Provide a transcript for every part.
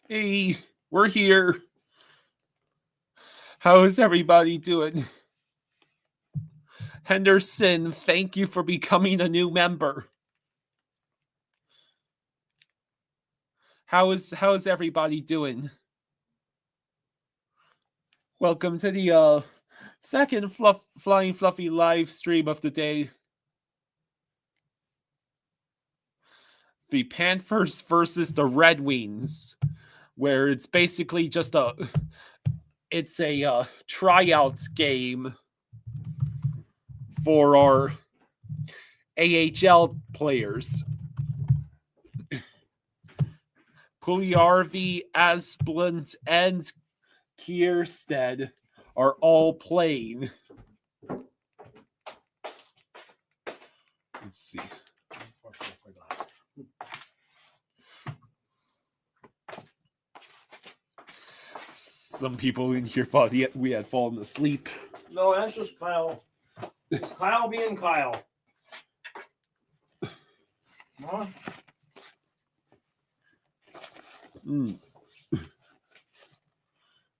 Hey, we're here. How is everybody doing? Henderson, thank you for becoming a new member. How is everybody doing? Welcome to the second Flying Fluffy live stream of the day. The Panthers versus the Red Wings, where it's basically just a tryouts game for our AHL players. Puliarvi, Asplund, and Kierstead are all playing. Let's see. Some people in here thought we had fallen asleep. No, that's just Kyle. It's Kyle being Kyle. Huh?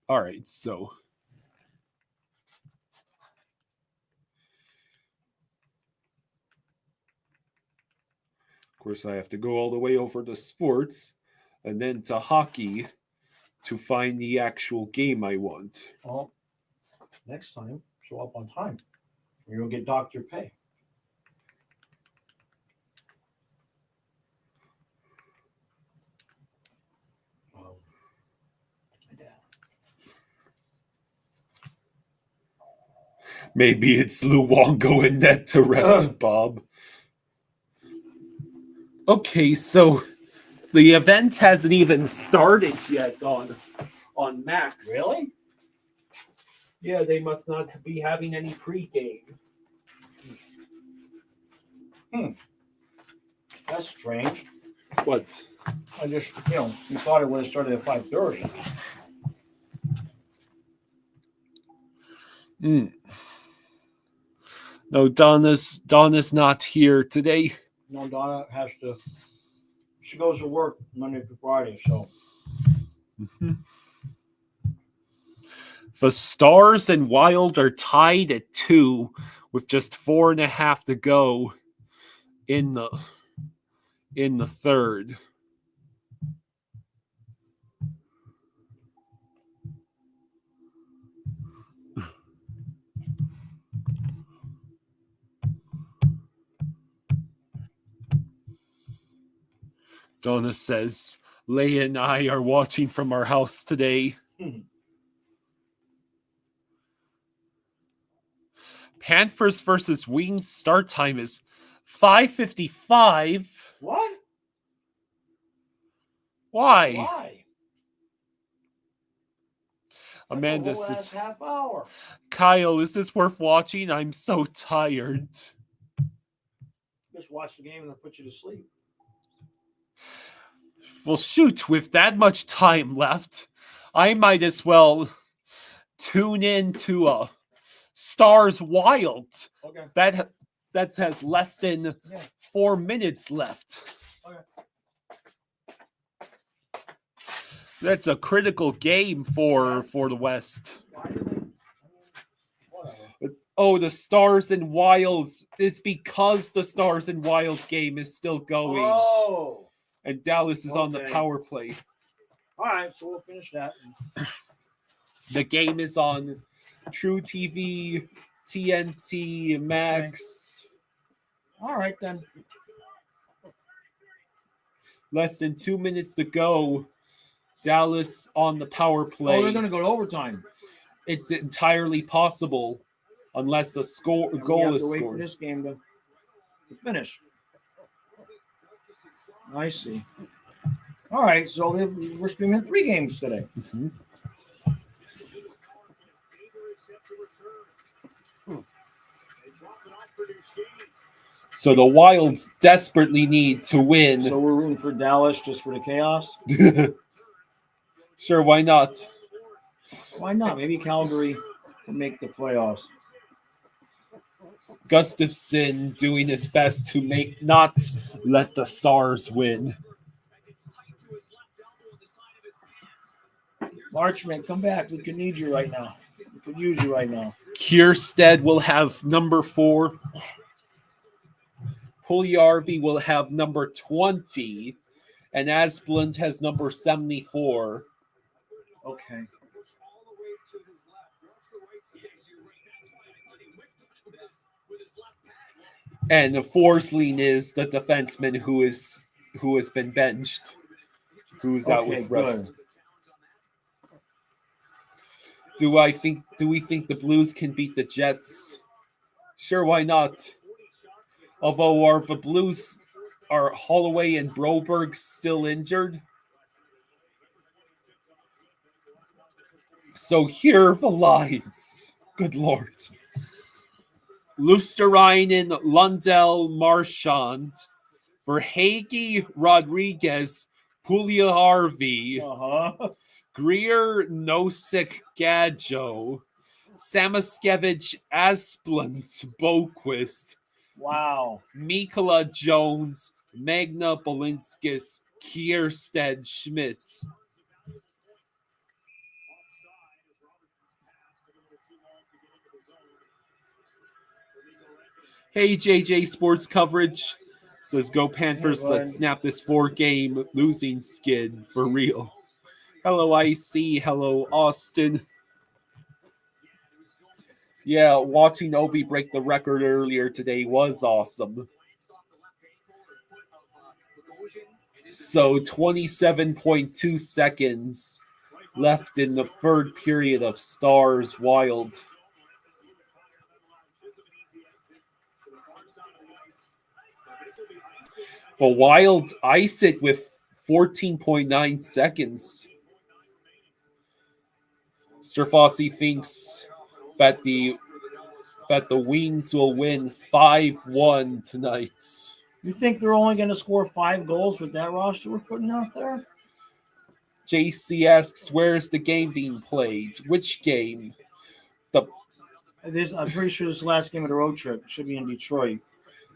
All right, so of course I have to go all the way over to sports and then to hockey to find the actual game I want. Well, next time, show up on time. Or you'll get doctor pay. Maybe it's Luongo and net to rest Bob. Okay, so the event hasn't even started yet on Max. Really? Yeah, they must not be having any pregame. That's strange. What? I just, you thought it would have started at 5:30. No, Donna's not here today. No, Donna she goes to work Monday to Friday, so. The Stars and Wild are tied at 2 with just 4.5 to go in the third. Donna says, Leia and I are watching from our house today. Panthers versus Wings start time is 5:55. What? Why? Amanda That's a whole says, half hour. Kyle, is this worth watching? I'm so tired. Just watch the game and I'll put you to sleep. Well, shoot, with that much time left, I might as well tune in to Stars Wild. Okay. That has less than 4 minutes left. Okay. That's a critical game for the West. Oh, the Stars and Wilds. It's because the Stars and Wild game is still going. Oh. And Dallas is on the power play. All right, so we'll finish that. The game is on True TV, TNT, Max. Okay. All right, then. Less than 2 minutes to go. Dallas on the power play. Oh, they're going to go to overtime. It's entirely possible unless a goal is wait scored. For this game to finish. I see. All right, so we're streaming 3 games today. Mm-hmm. So the Wilds desperately need to win. So we're rooting for Dallas just for the chaos? Sure, why not? Why not? Maybe Calgary can make the playoffs. Gustafson doing his best to not let the Stars win. Marchman, come back. We can need you right now. We could use you right now. Kierstead will have number 4. Puljärvi will have number 20. And Asplund has number 74. Okay. And the Forsling is the defenseman who has been benched, who's out with rest. Do we think the Blues can beat the Jets? Sure, why not? Although are Holloway and Broberg still injured? So here are the lines. Good Lord. Luosterainen, Lundell, Marchand, Verhaeghe, Rodriguez, Puljärvi, Greer, Nosek, Gadjo, Samaskevich, Asplund, Boquist, Wow. Mikala, Jones, Magna, Balinskis, Kierstead, Schmidt. Hey, JJ Sports Coverage says, go Panthers, let's snap this 4-game losing skid for real. Hello, IC. Hello, Austin. Yeah, watching Ovi break the record earlier today was awesome. So 27.2 seconds left in the third period of Stars Wild. Well, Wild ice it with 14.9 seconds. Sterfossy thinks that the Wings will win 5-1 tonight. You think they're only going to score 5 goals with that roster we're putting out there? JC asks, where's the game being played? Which game? I'm pretty sure this is the last game of the road trip. It should be in Detroit.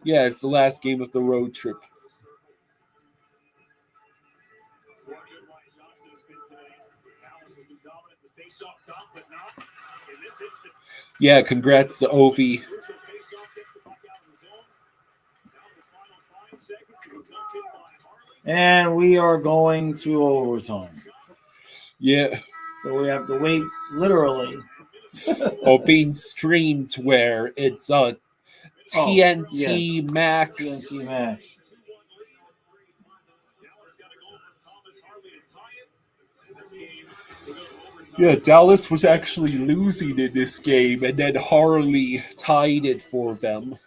Yeah, it's the last game of the road trip. Yeah, congrats to Ovi. And we are going to overtime. Yeah. So we have to wait literally. Being streamed where it's TNT Max. TNT Max. Yeah, Dallas was actually losing in this game, and then Harley tied it for them.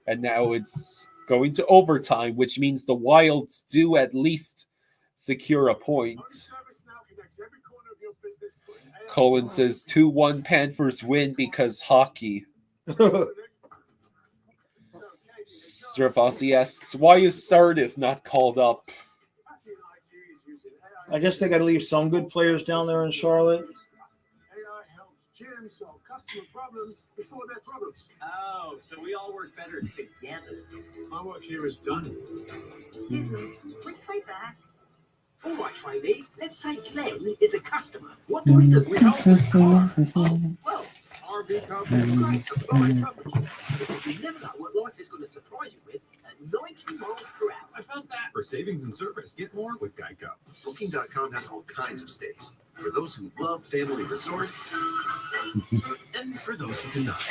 And now it's going to overtime, which means the Wilds do at least secure a point. Cohen says 2-1 Panthers win because hockey. Stravossi asks, why is Sardif not called up? I guess they got to leave some good players down there in Charlotte. Oh, so we all work better together. My work here is done. Excuse me, which way back? All right, trainees, let's say Glenn is a customer. What do we do? We help with car. Well, RV coverage, great, combined coverage. Because you never know what life is going to surprise you with at 90 miles per hour. I felt that. For savings and service, get more with Geico. Booking.com has all kinds of stays. For those who love family resorts, and for those who do not.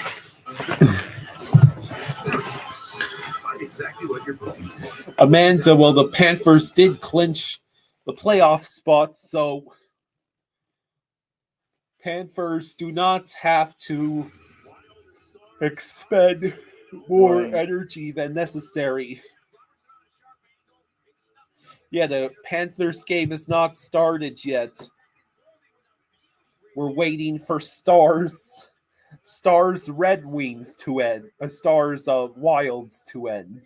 Find exactly what you're booking for. Amanda, well, the Panthers did clinch the playoff spot, so Panthers do not have to expend more energy than necessary. Yeah, the Panthers game is not started yet. We're waiting for Stars Red Wings to end. Stars Wilds to end.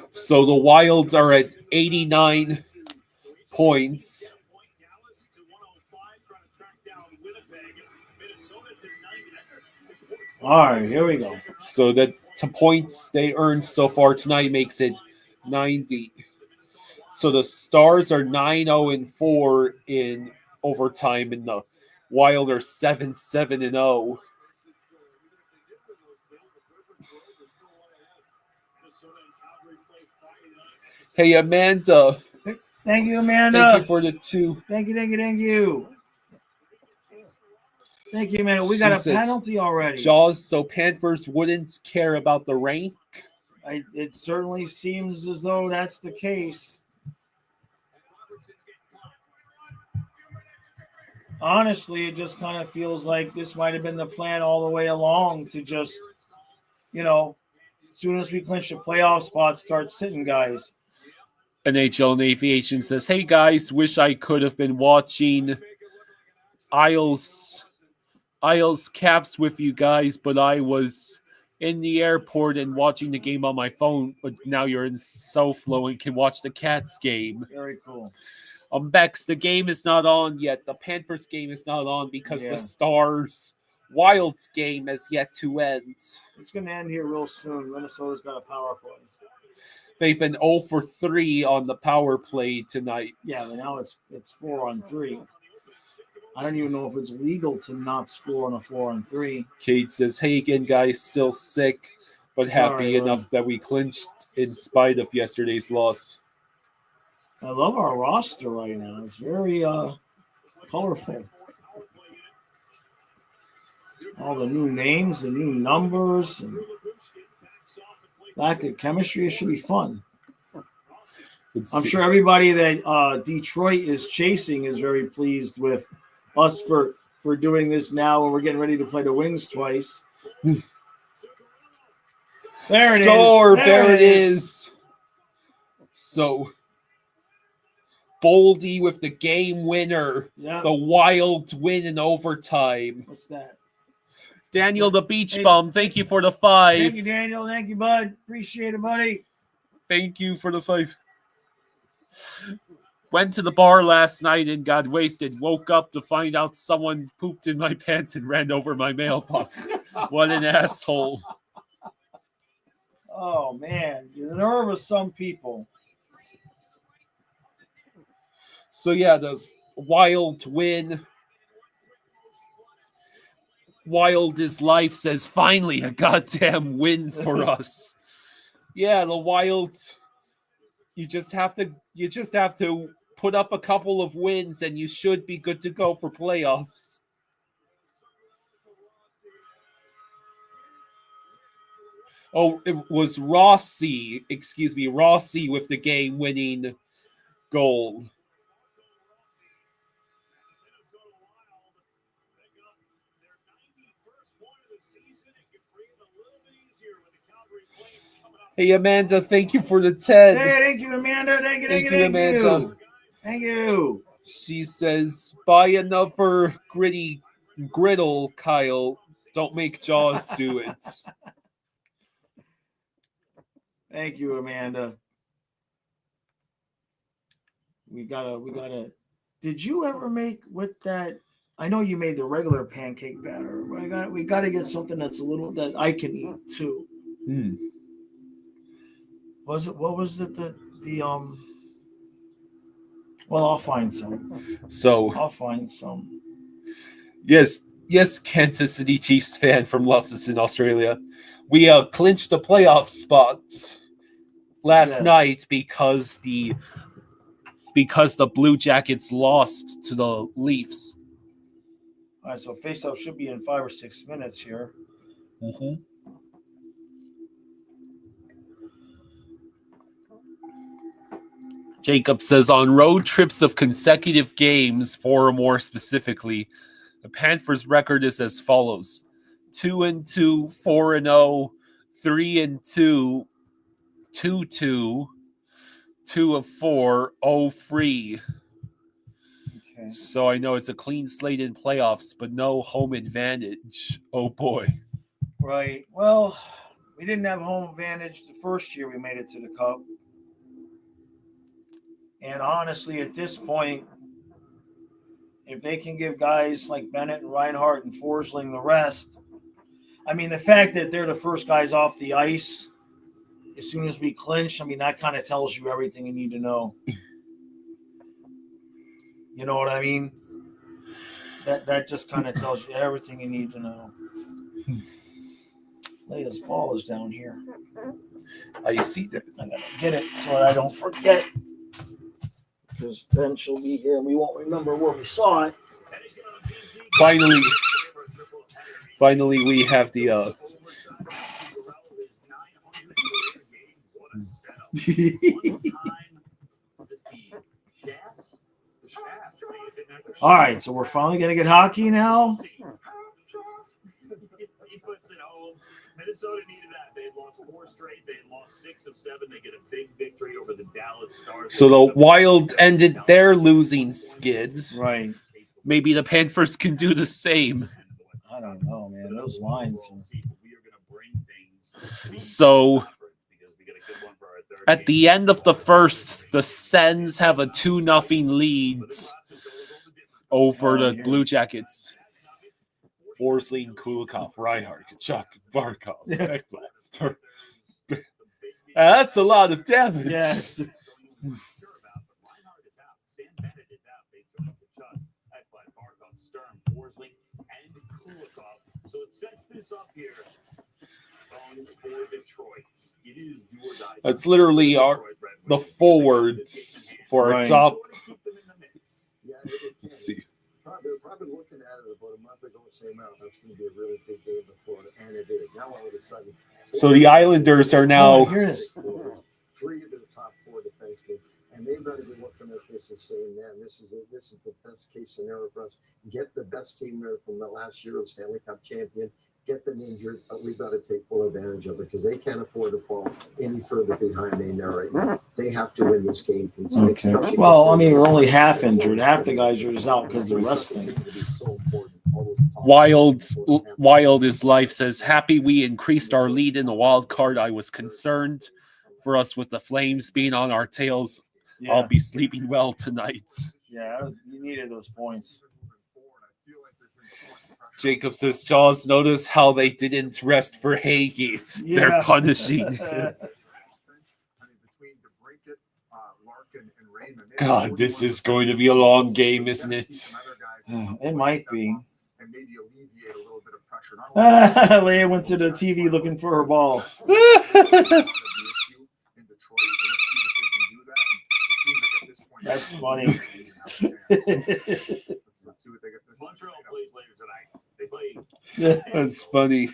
So the Wilds are at 89 points. All right, here we go. So that to points they earned so far tonight makes it 90. So the Stars are 9-0-4 in overtime, and the Wild are 7-7-0. Hey, Amanda. Thank you, Amanda. Thank you for the 2. Thank you. Thank you, Amanda. We got a penalty already. Jaws, so Panthers wouldn't care about the rank? It certainly seems as though that's the case. Honestly, it just kind of feels like this might have been the plan all the way along to just, as soon as we clinch the playoff spot, start sitting guys. NHL and Aviation says, hey guys, wish I could have been watching Isles Caps with you guys, but I was in the airport and watching the game on my phone, but now you're in SoFlo and can watch the Cats game. Very cool. Bex, the game is not on yet. The Panthers game is not on because the Stars Wilds game has yet to end. It's going to end here real soon. Minnesota's got a power play. They've been 0 for 3 on the power play tonight. Yeah, but now it's 4-on-3. I don't even know if it's legal to not score on a 4-on-3. Kate says, hey again, guys, still sick, but happy enough that we clinched in spite of yesterday's loss. I love our roster right now. It's very colorful. All the new names and new numbers and lack of chemistry. It should be fun. I'm sure everybody that Detroit is chasing is very pleased with us for doing this now when we're getting ready to play the Wings twice. There it Score! is. There it is. So Boldy with the game winner. Yeah. The Wild win in overtime. What's that? Daniel the Beach Bum, thank you for the 5. Thank you, Daniel. Thank you, bud. Appreciate it, buddy. Thank you for the 5. Went to the bar last night and got wasted. Woke up to find out someone pooped in my pants and ran over my mailbox. What an asshole. Oh, man. The nerve of some people. So, yeah, the Wild win. Wild is life says, finally, a goddamn win for us. Yeah, the Wild, you just have to put up a couple of wins and you should be good to go for playoffs. Oh, it was Rossi with the game-winning goal. Hey, Amanda, thank you for the 10. Hey, thank you, Amanda. Thank you, Amanda. Thank you. She says, buy another griddle, Kyle. Don't make Jaws do it. Thank you, Amanda. We gotta. Did you ever make with that? I know you made the regular pancake batter. We gotta get something that's a little that I can eat too. What was it? Well, I'll find some. I'll find some. Yes, Kansas City Chiefs fan from Launceston, Australia. We clinched the playoff spot last night because the Blue Jackets lost to the Leafs. All right, so face-off should be in 5 or 6 minutes here. Mm-hmm. Jacob says, on road trips of consecutive games, 4 or more specifically, the Panthers' record is as follows: 2-2, 4-0, 3-2, 2-2, 2-4, 0-3. Okay. So I know it's a clean slate in playoffs, but no home advantage. Oh boy. Right. Well, we didn't have home advantage the first year we made it to the Cup. And honestly, at this point, if they can give guys like Bennett and Reinhart and Forsling the rest, I mean, the fact that they're the first guys off the ice as soon as we clinch, I mean, that kind of tells you everything you need to know. You know what I mean? That just kind of tells you everything you need to know. Leia's ball is down here. I see that. I gotta get it so I don't forget. Because then she'll be here and we won't remember where we saw it. Finally, we have the. All right, so we're finally gonna get hockey now. Minnesota needed that. They lost 4 straight. They lost 6 of 7. They get a big victory over the Dallas Stars. So the Wild ended their losing skids. Right. Maybe the Panthers can do the same. I don't know, man. Those lines. So at the end of the first, the Sens have a 2-0 lead over the Blue Jackets. Forsling, Kulikov, Reinhardt, Kachuk, Barkov, Ekblad. That's a lot of damage. Yes. So it sets this up here. For Detroit. It is do or die. That's literally the forwards for our top. Let's see. They're probably looking at it about a month ago saying, "Wow, that's going to be a really big game in Florida," and it is. Now all of a sudden, So the Islanders are now. three of the top 4 defensemen, and they've got to be looking at this and saying, "Man, this is the best case scenario for us. Get the best team from the last year of the Stanley Cup champion. Get them injured, but we've got to take full advantage of it because they can't afford to fall any further behind than they're right now. They have to win this game. Okay. Well, I mean, we're only half injured. Half the guys are just out because they're resting. Wild is life says, happy we increased our lead in the wild card. I was concerned for us with the Flames being on our tails. Yeah. I'll be sleeping well tonight. Yeah, you needed those points. Jacob says, Jaws, notice how they didn't rest for Hagee. Yeah. They're punishing. God, this is going to be a long game, isn't it? It might be. Leia went to the TV looking for her ball. That's funny. Montreal plays later tonight. They play. That's funny.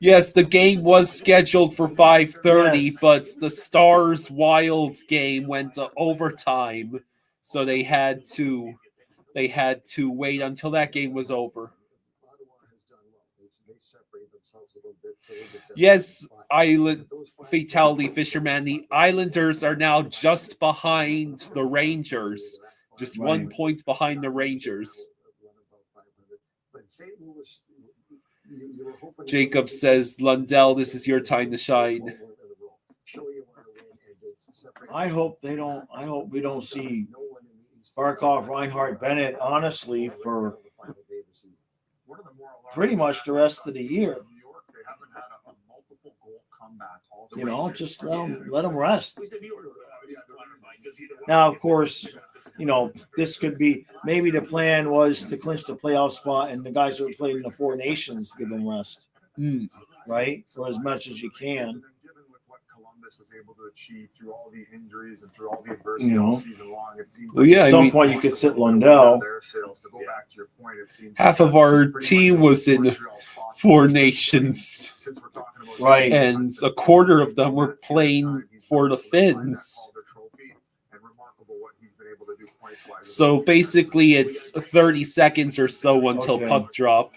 Yes, the game was scheduled for 5:30, Yes. but the Stars Wilds game went to overtime, so they had to wait until that game was over. Yes, Island Fatality Fisherman. The Islanders are now just behind the Rangers, just 1 point behind the Rangers. Jacob says, Lundell, this is your time to shine. I hope we don't see Barkov, Reinhardt, Bennett, honestly, for pretty much the rest of the year. You know, just let them rest. Now, of course, you know, this could be maybe the plan was to clinch the playoff spot, and the guys who are playing in the 4 nations give them rest, right? For as much as you can. Was able to achieve through all the injuries and through all the adversity all season long. It seems at some point you could sit Lundell. Half of our team was in 4 nations, right? And a quarter of them were playing for the Finns. So basically, it's 30 seconds or so until puck drop.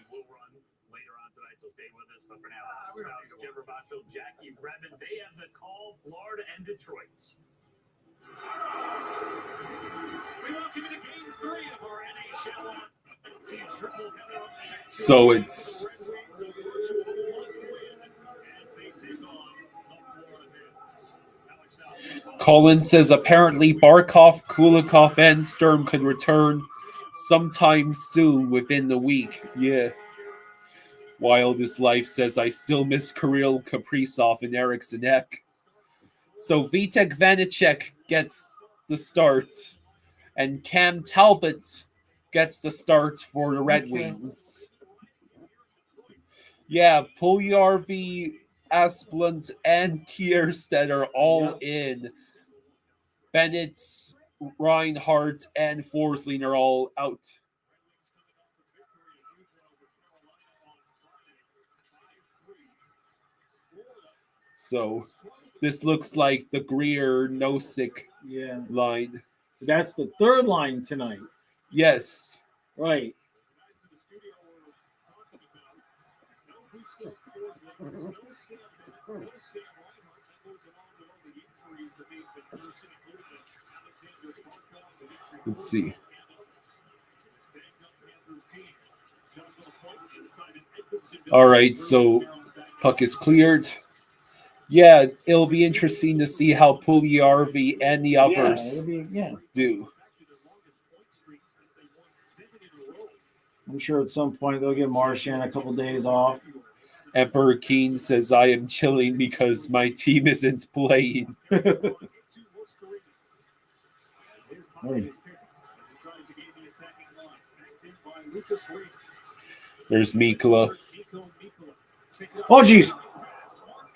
Florida and Detroit. We welcome you to Game 3 of our NHL triple header. So it's Colin says apparently Barkov, Kulikov, and Sturm could return sometime soon within the week. Yeah. Wildest Life says, I still miss Kirill Kaprizov and Eriksson Ek. So Vitek Vanacek gets the start, and Cam Talbot gets the start for the Red Wings. Yeah, Puljujärvi, Asplund, and Kierstead are all in. Bennett, Reinhardt, and Forsling are all out. So this looks like the Greer-Nosek line. That's the third line tonight. Yes. Right. Let's see. All right, so puck is cleared. Yeah, it'll be interesting to see how Puljujärvi and the others do. I'm sure at some point they'll give Marchand a couple days off. Emperor Keen says, I am chilling because my team isn't playing. There's Mikula. Oh, jeez.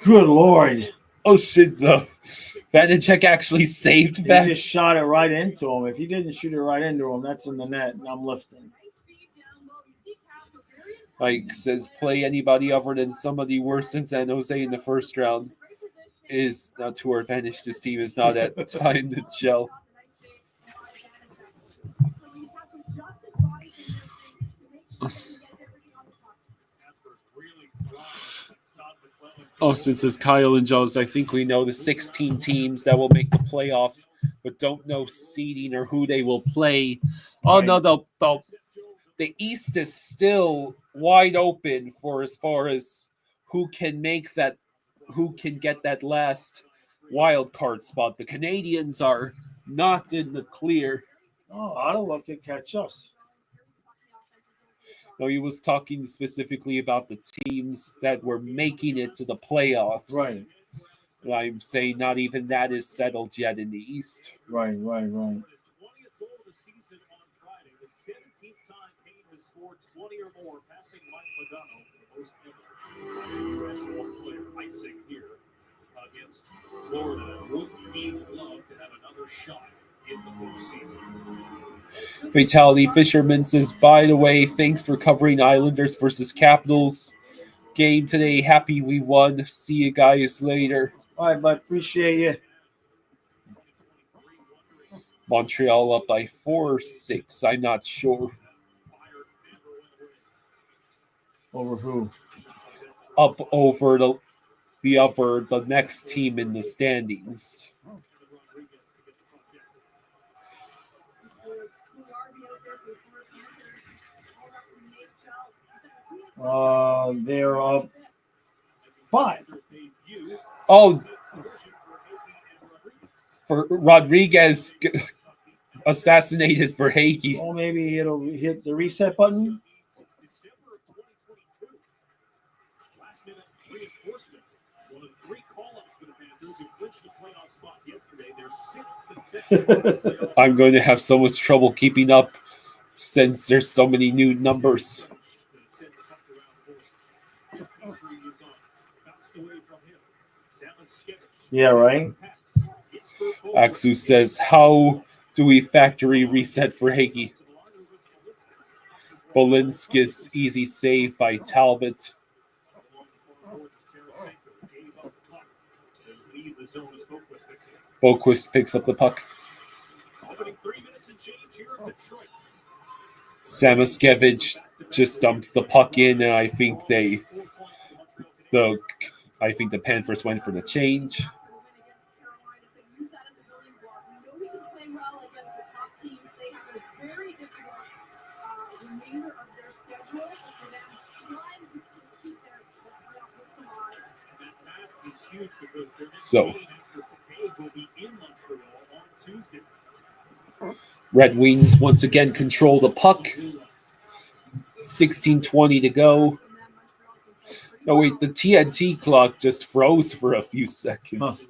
Good Lord. Oh, shit, though. Vanacek actually saved that. He just shot it right into him. If he didn't shoot it right into him, that's in the net, and I'm lifting. Mike says, play anybody other than somebody worse than San Jose in the first round is not to our advantage. This team is not at time to gel. Austin says, Kyle and Jones, I think we know the 16 teams that will make the playoffs, but don't know seeding or who they will play. Oh, right. No, the East is still wide open for as far as who can get that last wild card spot. The Canadians are not in the clear. Oh, Ottawa could catch us. No, he was talking specifically about the teams that were making it to the playoffs. Right. And I'm saying not even that is settled yet in the East. Right. Scored 20 or more, passing Mike Modano for the most ever. One-player icing here against Florida. Would he love to have another shot in the postseason? Fatality Fisherman says, by the way, thanks for covering Islanders versus Capitals game today. Happy we won. See you guys later. All right, bud. Appreciate you. Montreal up by 4-6. I'm not sure. Over who? Up over the next team in the standings. They're up 5. Oh, for Rodriguez assassinated for Hagee. Oh, maybe it'll hit the reset button. One of 3 call-ups for the Panthers who clinched the playoff spot yesterday. Their 6th consecutive. I'm going to have so much trouble keeping up since there's so many new numbers. Yeah, right. Axu says, how do we factory reset for Hagee? Bolinskis easy save by Talbot. Boquist picks up the puck. Samoskevich just dumps the puck in, and I think the Panthers went for the change. So, Red Wings once again control the puck. 16:20 to go. Oh wait, the TNT clock just froze for a few seconds.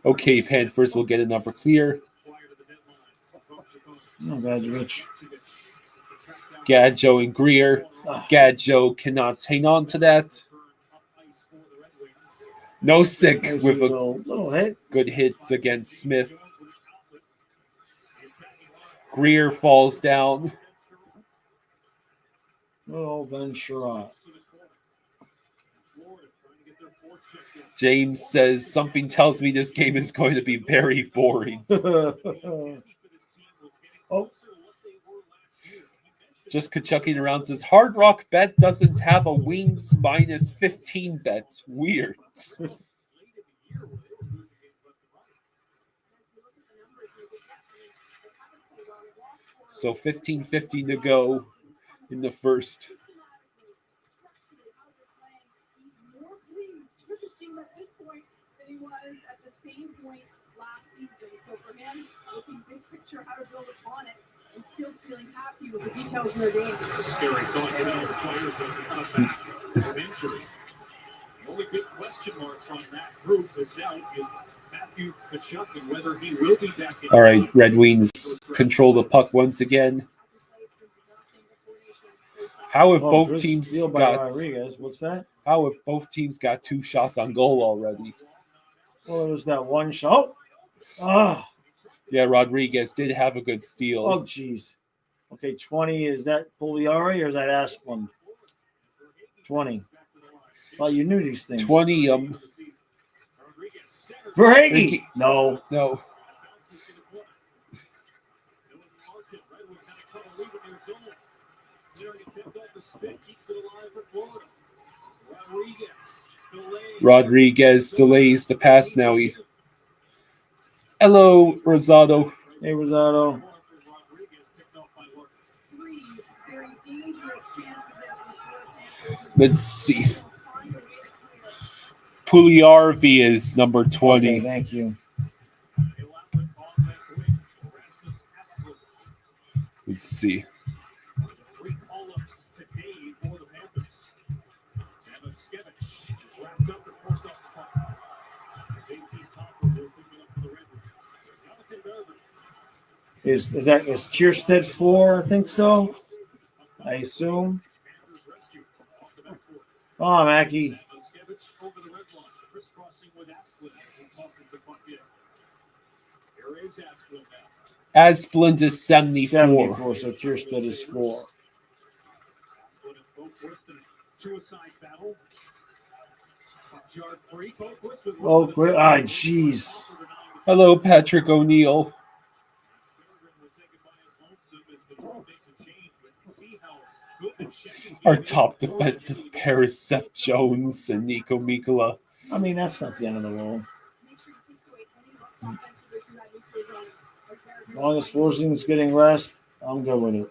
Okay, Panthers will get another clear. No, Gadjevich. Gadjo and Greer. Gadjo cannot hang on to that. No sick There's with a little hit. good hits against Smith. Greer falls down. Oh, Ben Sherratt. James says, something tells me this game is going to be very boring. Oh, Just Kachucking around says, Hard Rock Bet doesn't have a wings minus 15 bet. Weird. So 15:50 to go in the first. He's more pleased with the team at this point than he was at the same point last season. So for him, looking big picture, how to build upon it, and still feeling happy with the details in their game. It's a scary thought, given all the players that are coming back from injury. The only big question mark from that group that's out is Matthew Tkachuk and whether he will be back in. All right, Red Wings control the puck once again. How if both good teams steal by got? Rodriguez. What's that? How if both teams got 2 shots on goal already? Well, it was that one shot. Oh, Yeah, Rodriguez did have a good steal. oh, jeez. Okay, 20. Is that Pugliari or is that Asplund? 20. Well, you knew these things. 20. Verhage. No. No. Rodriguez delays the pass now. Hello, Rosado. Hey, Rosado. Three very dangerous chances there for the Florida Panthers. Let's see. Pugliarvi is number 20. Okay, thank you. Let's see. Is Kierstead 4? I think so. I assume. Oh, Mackie. Asplund is 74. 74, so Kierstead is 4. Oh, great. Ah, jeez. Hello, Patrick O'Neill. Our top defensive pair is Seth Jones and Nico Mikkola. I mean, that's not the end of the world. As long as Forsing's getting rest, I'm good with it.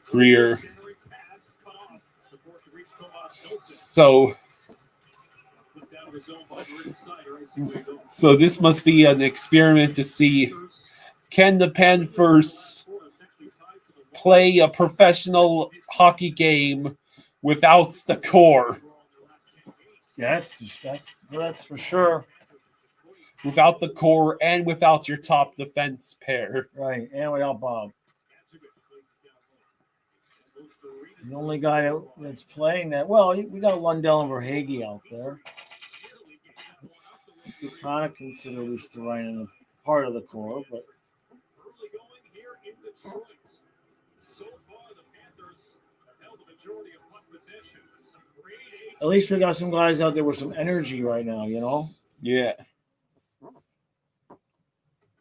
Greer. So this must be an experiment to see, can the Panthers play a professional hockey game without the core? Yes, that's for sure. Without the core and without your top defense pair. Right, and without Bob. The only guy that's playing that, well, we got Lundell and Verhage out there. You kind of consider Luosterainen a part of the core, but at least we got some guys out there with some energy right now, you know? Yeah.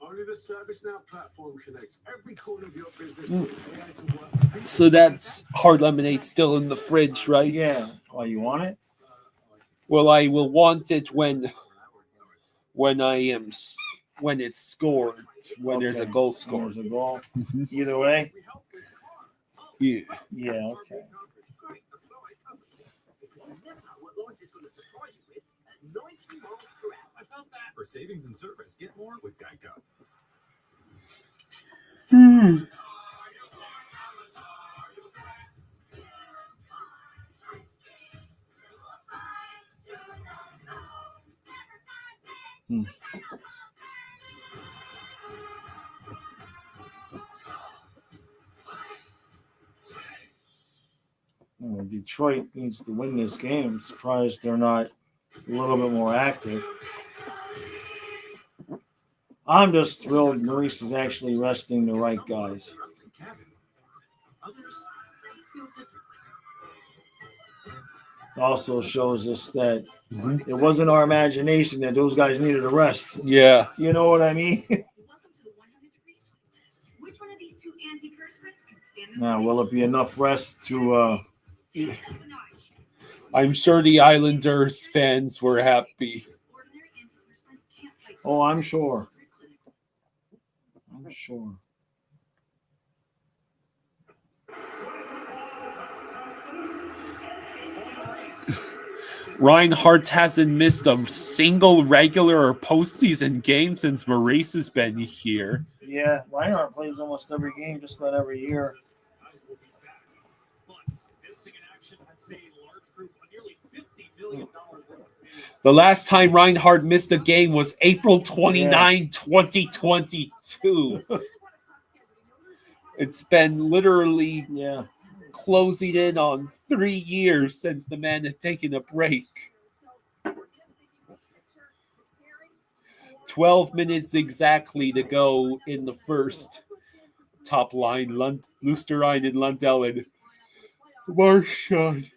Only the ServiceNow platform connects every corner of your business. So that's hard lemonade still in the fridge, right? Yeah. Oh, you want it? Well, I will want it when it's scored, when there's a goal scored. There's a goal. Either way? Yeah. Yeah, okay. 90 miles per hour. I felt that. For savings and service, get more with Geico. Detroit needs to win this game. I'm surprised they're not a little bit more active. I'm just thrilled Maurice is actually resting the right guys. Others feel differently. It also shows us that it wasn't our imagination that those guys needed a rest. Yeah. You know what I mean? Welcome to the 100-degree sweat test. Which one of these two antiperspirants can stand in Now, will it be enough rest to I'm sure the Islanders fans were happy. ordinary antiperspirants can't fight. Oh, I'm sure. I'm sure. Reinhardt hasn't missed a single regular or postseason game since Maurice has been here. Yeah, Reinhardt plays almost every game, just about every year. The last time Reinhardt missed a game was April 29, 2022. It's been literally closing in on 3 years since the man had taken a break. 12 minutes exactly to go in the first. Top line, Lusterine and Lundell and Marchand.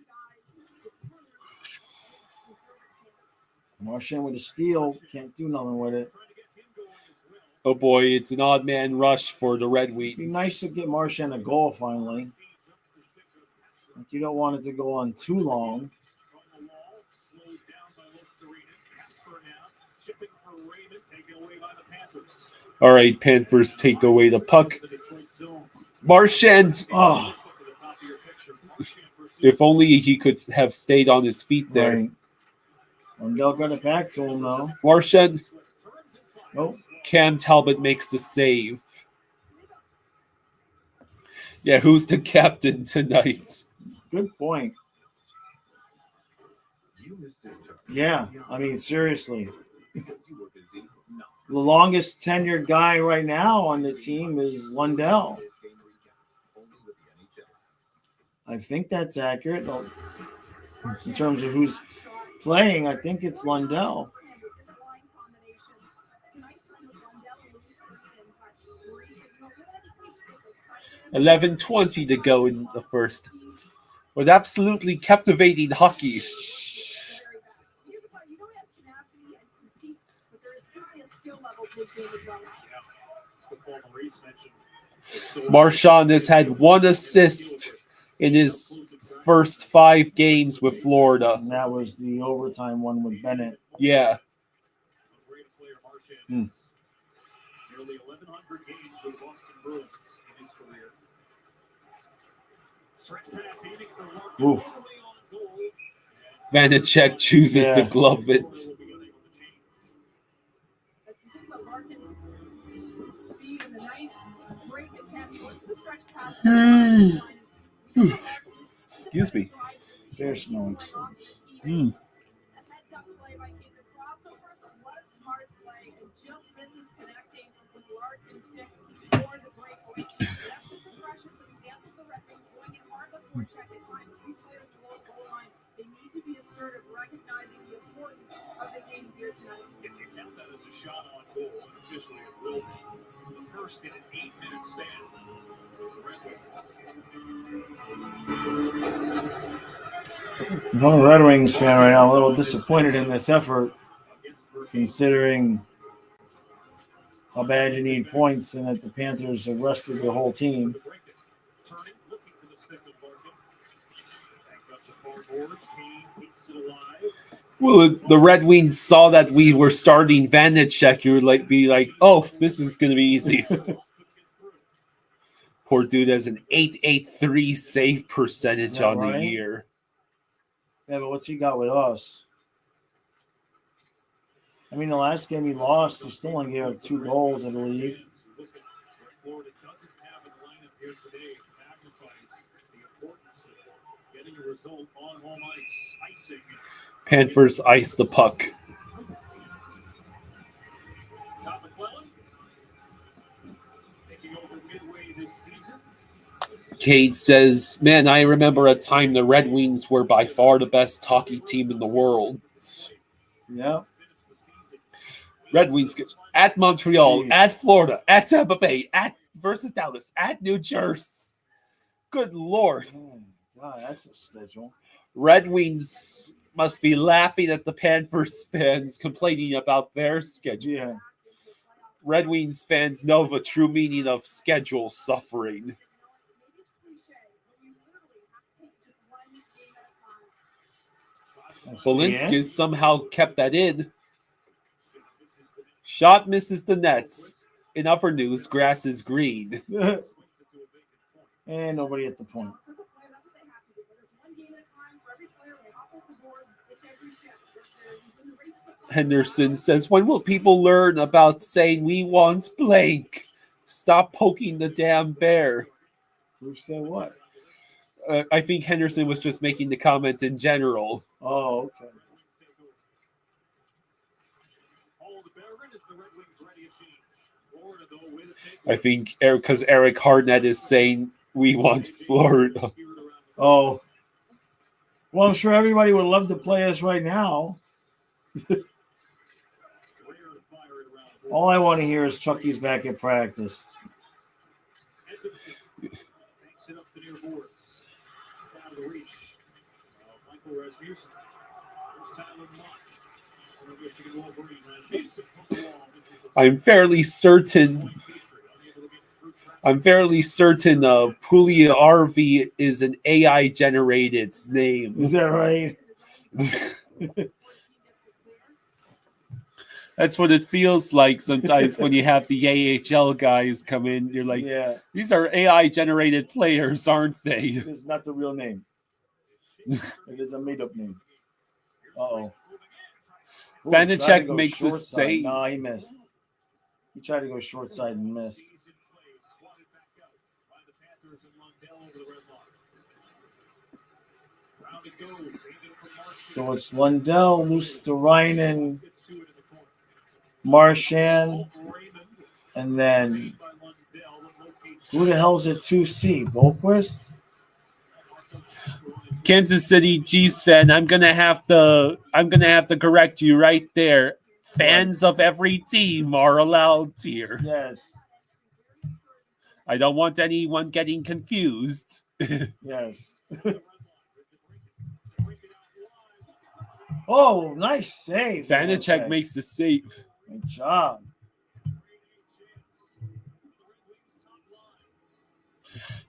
Marchand with a steal. Can't do nothing with it. Oh boy, it's an odd man rush for the Red Wings. It'd be nice to get Marchand a goal finally. Like you don't want it to go on too long. All right, Panthers take away the puck. Marchand. Oh. If only he could have stayed on his feet there. Right. Lundell got it back to him now. Marchand. Nope. Cam Talbot makes the save. Yeah, who's the captain tonight? Good point. Yeah, I mean, seriously. The longest tenured guy right now on the team is Lundell. I think that's accurate. In terms of who's playing, I think it's Lundell. 11:20 to go in the first. With absolutely captivating hockey. Marchand has had 1 assist in his first 5 games with Florida. And that was the overtime one with Bennett. Yeah. Nearly 1,100 games with the Boston Bruins in his career. Stretch pass aiming for Oof. Vanacek chooses to glove it. Excuse me. There's no excuse. They need to be assertive, recognizing the importance of the game here tonight. If you count that as a shot on goal, officially it will be. It's the first in an 8-minute span. I'm a Red Wings fan right now. A little disappointed in this effort, considering how bad you need points and that the Panthers have rested the whole team. Turning, looking to the stick of Larkin. Back up the far boards. Kane keeps it alive. Well, the Red Wings saw that we were starting Vanacek. You would be like, oh, this is going to be easy. Poor dude has an .883 save percentage on right? the year. Yeah, but what's he got with us? I mean, the last game he lost, he still only gave up 2 goals, I believe. What Florida doesn't have in the lineup here today magnifies the importance of getting a result on home ice. Icing. Panthers ice the puck. Tom McClellan taking over midway this season. Cade says, man, I remember a time the Red Wings were by far the best hockey team in the world. Yeah. Red Wings get at Montreal, Jeez. at Florida, at Tampa Bay, at versus Dallas, at New Jersey. Good Lord. Oh, God, that's a schedule. Red Wings must be laughing at the Panthers fans complaining about their schedule. Yeah. Red Wings fans know the true meaning of schedule suffering. That's the end. Bolinskis somehow kept that in. Shot misses the nets. In other news, grass is green. And nobody at the point. Henderson says, when will people learn about saying we want blank? Stop poking the damn bear. Who said what? I think Henderson was just making the comment in general. Oh, okay. I think because Eric Hartnett is saying we want Florida. Oh. Well, I'm sure everybody would love to play us right now. All I want to hear is Chucky's back in practice. I'm fairly certain Puglia RV is an AI generated name. Is that right? That's what it feels like sometimes when you have the AHL guys come in. You're like, Yeah. these are AI generated players, aren't they? It's not the real name. It is a made-up name. Uh-oh. Ooh, Vanacek makes a save. No, he missed. He tried to go short side and missed. So it's Lundell, Luosterainen, Marchand, and then who the hell's at 2C? Boquist? Kansas City Chiefs fan, I'm gonna have to correct you right there. Fans of every team are allowed here. Yes. I don't want anyone getting confused. Yes. Oh, nice save. Vanacek makes the save. Good job.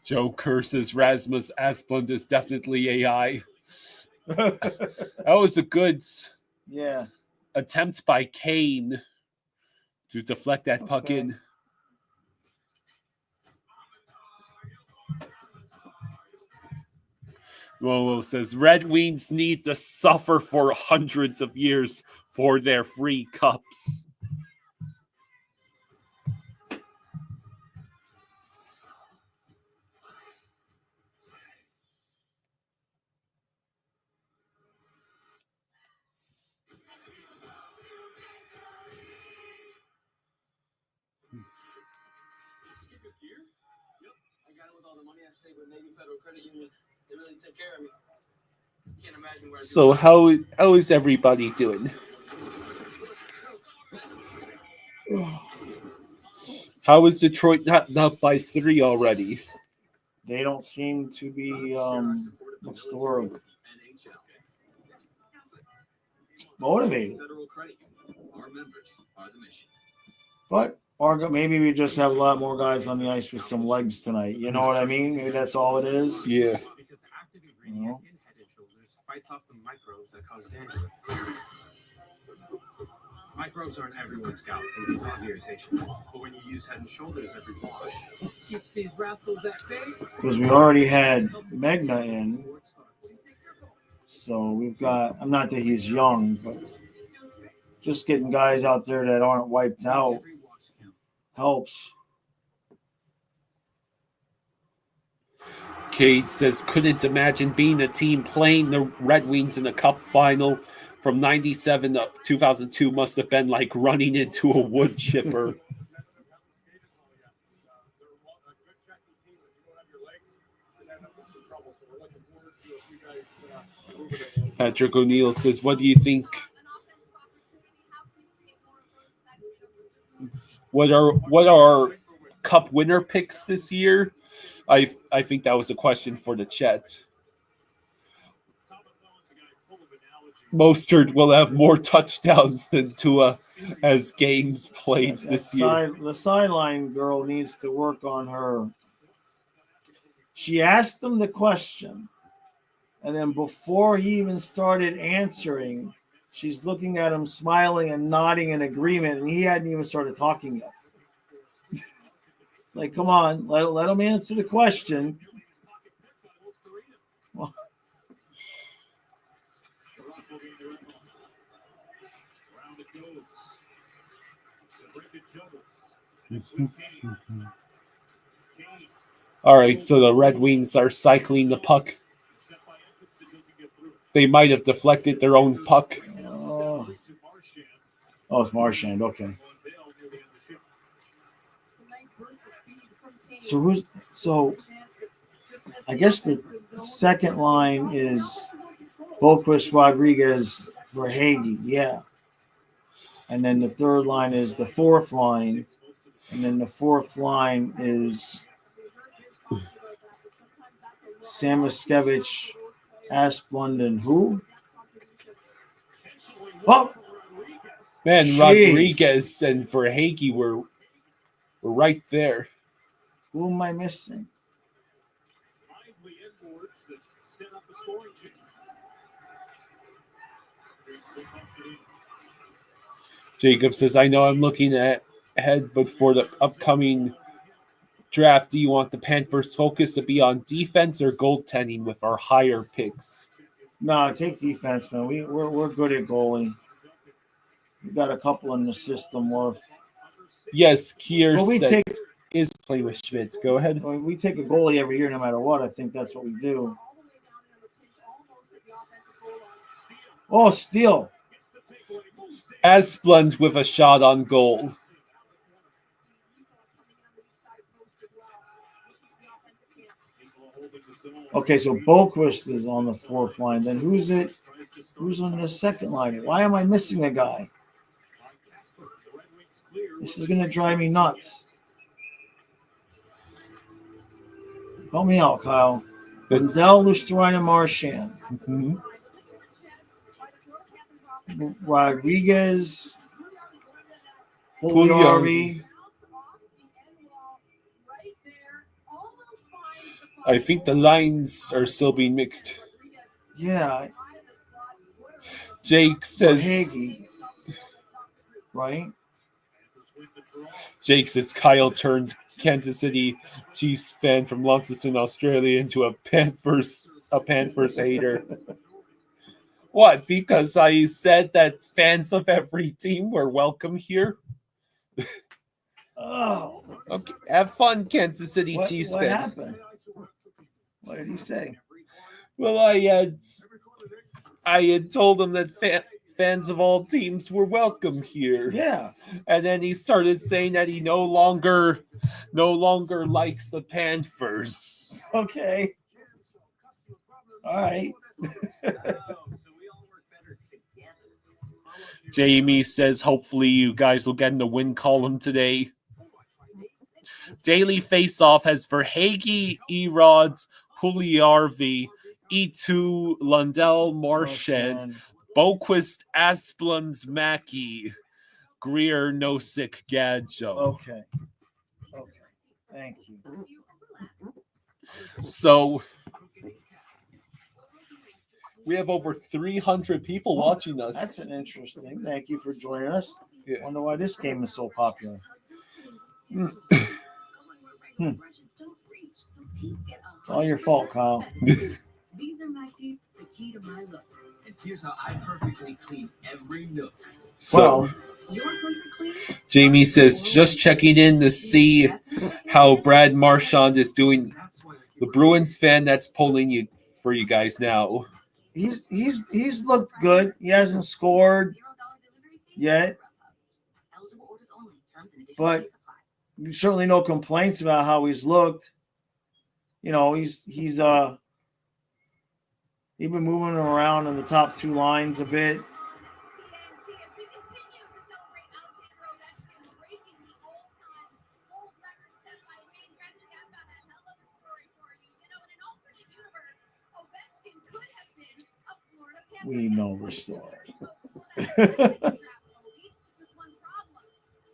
Joe curses Rasmus Asplund is definitely AI. That was a good attempt by Kane to deflect that puck in. Whoa says Red Wings need to suffer for hundreds of years for their free cups. So how is everybody doing? How is Detroit not up by 3 already? They don't seem to be what's the word? Motivated. But maybe we just have a lot more guys on the ice with some legs tonight. You know what I mean? Maybe that's all it is. Yeah. You know? Fights off the microbes that cause dandruff. Microbes aren't everyone's scalp. They can cause irritation. But when you use Head and Shoulders every wash, keeps these rascals at bay. Because we already had Magna in. So we've got, I'm not that he's young, but Just getting guys out there that aren't wiped out helps. Cade says, couldn't imagine being a team playing the Red Wings in a cup final from 97 to 2002 must have been like running into a wood chipper. Patrick O'Neill says, what do you think? What are our cup winner picks this year? I think that was a question for the chat. Mostert will have more touchdowns than Tua as games played this year. The sideline girl needs to work on her. She asked him the question, and then before he even started answering, she's looking at him, smiling and nodding in agreement, and he hadn't even started talking yet. It's like, come on, let him answer the question. Well, all right, so the Red Wings are cycling the puck. They might have deflected their own puck. Oh, it's Marchand. Okay. So I guess the second line is Boquist, Rodriguez, Verhaeghe. Yeah. And then the third line is the fourth line. And then the fourth line is Samoskevich, Asplund, and who? Oh! Man, Jeez. Rodriguez and Verhaeghe were right there. Who am I missing? Jacob says, I know I'm looking ahead, but for the upcoming draft, do you want the Panthers' focus to be on defense or goaltending with our higher picks? No, take defense, man. We're good at goalie. We got a couple in the system worth. Yes, Kierstead Well, is playing with Schmidt. Go ahead. We take a goalie every year, no matter what. I think that's what we do. Oh, steal. Asplund with a shot on goal. Okay, so Boquist is on the fourth line. Then who's it? Who's on the second line? Why am I missing a guy? This is going to drive me nuts. Help me out, Kyle. Lindell, Lusterine, Marchand. Mm-hmm. Rodriguez, Pugliarvi. I think the lines are still being mixed. Yeah. Jake says... Verhaeghe. Right? Jake says Kyle turned Kansas City Chiefs fan from Launceston, Australia into a Panthers hater. What? Because I said that fans of every team were welcome here? Oh. Okay. Have fun, Kansas City Chiefs what fan. Happened? What did he say? Well, I had told him that fans of all teams were welcome here. Yeah. And then he started saying that he no longer likes the Panthers. Okay. All right. Jamie says, hopefully you guys will get in the win column today. Daily face-off has Verhaeghe, Erods, Pugliarvi, E2, Lundell, Marchand, Boquist, Asplund, Mackey, Greer, Nosek, Gadjo. Okay. Thank you. So we have over 300 people watching us. That's an interesting. Thank you for joining us. Yeah. Wonder why this game is so popular. It's all your fault, Kyle. These are my teeth, the key to my look. And here's how I perfectly clean every nook. So, Jamie says, just checking in to see how Brad Marchand is doing. The Bruins fan that's pulling you for you guys now. He's looked good. He hasn't scored yet, but certainly no complaints about how he's looked. You know, he's been moving around in the top two lines a bit. We know the story. This one problem.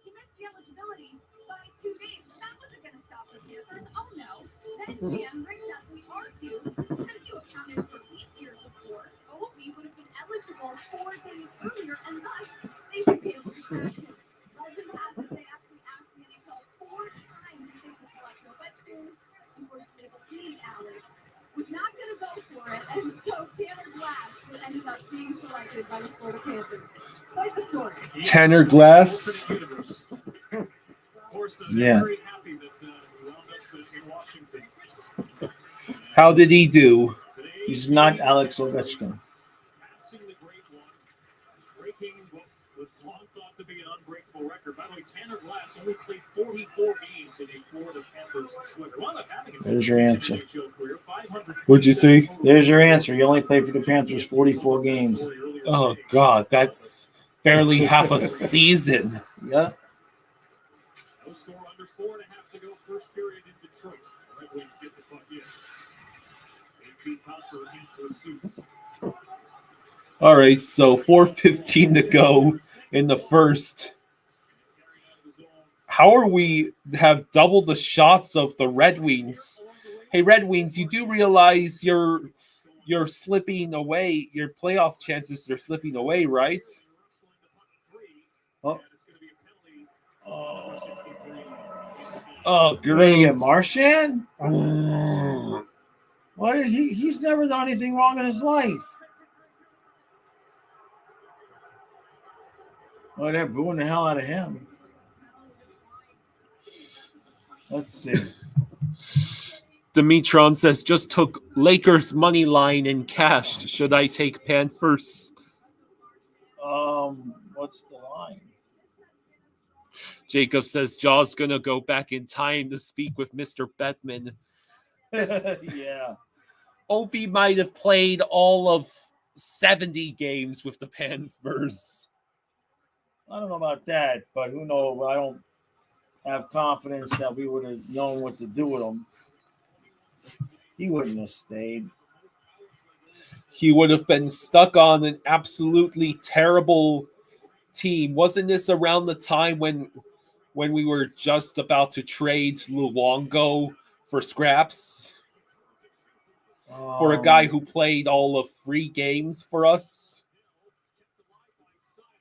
He missed the eligibility by 2 days, but that wasn't going to stop the Panthers. Oh no. Then GM Rick Duffy argued that if you accounted for leap years, of course, Ovi would have been eligible 4 days earlier, and thus they should be able to draft him. Legend has it they actually asked the NHL 4 times if they could select Ovechkin. Unfortunately, Alex was not going to go for it, and so Tanner Glass ended up being selected by the Florida Panthers. Quite the story. Tanner Glass. Yeah. How did he do? He's not Alex Ovechkin. Was long thought to be an unbreakable record. By the way, Tanner Glass only played 44 games in a Florida Panthers swimmer. There's your answer. What'd you say? There's your answer. You only played for the Panthers 44 games. Oh, God, that's barely half a season. Yeah. No score under 4.5 to go. First period in Detroit. Red Wings get the puck in. 18 Popper in pursuit. All right, so 4:15 to go in the first. How are we have double the shots of the Red Wings? Hey, Red Wings, you do realize you're slipping away. Your playoff chances are slipping away, right? Oh, oh, you're going to great. get Marchand? What? He's never done anything wrong in his life. Oh, they're booing the hell out of him. Let's see. Dimitron says, just took Lakers money line and cashed. Should I take Panthers? What's the line? Jacob says, Jaw's going to go back in time to speak with Mr. Bettman. Yeah. Ovi might have played all of 70 games with the Panthers. I don't know about that, but who knows? I don't have confidence that we would have known what to do with him. He wouldn't have stayed. He would have been stuck on an absolutely terrible team. Wasn't this around the time when we were just about to trade Luongo for scraps? For a guy who played all of 3 games for us?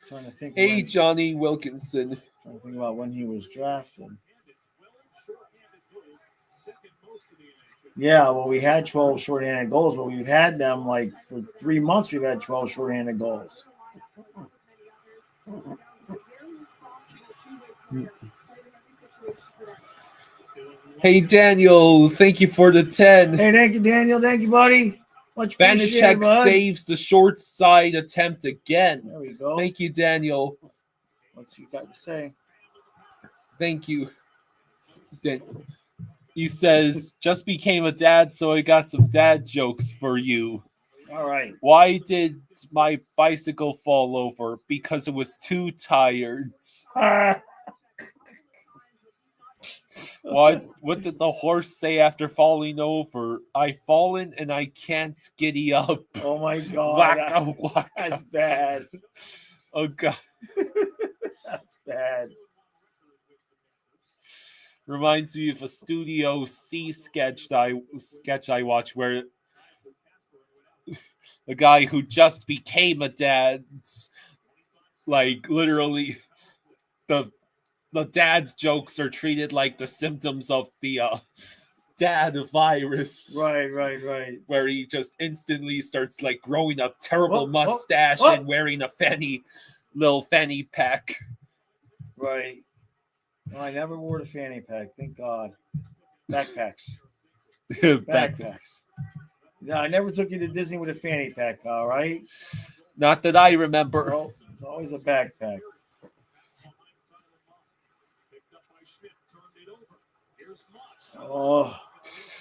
Trying to think. Hey, Johnny Wilkinson. Trying to think about when he was drafted. Yeah, well, we had 12 shorthanded goals, but we've had them like for 3 months. We've had 12 shorthanded goals. Hey, Daniel, thank you for the 10. Hey, thank you, Daniel. Thank you, buddy. Much appreciated, Vanacek bud. saves the short side attempt again. There we go. Thank you, Daniel. What's you got to say? Thank you. He says, just became a dad, so I got some dad jokes for you. All right. Why did my bicycle fall over? Because it was too tired. What did the horse say after falling over? I fallen and I can't giddy up. Oh my God. Wacka, wacka. That's bad. Oh God. That's bad. Reminds me of a Studio C sketch I watched where a guy who just became a dad, like literally the dad's jokes are treated like the symptoms of the dad virus. Right. Where he just instantly starts like growing a terrible mustache and wearing a fanny little fanny pack. Right. Well, I never wore the fanny pack. Thank God. Backpacks. Backpacks. No, I never took you to Disney with a fanny pack, all right? Not that I remember. Well, it's always a backpack. Oh.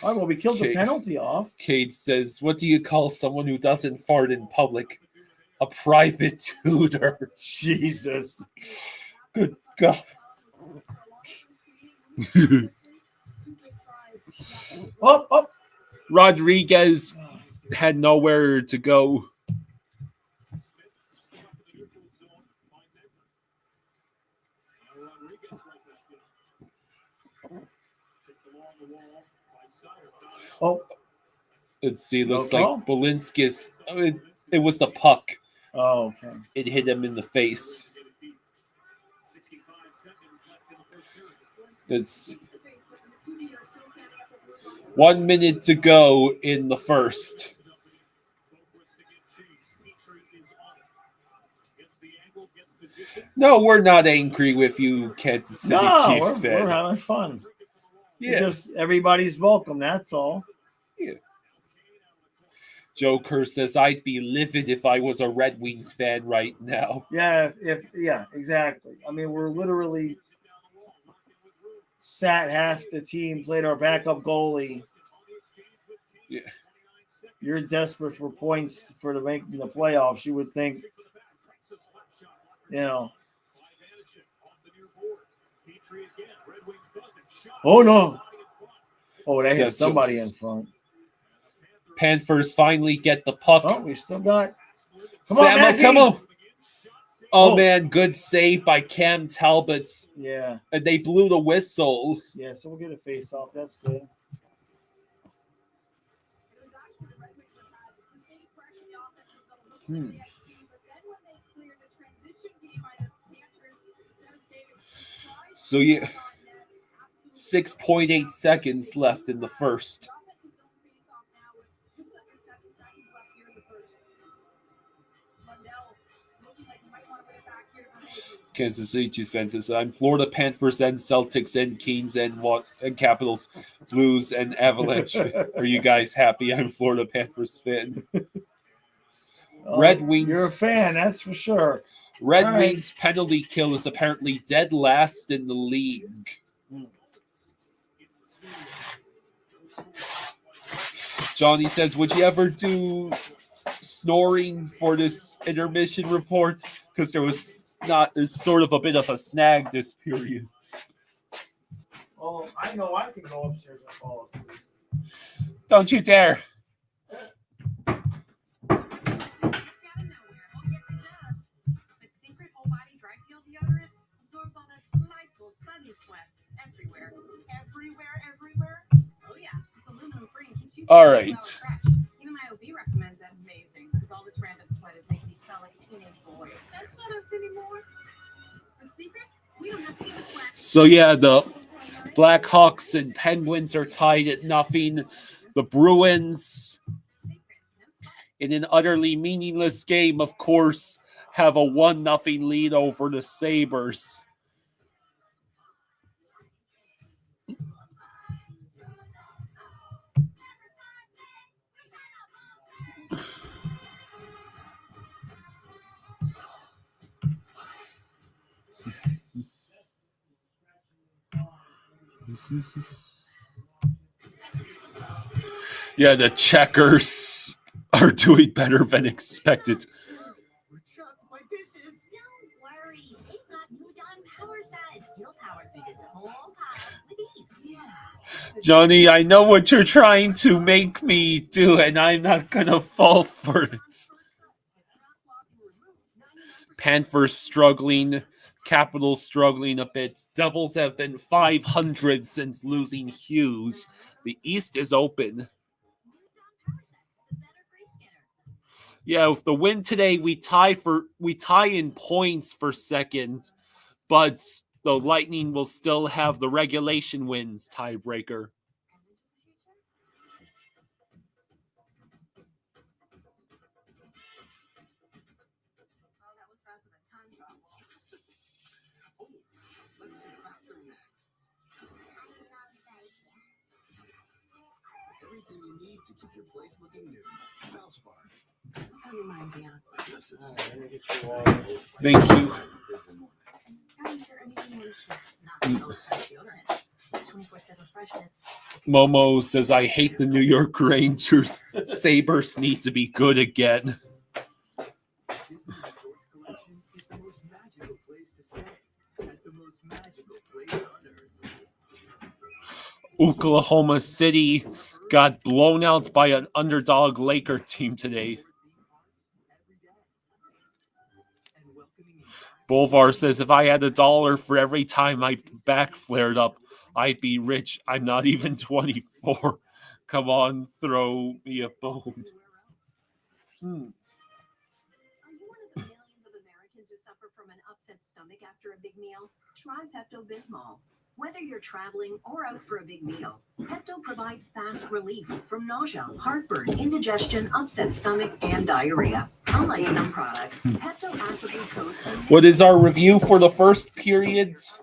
All right, well, we killed the penalty off. Cade says, what do you call someone who doesn't fart in public? A private tutor. Jesus. Good God. Oh. Rodriguez had nowhere to go. Oh. Let's see. Looks like Bolinskis. It was the puck. Oh, okay. It hit him in the face. It's 1 minute to go in the first. No, we're not angry with you, Kansas City Chiefs fan. We're having fun. Yeah. Just everybody's welcome, that's all. Yeah. Joe Kerr says, I'd be livid if I was a Red Wings fan right now. Yeah, yeah, exactly. I mean, we're literally sat half the team, played our backup goalie. Yeah. You're desperate for points for to make the playoffs. You would think, you know. Oh, no. Oh, they hit somebody in front. Panthers finally get the puck. Oh, we still got. Come on. Oh, man, good save by Cam Talbot. Yeah. And they blew the whistle. Yeah, so we'll get a face-off. That's good. So, yeah, 6.8 seconds left in the first. Kansas City Chiefs fans says, I'm Florida Panthers and Celtics and Kings and Capitals, Blues and Avalanche. Are you guys happy? I'm Florida Panthers fan. Red Wings. You're a fan, that's for sure. Red Wings penalty kill is apparently dead last in the league. Johnny says, would you ever do snoring for this intermission report? Because there was sort of a bit of a snag this period. Oh, I know I can go upstairs and fall asleep. Don't you dare. All right. Even my OB recommends that. Amazing, because all this random sweat is making me smell like a teenage boy. That's not us anymore. But secret, we don't have to give a sweat. So yeah, the Blackhawks and Penguins are tied at nothing. The Bruins, in an utterly meaningless game, of course, have a 1-0 lead over the Sabres. Yeah, the Checkers are doing better than expected. My dishes. Don't worry, they've got new Dawn power sets. It'll power through this whole pile with ease. Yeah. Johnny, I know what you're trying to make me do, and I'm not gonna fall for it. Panthers struggling. Capitals struggling a bit. Devils have been 500 since losing Hughes. The East is open. Yeah, with the win today, we tie in points for second, but the Lightning will still have the regulation wins tiebreaker. to keep your place looking new. Valspar. What's on your mind, Dion? Thank you. Guys, is there anything you want to share? Not so special deodorant. 24/7 freshness. Momo says, I hate the New York Rangers. Sabres need to be good again. Disney Resorts Collection is the most magical place to stay at the most magical place on earth. Oklahoma City got blown out by an underdog Laker team today. Bolvar says, if I had $1 for every time my back flared up, I'd be rich. I'm not even 24. Come on, throw me a bone. Are you one of the millions of Americans who suffer from an upset stomach after a big meal? Try Pepto-Bismol. Whether you're traveling or out for a big meal, Pepto provides fast relief from nausea, heartburn, indigestion, upset stomach, and diarrhea. Unlike some products, Pepto actively coats. What is our review for the first periods?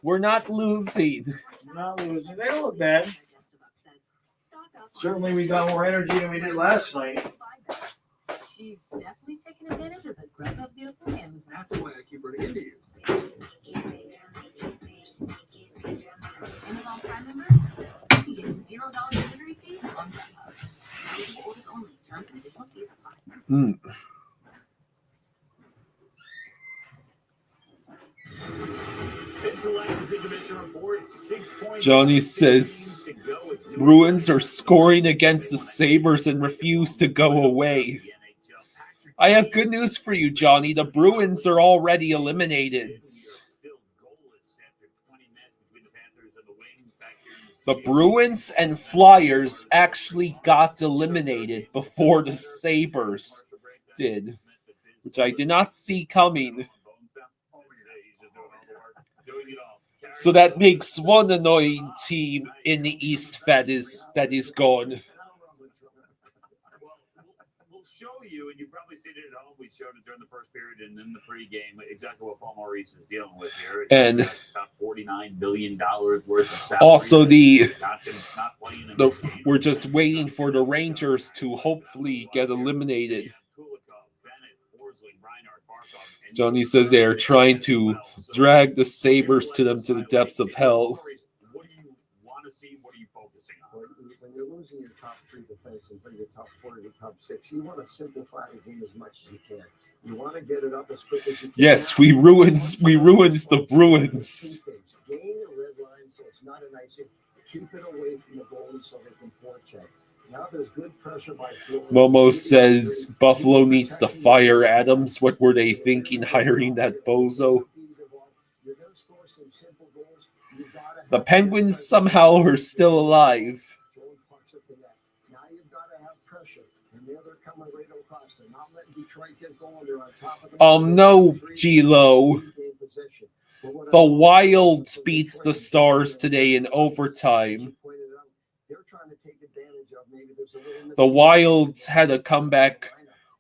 We're not losing. Not losing. They don't look bad. Certainly, we got more energy than we did last night. She's definitely taking advantage of the grub up deal for him. That's why I keep running into you. Amazon Prime member, you get $0 delivery fees on Grubhub. Eligible orders only. Terms and additional fees apply. Johnny says Bruins are scoring against the Sabres and refuse to go away. I have good news for you, Johnny. The Bruins are already eliminated. The Bruins and Flyers actually got eliminated before the Sabres did, which I did not see coming. So that makes one annoying team in the East that is gone. We'll show you, and you probably seen it at home. We showed it during the first period and in the pregame exactly what Paul Maurice is dealing with here. It's and about $49 billion worth of salary. Also, not playing in this game. we're just waiting for the Rangers to hopefully get eliminated. Johnny says they are trying to drag the Sabres to the depths of hell. What do you want to see? What are you focusing on? When you're losing your top 3 defense and your top 4 and your top 6, you want to simplify the game as much as you can. You want to get it up as quick as you can. Yes, we ruined the Bruins. Gain a red line so it's not an icing. Keep it away from the goalie so they can forecheck. Now there's good pressure by Florida. Momo says Buffalo needs to fire Adams. What were they thinking hiring that bozo? The Penguins somehow are still alive. Now you've got to have pressure. And they're coming right across. They're not letting Detroit get going. They're on top of the No, G-Lo. The Wild beats the Stars today in overtime. They're trying to take advantage of maybe there's a little The Wilds had a comeback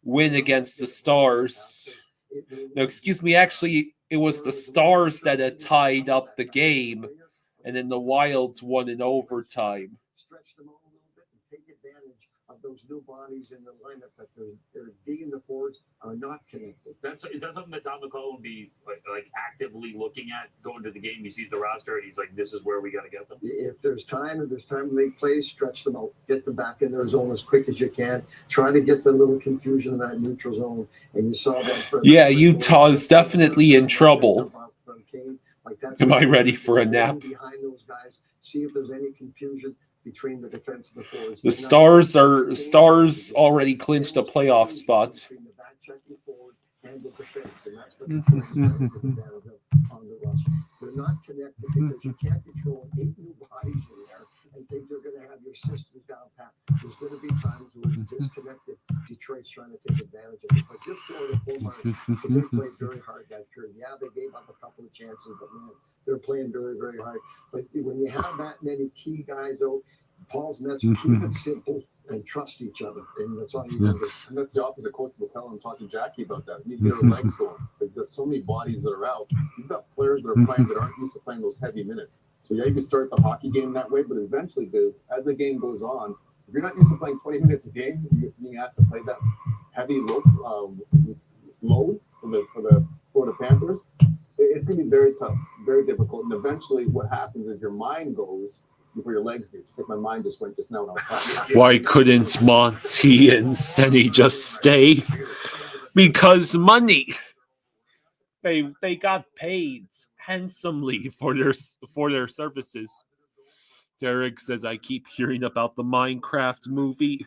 win against the Stars. No, excuse me. Actually, it was the Stars that had tied up the game, and then the Wilds won in overtime. Stretch them out a little bit and take advantage of those new bodies in the lineup that they're digging the forwards are not connected. Is that something that Tom McCall would be like actively looking at going to the game? He sees the roster and he's like, "This is where we got to get them." If there's time to make plays, stretch them out, get them back in their zone as quick as you can. Try to get the little confusion in that neutral zone, and you saw that. Yeah, Utah is definitely in trouble. Am I ready for a nap? Behind those guys, see if there's any confusion between the defense and the forwards. The Stars already clinched a playoff spot. Between the back checking forward and the defense, and that's what the Forwards trying to take advantage of on the roster. They're not connected because you can't be throwing 8 new bodies in there and think you're going to have your systems down pat. There's going to be times where it's disconnected. Detroit's trying to take advantage of it. But give Florida 4 months because they played very hard that period. Yeah, they gave up a couple of chances, but man, they're playing very, very hard. But when you have that many key guys out, Paul's message, keep it simple and trust each other. And that's all you can do. And that's the opposite Coach McClellan. I'm talking to Jackie about that. We need to get our legs going. They've got so many bodies that are out. You've got players that are playing that aren't used to playing those heavy minutes. So yeah, you can start the hockey game that way, but eventually, as the game goes on, If you're not used to playing 20 minutes a game, you're being asked to play that heavy load for the Florida Panthers. It's going to be very tough, very difficult. And eventually what happens is your mind goes before your legs do. Just like my mind just went just now. Why couldn't Monty and Stenny just stay? Because money. They got paid handsomely for their services. Derek says, I keep hearing about the Minecraft movie.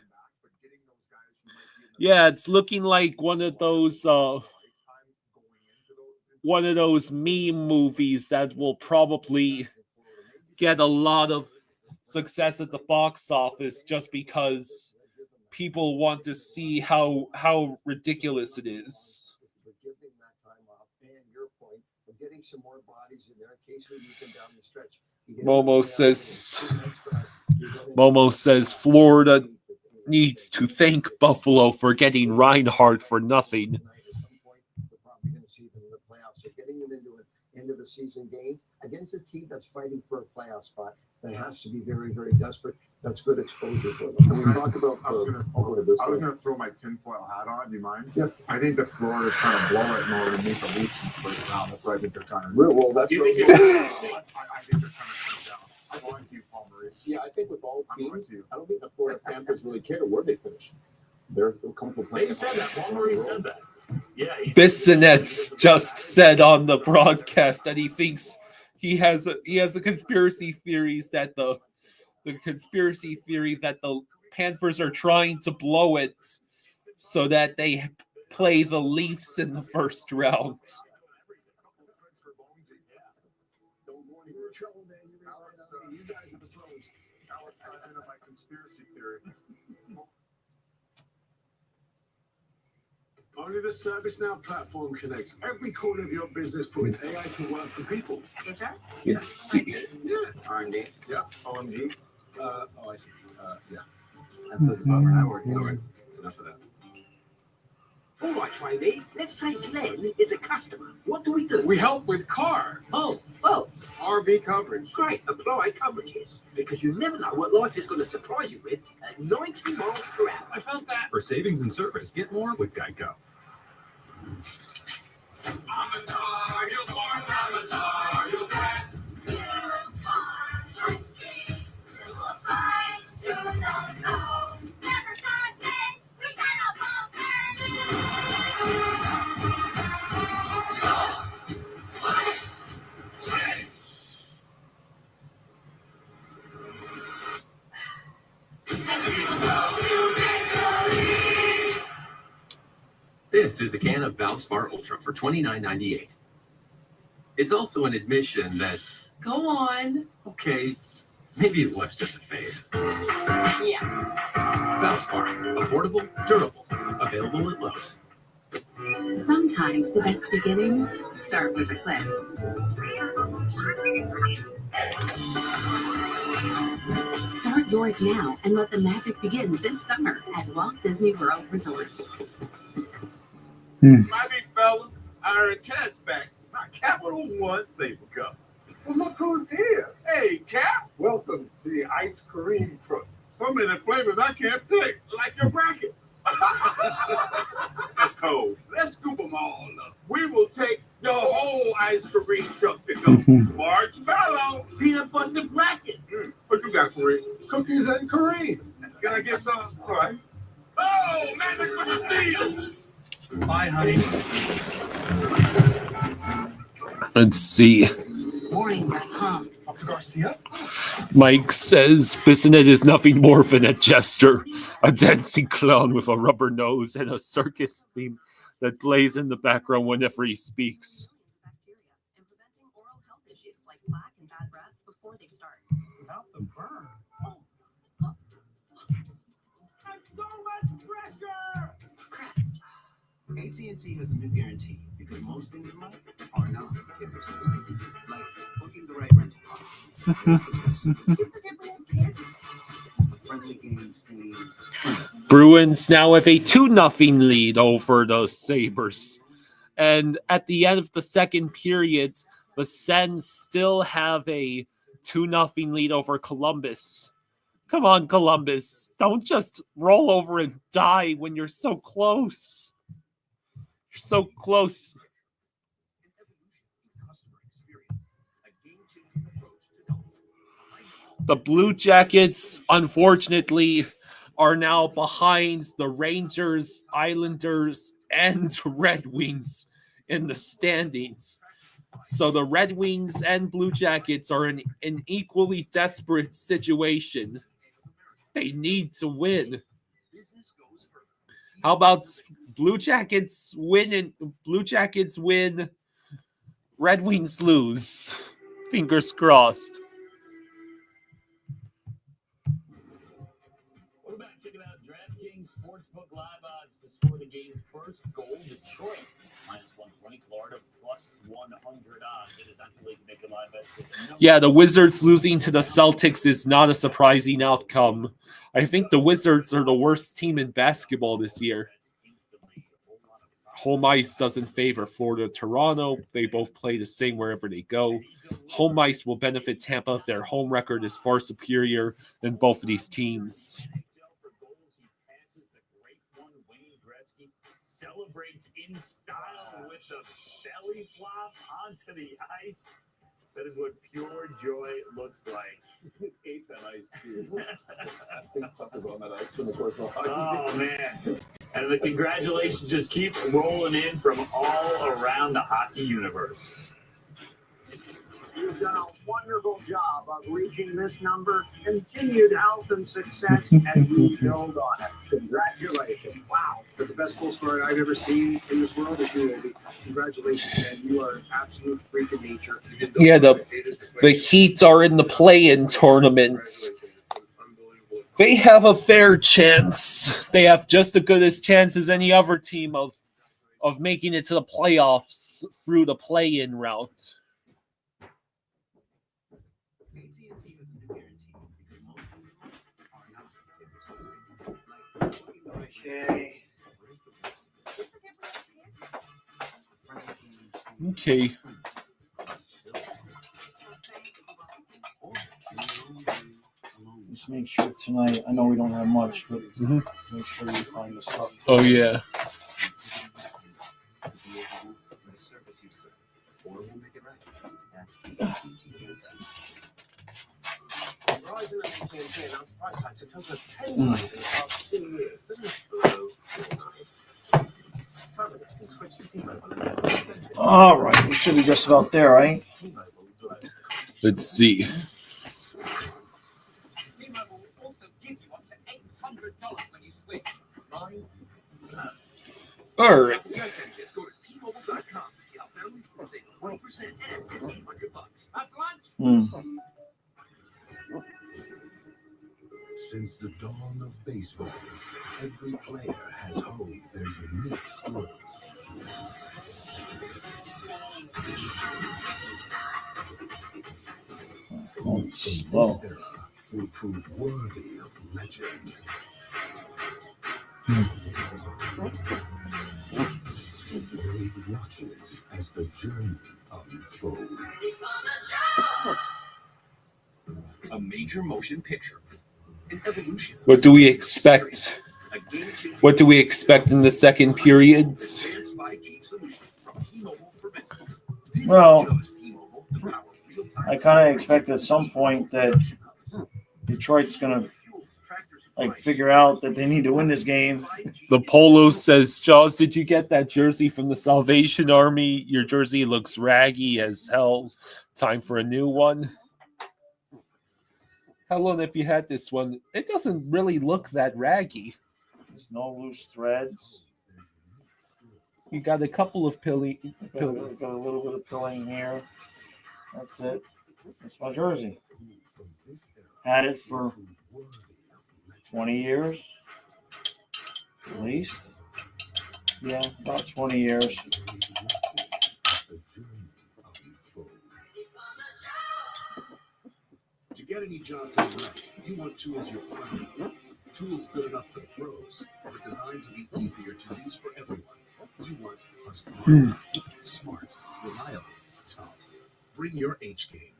Yeah, it's looking like one of those meme movies that will probably get a lot of success at the box office just because people want to see how ridiculous it is. Getting some more bodies in there in case we need them down the stretch. Momo says Florida needs to thank Buffalo for getting Reinhardt for nothing. We're probably going to see them in the playoffs. So getting them into an end of a season game against a team that's fighting for a playoff spot that has to be very, very desperate. That's good exposure for them. When we talk about I was going to throw my tinfoil hat on. Do you mind? Yeah. I think that Florida's trying to blow it in order to meet the Leafs in the first round. That's what I think they're trying to do. Well, that's what I think they're trying to come down. I'm going to you, Paul Maurice. Yeah, I think with all teams, I don't think the Florida Panthers really care where they finish. They're comfortable playing. They said that. Paul Maurice said that. Yeah. Bissonnette just said on the broadcast that he thinks he has a conspiracy theory that the Panthers are trying to blow it so that they play the Leafs in the first round. You guys are the pros. Alex got into my conspiracy theory. Only the ServiceNow platform connects every corner of your business, putting AI to work for people. Let's see. Yeah. R&D. Yeah. OMG. I see. Yeah. That's the department I work in. All right. Enough of that. All right, trainees. Let's say Glenn is a customer. What do we do? We help with car. Oh, RV coverage. great. Apply coverages. Because you never know what life is going to surprise you with at 90 miles per hour. I felt that. For savings and service, get more with Geico. This is a can of Valspar Ultra for $29.98. It's also an admission that, Go on. okay, maybe it was just a phase. Yeah. Valspar, affordable, durable, available at Lowe's. Sometimes the best beginnings start with a click. Start yours now and let the magic begin this summer at Walt Disney World Resort. Mighty fellas, our cat's back. My Capital One Saver Cup. Well, look who's here. Hey, Cap. Welcome to the ice cream truck. So many flavors I can't pick, like your bracket. That's cold. Let's scoop them all up. We will take the whole ice cream truck to go. Marshmallow, peanut butter bracket. What you got, Kareem? Cookies and Kareem. Can I get some? All right. Oh, magic for the steal. Bye, honey. Let's see. Boring.com. Dr. Garcia? Mike says Bissonnette is nothing more than a jester, a dancing clown with a rubber nose and a circus theme that plays in the background whenever he speaks. Bacteria and preventing oral health issues like plaque and bad breath before they start. Without the burn. That's so much pressure! Crest. AT&T has a new guarantee because most things in life are not guaranteed. Like booking the right rental car. Friendly game staying. Bruins now have a 2-0 lead over the Sabres. And at the end of the second period, the Sens still have a 2-0 lead over Columbus. Come on, Columbus. Don't just roll over and die when you're so close. You're so close. The Blue Jackets, unfortunately, are now behind the Rangers, Islanders, and Red Wings in the standings. So the Red Wings and Blue Jackets are in an equally desperate situation. They need to win. How about Blue Jackets win and Blue Jackets win, Red Wings lose? Fingers crossed. What about checking out DraftKings Sportsbook live odds to score the game's first goal? Detroit -120, Florida +100 odds. It is not too late to make a live bet. Yeah, the Wizards losing to the Celtics is not a surprising outcome. I think the Wizards are the worst team in basketball this year. Home ice doesn't favor Florida, Toronto. They both play the same wherever they go. Home ice will benefit Tampa if their home record is far superior than both of these teams. Celebrates in style with a belly flop onto the ice. That is what pure joy looks like. Just ate that ice, dude. Disgusting stuff is on that ice from the course of Oh, man. And the congratulations just keep rolling in from all around the hockey universe. You've done a wonderful job of reaching this number. Continued health and success as we build on it. Congratulations. Wow. But the best goal scorer I've ever seen in this world is you, Obi. Congratulations, man. You are an absolute freak of nature. Yeah, the Heat are in the play-in tournament. They have a fair chance. They have just as good a chance as any other team of making it to the playoffs through the play-in route. Okay. Just make sure tonight, I know we don't have much, but make sure you find the stuff. Oh, yeah. All right, we should be just about there, right? Let's see. All right. Since the dawn of baseball, every player has honed their unique skills. Slow. This era will prove worthy of legend. The world watches as the journey unfolds. A major motion picture. An evolution. What do we expect? What do we expect in the second period? Well, I kind of expect at some point that Detroit's going to figure out that they need to win this game. The Polo says, Jaws, did you get that jersey from the Salvation Army? Your jersey looks raggy as hell. Time for a new one. How long have you had this one? It doesn't really look that raggy. There's no loose threads. You got a couple of pilling. Got a little bit of pilling here. That's it. That's my jersey. Had it for 20 years. At least. Yeah, about 20 years. To get any job done right, you want tools you're proud of. Tools good enough for the pros, but designed to be easier to use for everyone. You want Husqvarna. Smart, reliable, tough. Bring your H game.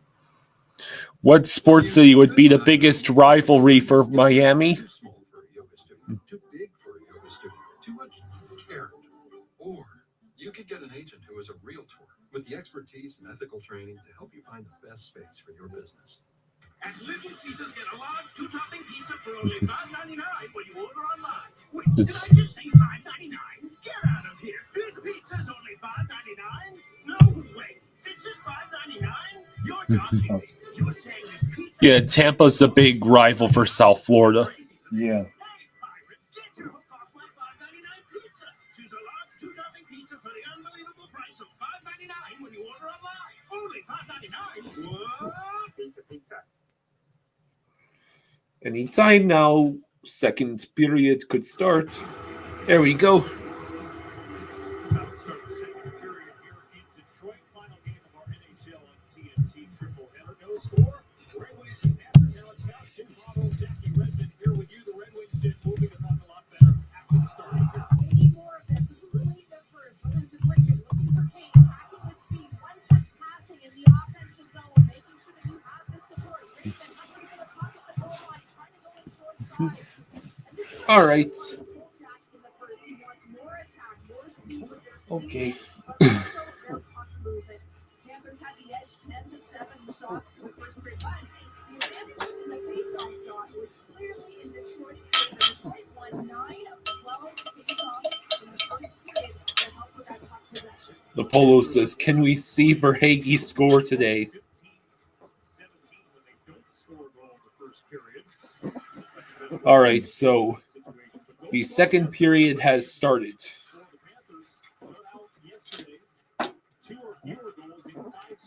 What sports city would be the biggest rivalry for Miami? Too small for a yoga studio, too big for a yoga studio, too much character. Or you could get an agent who is a realtor with the expertise and ethical training to help you find the best space for your business. At Little Caesars, get a large two-topping pizza for only $5.99 when you order online. Wait, did I It's- just say $5.99? Get out of here. This pizza's only $5.99? No way. This is $5.99? You're joking me. You're saying this pizza... Yeah, Tampa's a big rival for South Florida. Yeah. Get your hook off my $5.99 pizza. Choose a large two-topping pizza for the unbelievable price of $5.99 when you order online. Only $5.99? What? Pizza. Anytime now, second period could start. There we go. About to start the second period here in Detroit. Final game of our NHL on TNT triple header. No score. Red Wings and Panthers. Alex Faust, Jim Bravo, Jackie Redmond here with you. The Red Wings did moving the puck a lot better after the start of the period. We need more of this. This was a lead up first. Brothers DeBrincat looking for Kane, attacking with speed, one-touch passing in the offensive zone, making sure that you have the support. Raven hungry for the puck at the goal line, trying to go in short side. And this is All right. Jack in the first. He wants more attack, more speed with their speed. Okay. But also their puck movement. Panthers had the edge 10-7 shots for the first period. But the advantage in the face-off shot was clearly in Detroit's favor. Detroit won 9 of 12 face-offs in the first period that helped with that puck possession. The Polo says, can we see Verhaeghe score today? 17 when they don't score a goal in the first period. Second best All right, so situation. the second period has started. For the Panthers, put out yesterday 2 or fewer goals in 5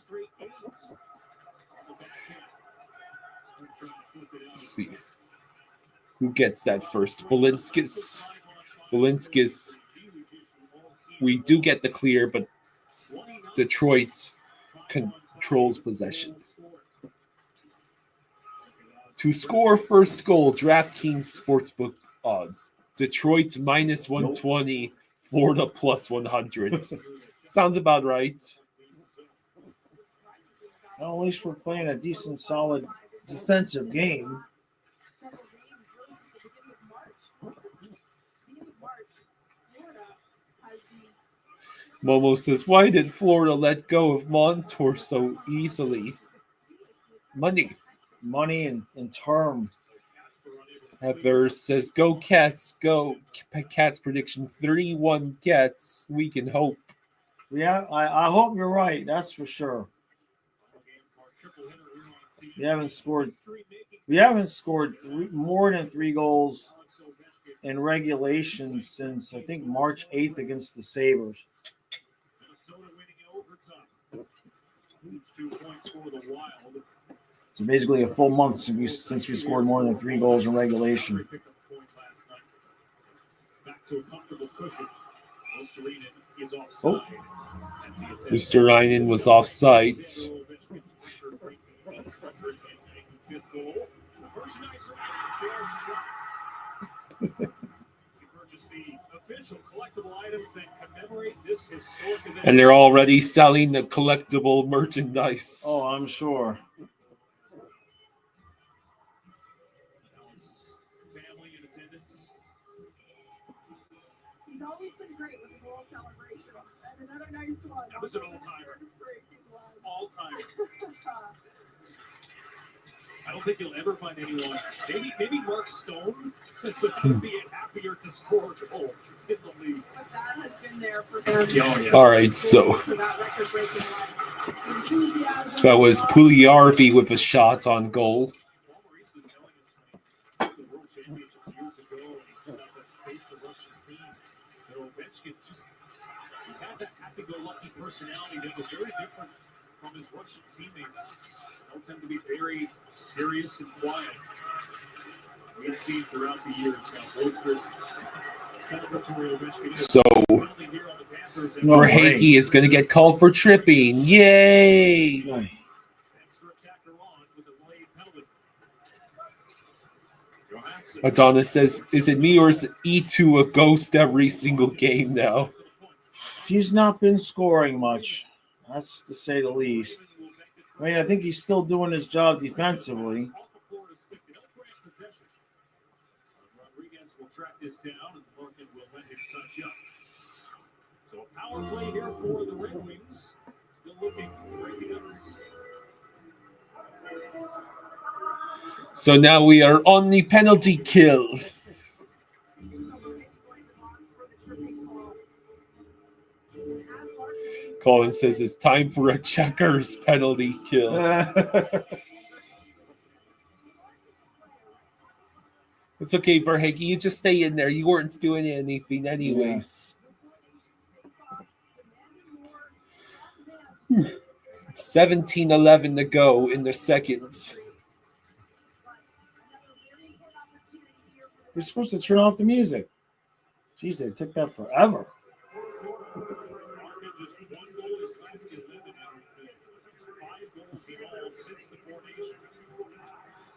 straight games. On the backhand. Still trying to flip it out. Let's see. Who gets that first? Balinskis. We do get the clear, but Detroit controls possession. To score first goal, DraftKings Sportsbook odds. Detroit minus 120, Florida plus 100. Sounds about right. Well, at least we're playing a decent, solid defensive game. Several games really since the beginning of March. Beginning of March, Florida has the Momo says, why did Florida let go of Montour so easily? Money. Money and term. Heather says, go Cats, go. Cats prediction 3-1 Cats. We can hope. Yeah, I hope you're right. That's for sure. We haven't scored more than 3 goals in regulation since I think March 8th against the Sabres. Minnesota winning in overtime. Huge 2 points for the Wild. So basically a full month since we scored more than 3 goals in regulation. Picked up a point last night. Back to a comfortable cushion. Osterinen is offside. Osterinen was offside. And they're already selling the collectible merchandise. Oh, I'm sure. He's always been great with the goal celebration. And another nice one. That was an all-timer. All-timer. I don't think you'll ever find anyone. Maybe Mark Stone would be happier to score a goal in the league. But that has been there for him. Yeah. All right, so For that record-breaking run. Enthusiasm. that was Pugliarvi with a shot on goal. Paul Maurice was telling us the World Championships years ago, and he got to face the Russian team. You know, Ovechkin just he had that happy-go-lucky personality that was very different from his Russian teammates. They all tend to be very serious and quiet. We've seen throughout the years how boisterous, celebratory Ovechkin is. So Finally here on the Panthers, and Verhaeghe is going to get called for tripping. Yay! extra attacker on with a late penalty. Johansson. Adonis says, is it me or is E2 a ghost every single game now? He's not been scoring much. That's to say the least. I mean, I think he's still doing his job defensively. Rodriguez will track this down, and Larkin will let him touch up. So a power play here for the Red Wings. Still looking to break it up. So now we are on the penalty kill. Colin says it's time for a checkers penalty kill. It's okay, Verhage. You just stay in there. You weren't doing anything anyways. 17-11 to go in the second. They're supposed to turn off the music. Jeez, it took that forever.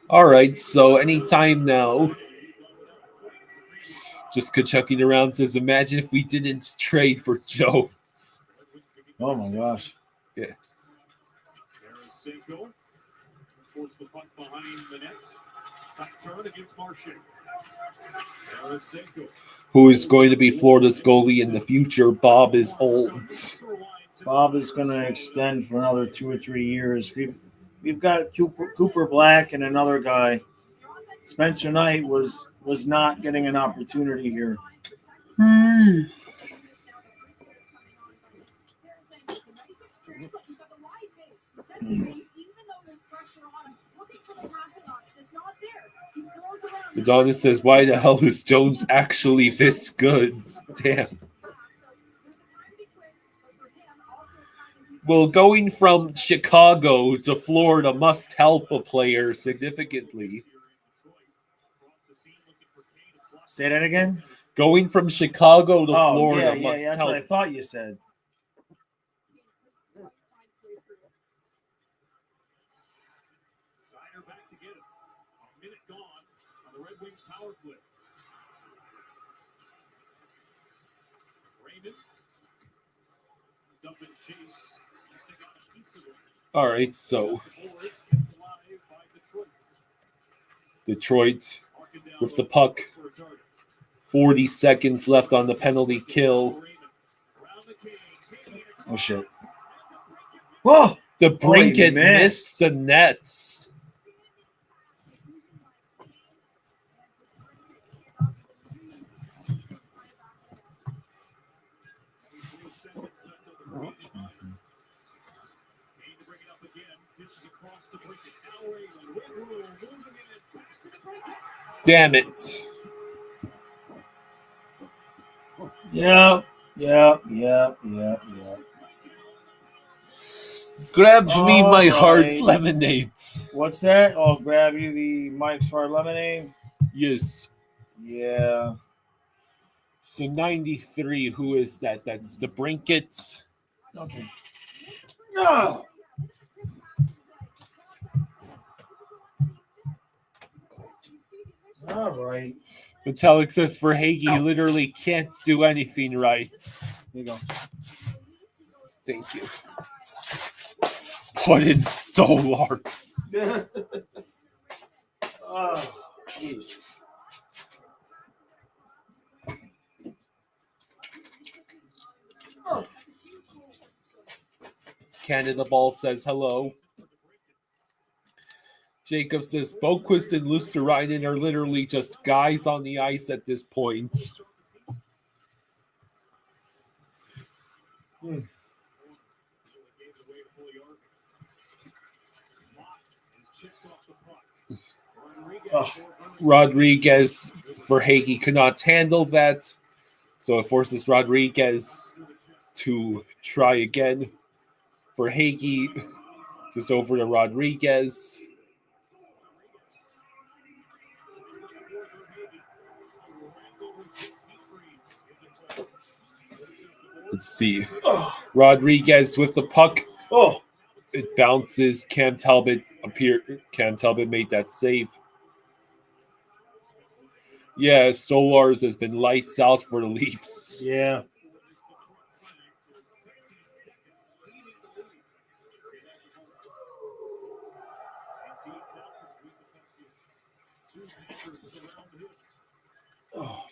All right, so anytime now. Just Kachucking around says, imagine if we didn't trade for Jones. Oh, my gosh. Yeah. Tarasenko sports the puck behind the net. Top turn against Marchand. Tarasenko. Who is going to be Florida's goalie in the future? Bob is old. Bob is going to extend for another 2 or 3 years. We've got Cooper Black and another guy. Spencer Knight was not getting an opportunity here. Adonis says, why the hell is Jones actually this good? Damn. Well, going from Chicago to Florida must help a player significantly. Say that again? Going from Chicago to Florida must that's help. what I thought you said. Snyder back to get it. A minute gone on the Red Wings power play. Raymond. Dump and chase. Take out a piece of it. All right, so Detroit with the puck. 40 seconds left on the penalty kill. Oh, shit. Whoa! The Brinket missed the nets. Damn it. Yep. Grabs me my heart's lemonade. What's that? Oh, grab you the Mike's Hard Lemonade? Yes. Yeah. So 93, who is that? That's the Brinkets. Okay. No. All right. Metallic says for Hagee, literally can't do anything right. There you go. Thank you. Put in Stolars. Oh, jeez. Canada Ball says hello. Jacob says Boquist and Luosterainen are literally just guys on the ice at this point. Rodriguez for Hagee could not handle that, so it forces Rodriguez to try again. For Hagee, just over to Rodriguez. Let's see. Rodriguez with the puck. Oh, it bounces. Cam Talbot made that save. Yeah, Stolars has been lights out for the Leafs. Yeah. Oh.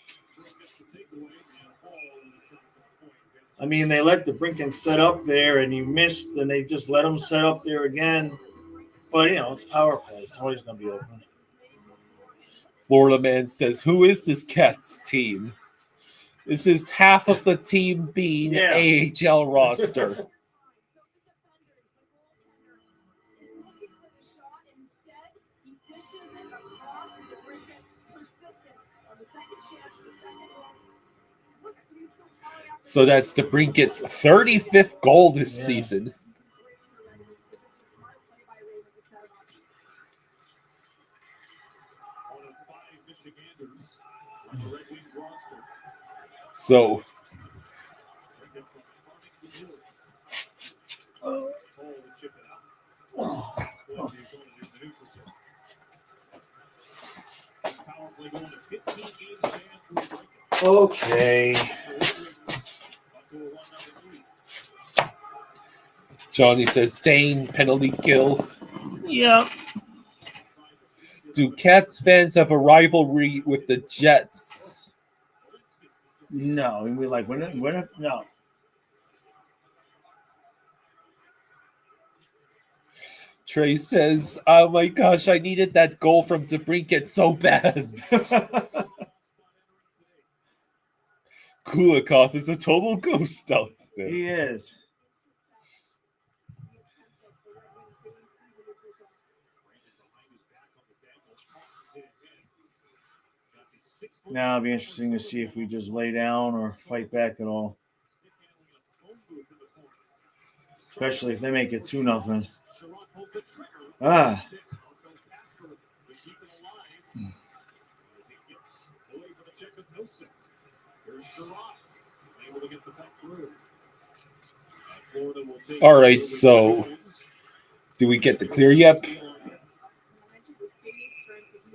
I mean, they let the Brinken set up there, and you missed, and they just let him set up there again. But, you know, it's power play. It's always going to be open. Florida Man says, who is this Cats team? This is half of the team being AHL roster. So that's DeBrincat's 35th goal this season. So okay. Johnny says, Dane, penalty kill. Yeah. Do Cats fans have a rivalry with the Jets? No. And we're like, no. Trey says, oh my gosh, I needed that goal from DeBrincat so bad. Kulikov is a total ghost out there. He is. Now it'll be interesting to see if we just lay down or fight back at all. Especially if they make it 2-0. Ah. All right, so do we get the clear yet?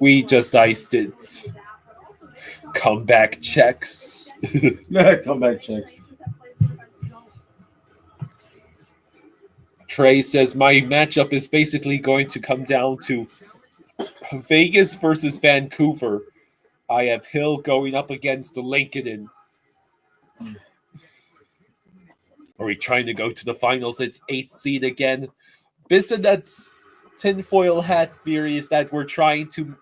We just iced it. Comeback checks. Comeback checks. Trey says my matchup is basically going to come down to Vegas versus Vancouver. I have Hill going up against Lincoln. Are we trying to go to the finals? It's 8th seed again. Bissonet's tinfoil hat theory is that we're trying to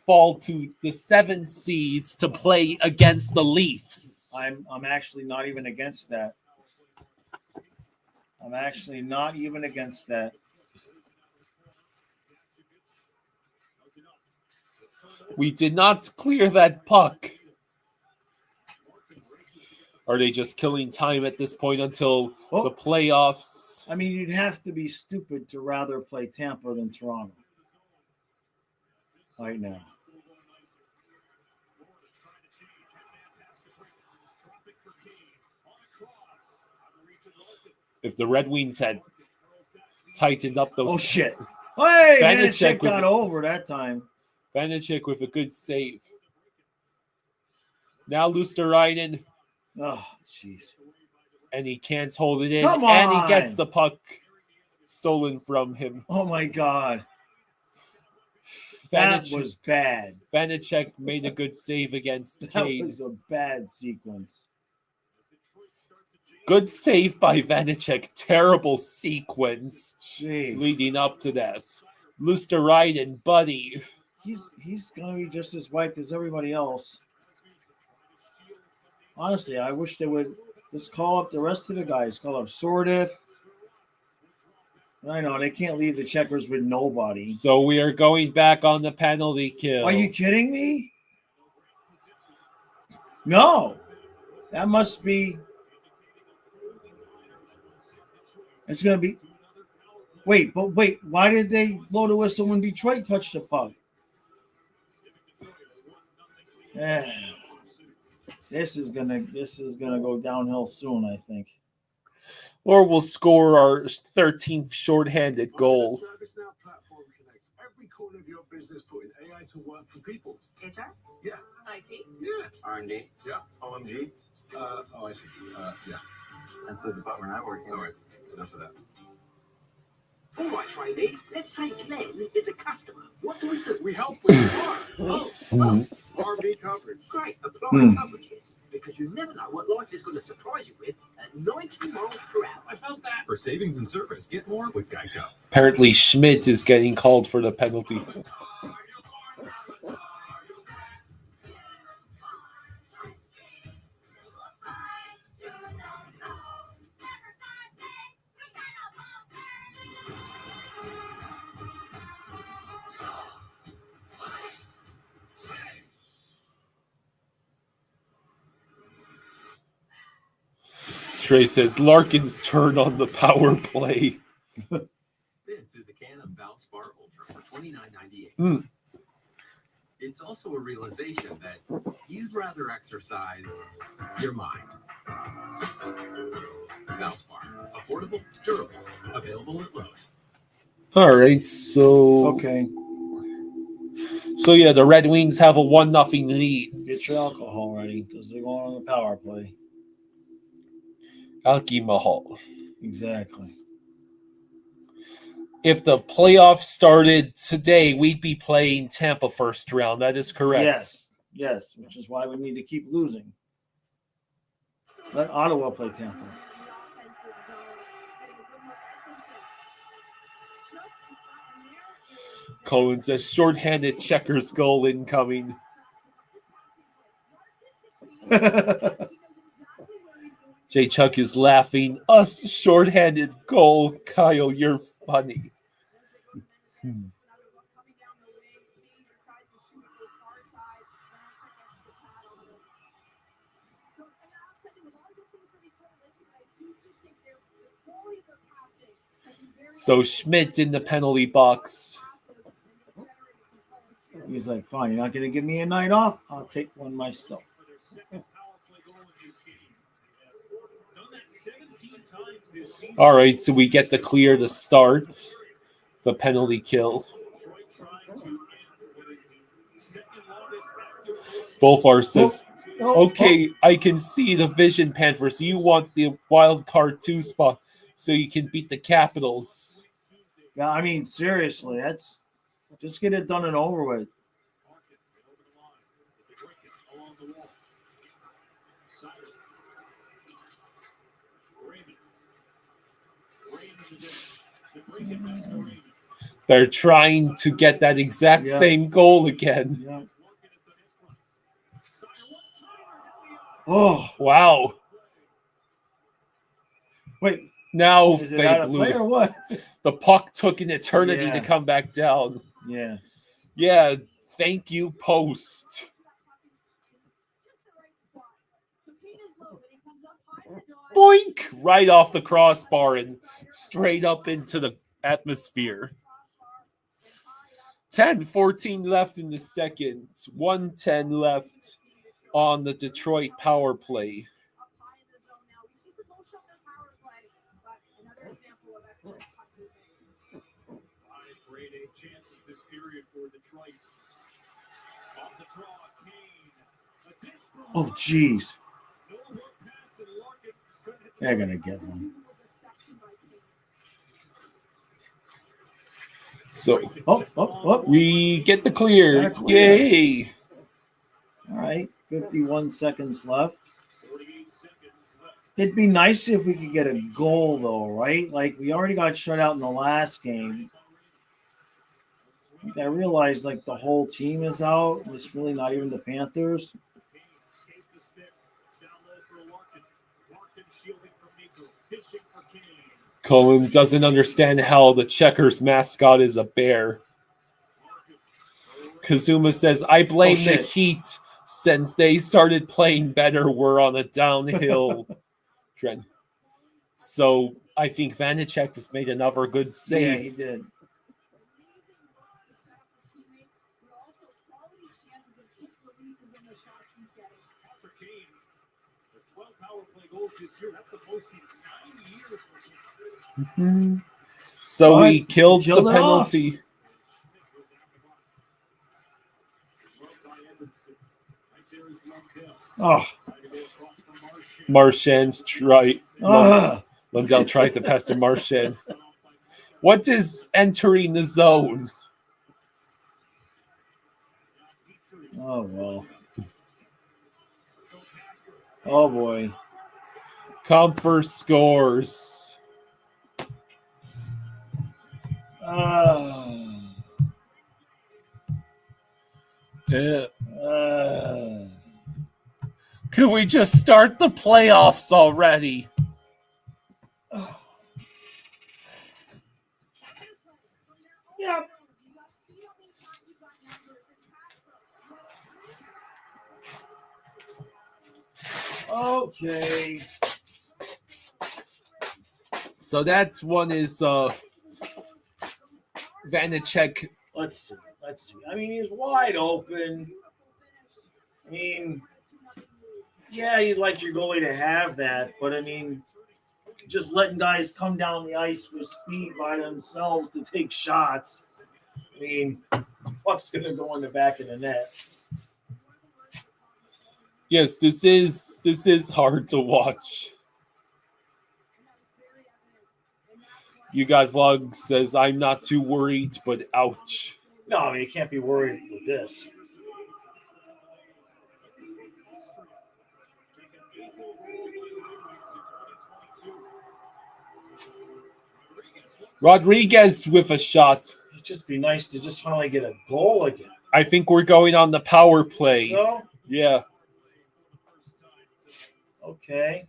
fall to the 7 seeds to play against the Leafs. I'm actually not even against that. I'm actually not even against that. We did not clear that puck. Are they just killing time at this point until the playoffs? I mean, you'd have to be stupid to rather play Tampa than Toronto right now. If the Red Wings had tightened up those... Oh, shit. Hey, Vanacek got over that time. Vanacek with a good save. Now Luosterainen. Oh, jeez. And he can't hold it in. Come And he on. gets the puck stolen from him. Oh, my God. That was bad. Vanacek made a good save against That Kane. was a bad sequence. Good save by Vanacek. Terrible sequence. Jeez. Leading up to that. Luosterainen, buddy. He's going to be just as wiped as everybody else. Honestly, I wish they would just call up the rest of the guys. Call up Sordiff. I know, they can't leave the checkers with nobody. So we are going back on the penalty kill. Are you kidding me? No. That must be... It's going to be... Wait. Why did they blow the whistle when Detroit touched the puck? This is gonna go downhill soon, I think. Or we'll score our 13th shorthanded goal. ServiceNow platform connects every corner of your business, putting AI to work for people. HR? Yeah. IT? Yeah. R&D? Yeah. OMG? Oh, I see. Yeah. That's the department I work in. All right. Enough of that. Oh my right, trainees. Let's say Glenn is a customer. What do? We help with the car. Oh, well, RV coverage. great. Apply coverages. Because you never know what life is going to surprise you with at 90 miles per hour. I felt that. For savings and service, get more with Geico. Apparently, Schmidt is getting called for the penalty. Trey says Larkin's turn on the power play. This is a can of Valspar Ultra for $29.98. It's also a realization that you'd rather exercise your mind. Valspar, affordable, durable, available at Lowe's. All right, so Okay. So yeah, the Red Wings have a 1-0 lead. Get your alcohol ready because they're going on the power play. Alcohol. Exactly. If the playoffs started today, we'd be playing Tampa first round. That is correct. Yes, which is why we need to keep losing. Let Ottawa play Tampa. Cohen says shorthanded Checkers goal incoming. Jay Chuck is laughing. Us shorthanded goal. Kyle, you're funny. So Schmidt in the penalty box. He's like, fine, you're not going to give me a night off? I'll take one myself. All right, so we get the clear to start the penalty kill. Bolfar says, okay, I can see the vision, Panthers. You want the wild card 2 spot so you can beat the Capitals. Yeah, I mean, seriously, that's just get it done and over with. They're trying to get that exact same goal again. Yeah. Oh, wow. Wait. Now is it out of play or what? The puck took an eternity to come back down. Yeah. Yeah. Thank you, post. Boink! Right off the crossbar and straight up into the atmosphere. 10-14 left in the second. 1:10 left on the Detroit power play. Chances this period for Detroit. Off the draw, Kane. Oh, jeez. They're going to get one. So, we get the clear. Yay. All right, 51 seconds left. It'd be nice if we could get a goal, though, right? Like, we already got shut out in the last game. I realize, like, the whole team is out. It's really not even the Panthers. Cohen doesn't understand how the Checkers mascot is a bear. Kazuma says, I blame the Heat. Since they started playing better, we're on a downhill trend. So I think Vanacek just made another good save. Yeah, he did. Mm-hmm. So he killed the penalty. Oh, Marchand's tried. Lundell tried to pass to Marchand. What is entering the zone? Oh, well. Oh, boy. Comfort scores. Could we just start the playoffs already? Yeah. Okay. So that one is Vanacek. Let's see. I mean, he's wide open. I mean, yeah, you'd like your goalie to have that, but I mean, just letting guys come down the ice with speed by themselves to take shots. I mean, puck's going to go in the back of the net. Yes, this is hard to watch. You got Vlog says, I'm not too worried, but ouch. No, I mean, you can't be worried with this. Rodriguez with a shot. It'd just be nice to just finally get a goal again. I think we're going on the power play. So? Yeah. Okay.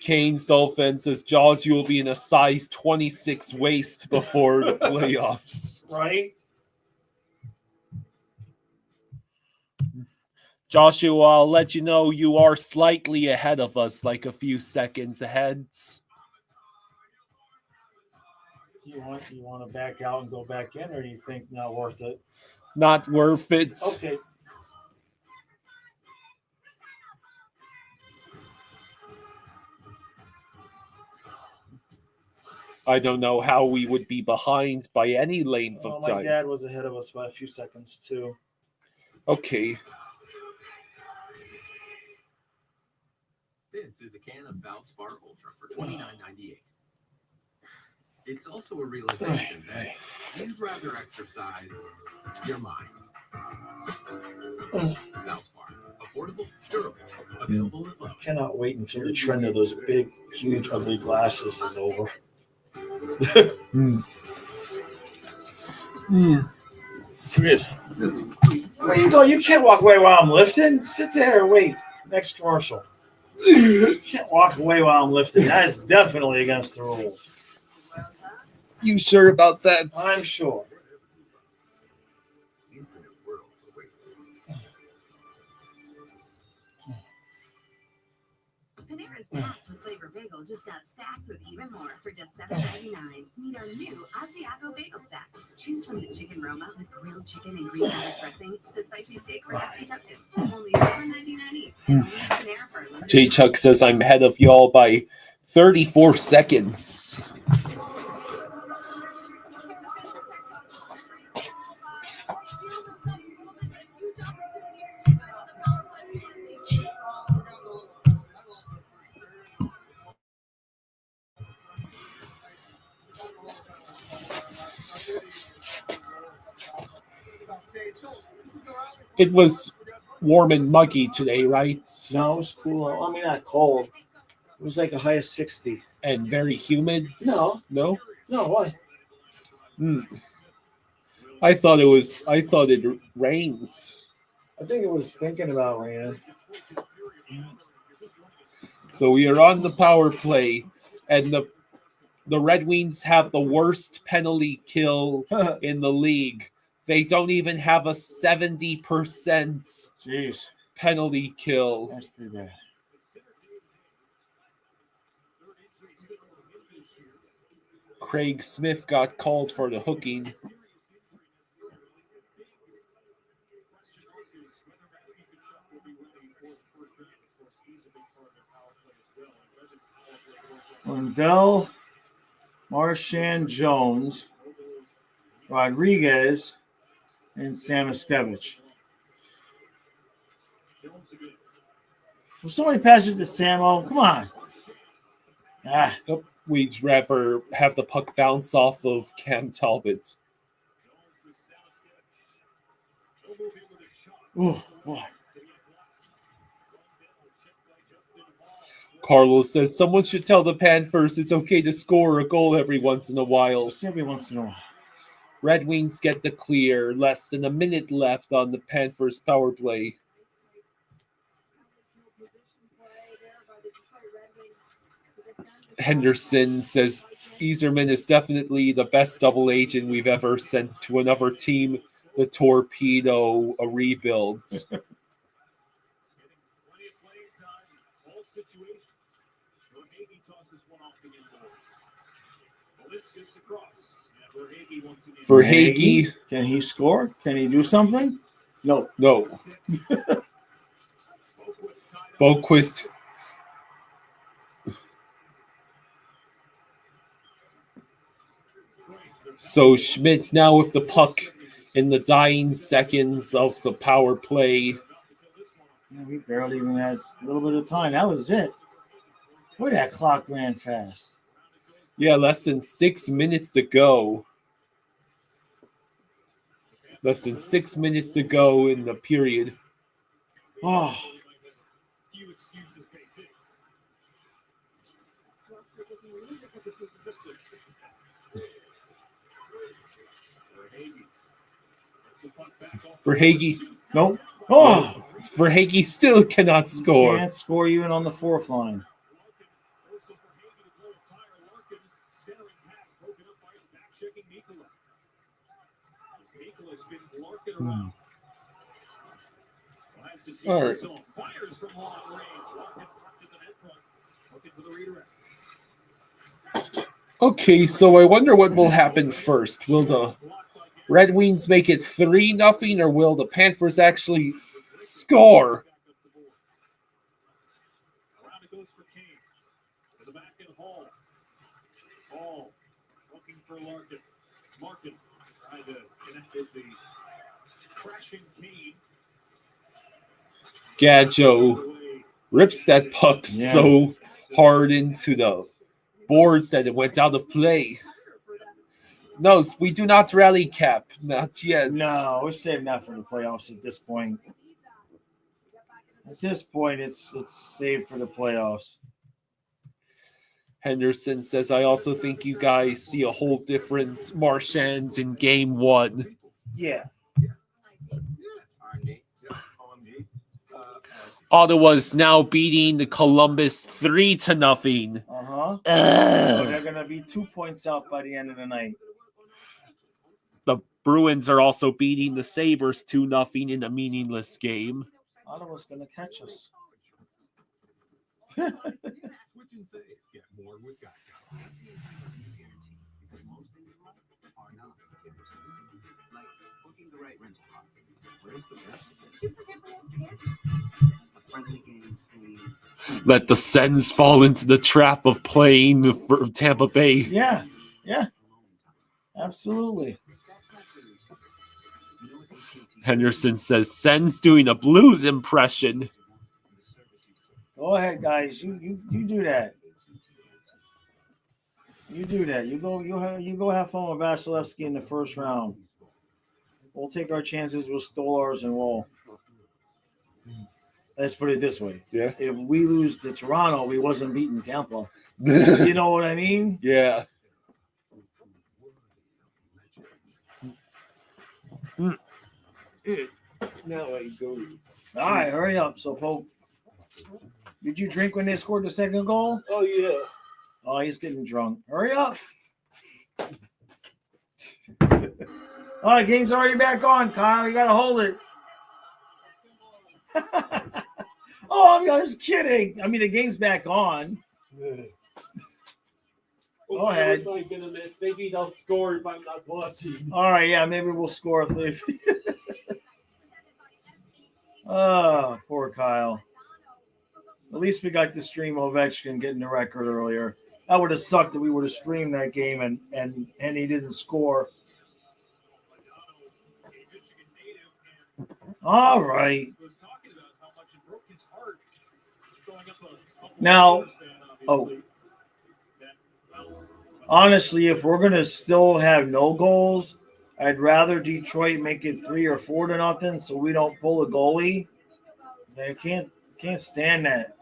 Kane's Dolphins says, Jaws, you will be in a size 26 waist before the playoffs. Right? Joshua, I'll let you know you are slightly ahead of us, like a few seconds ahead. You want to back out and go back in, or do you think not worth it? Not worth it. Okay. I don't know how we would be behind by any length of time. My dad was ahead of us by a few seconds, too. Okay. This is a can of Valspar Ultra for $29.98. It's also a realization that you'd rather exercise your mind. Valspar, affordable, durable, available at Lowe's. Cannot wait until the trend of those big, huge, ugly glasses is over. Chris, where you go? You can't walk away while I'm lifting. Sit there and wait. Next commercial. You can't walk away while I'm lifting. That is definitely against the rules. You sure about that? I'm sure. Panera's packed with flavor bagel just got stacked with even more for just $7.99. Meet our new Asiago Bagel Stacks. Choose from the chicken Roma with grilled chicken and green lettuce dressing, the spicy steak or dusty Tuscan. Only $7.99 each. And only Panera for a limited J Chuck says I'm ahead of y'all by 34 seconds. It was warm and muggy today, right? No, it was cool. I mean, not cold. It was like a high of 60. And very humid? No. No? No, why? I thought it rained. I think it was thinking about raining. So we are on the power play, and the Red Wings have the worst penalty kill in the league. They don't even have a 70% penalty kill. That's pretty bad. Craig Smith got called for the hooking. Lindell, Marchand Jones, Rodriguez, and Samoskevich. Will somebody pass it to Samo? Come on. Nope. we'd rather have the puck bounce off of Cam Talbot. Oh, boy. Carlos says someone should tell the Panthers it's okay to score a goal every once in a while. Just every once in a while. Red Wings get the clear. Less than a minute left on the Panthers power play. Henderson says Yzerman is definitely the best double agent we've ever sent to another team to torpedo a rebuild. For Hagee, can he score? Can he do something? No. Boquist. So Schmidt's now with the puck in the dying seconds of the power play. Yeah, we barely even had a little bit of time. That was it. Boy, that clock ran fast. Yeah, less than 6 minutes to go. Less than 6 minutes to go in the period. Oh. For Hagee. Nope. Oh. For Hagee still cannot score. Can't score even on the fourth line. All right. Okay, so I wonder what will happen first. Will the Red Wings make it 3-0, or will the Panthers actually score? Gadjo rips that puck so hard into the boards that it went out of play. No, we do not rally cap. Not yet. No, we're saving that for the playoffs at this point. At this point, it's saved for the playoffs. Henderson says, I also think you guys see a whole different Marchands in game one. Yeah. Ottawa's now beating the Columbus 3-0. So they're going to be 2 points out by the end of the night. The Bruins are also beating the Sabres 2-0 in a meaningless game. Ottawa's going to catch us. Let the Sens fall into the trap of playing for Tampa Bay. Yeah. Absolutely. Henderson says, Sens doing a Blues impression. Go ahead, guys. You do that. You do that. You go have fun with Vasilevsky in the first round. We'll take our chances with Stolarz and we'll. Let's put it this way. Yeah. If we lose to Toronto, we wasn't beating Tampa. You know what I mean? Yeah. Now I go. All right, hurry up. So, Pope, did you drink when they scored the second goal? Oh, yeah. Oh, he's getting drunk. Hurry up. All right, game's already back on, Kyle. You got to hold it. Oh, I'm just kidding. I mean, the game's back on. Go ahead. What am I going to miss? Maybe they'll score if I'm not watching. All right, yeah, maybe we'll score. Oh, poor Kyle. At least we got to stream Ovechkin getting the record earlier. That would have sucked if we would have streamed that game and he didn't score. All right. Now, Honestly, if we're going to still have no goals, I'd rather Detroit make it 3 or 4-0 so we don't pull a goalie. I can't stand that.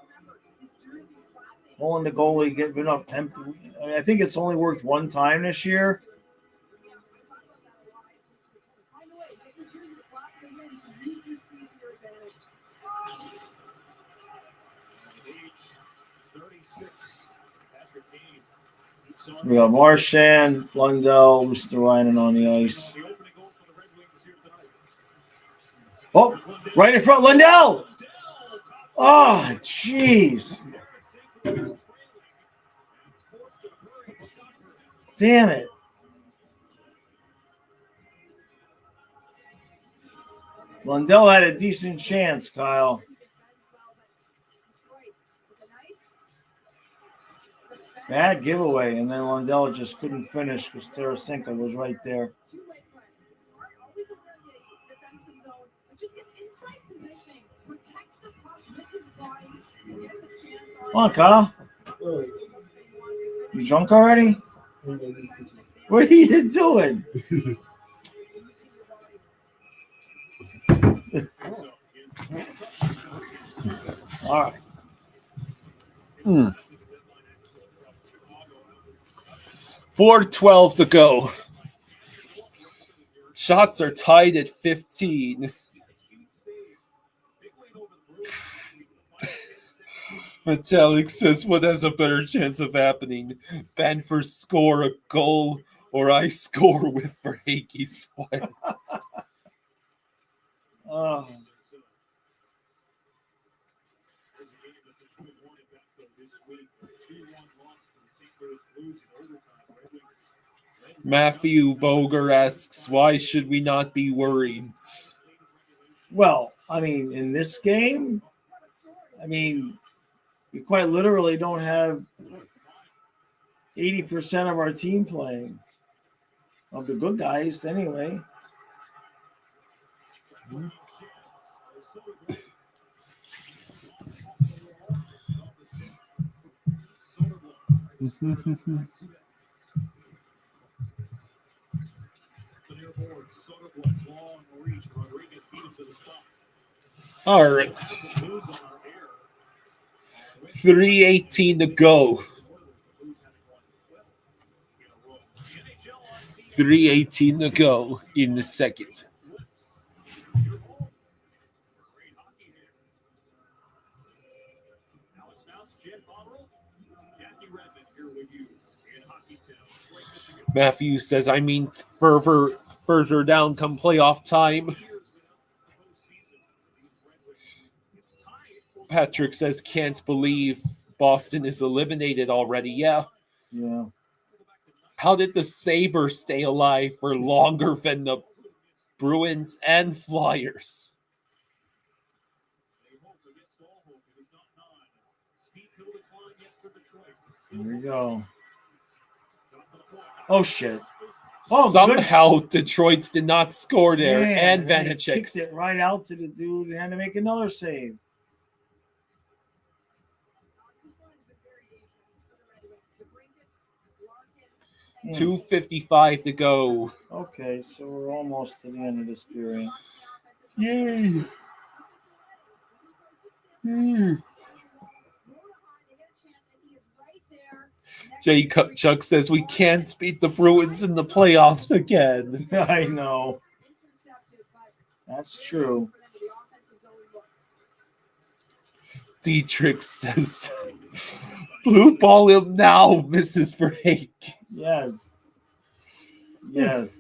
Pulling the goalie, getting up empty. I think it's only worked one time this year. We got Marchand, Lundell, Mr. Ryan on the ice. Oh, right in front, Lundell! Oh, jeez. Damn it. Lundell had a decent chance, Kyle. Bad giveaway, and then Lundell just couldn't finish because Tarasenko was right there. Come on, Kyle. You drunk already? What are you doing? All right. 4:12 to go. Shots are tied at 15. Metallic says, what has a better chance of happening? Banford score a goal or I score with Verhaeghe's wife? Oh. Matthew Boger asks, why should we not be worried? Well, I mean, in this game, we quite literally don't have 80% of our team playing. Of the good guys, anyway. All right. 3:18 to go. 3:18 to go in the second. Matthew says, I mean, further down come playoff time. Patrick says, can't believe Boston is eliminated already. Yeah. How did the Sabres stay alive for longer than the Bruins and Flyers? Here we go. Oh, shit. Oh, somehow good. Detroit's did not score there, and Vanacek kicked it right out to the dude and had to make another save. Hmm. 2:55 to go. Okay, so we're almost to the end of this period. Yay! Jay Chuck says we can't beat the Bruins in the playoffs again. I know. That's true. Dietrich says, blue ball him now, Mrs. Verhaeghe. Yes. Yes.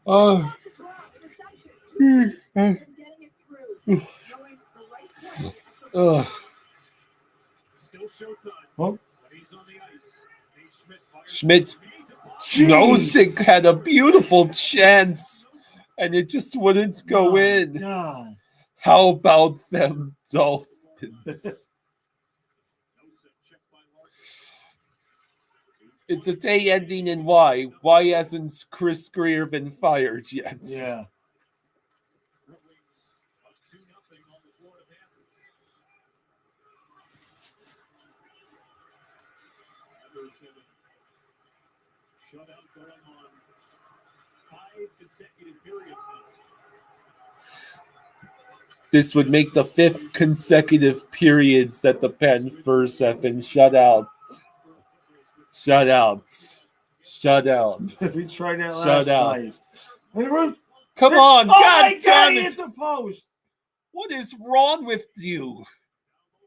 Oh. Schmidt Nosik had a beautiful chance and it just wouldn't go in. God. How about them Dolphins? It's a day ending in Y. Why hasn't Chris Greer been fired yet? Yeah. Shutout going on 5 consecutive periods now. This would make the 5th consecutive periods that the Panthers have been shut out. Shut out. Shut out. We tried that Shut last out. night. Come on, Oh God my damn God, it! it's a post. What is wrong with you?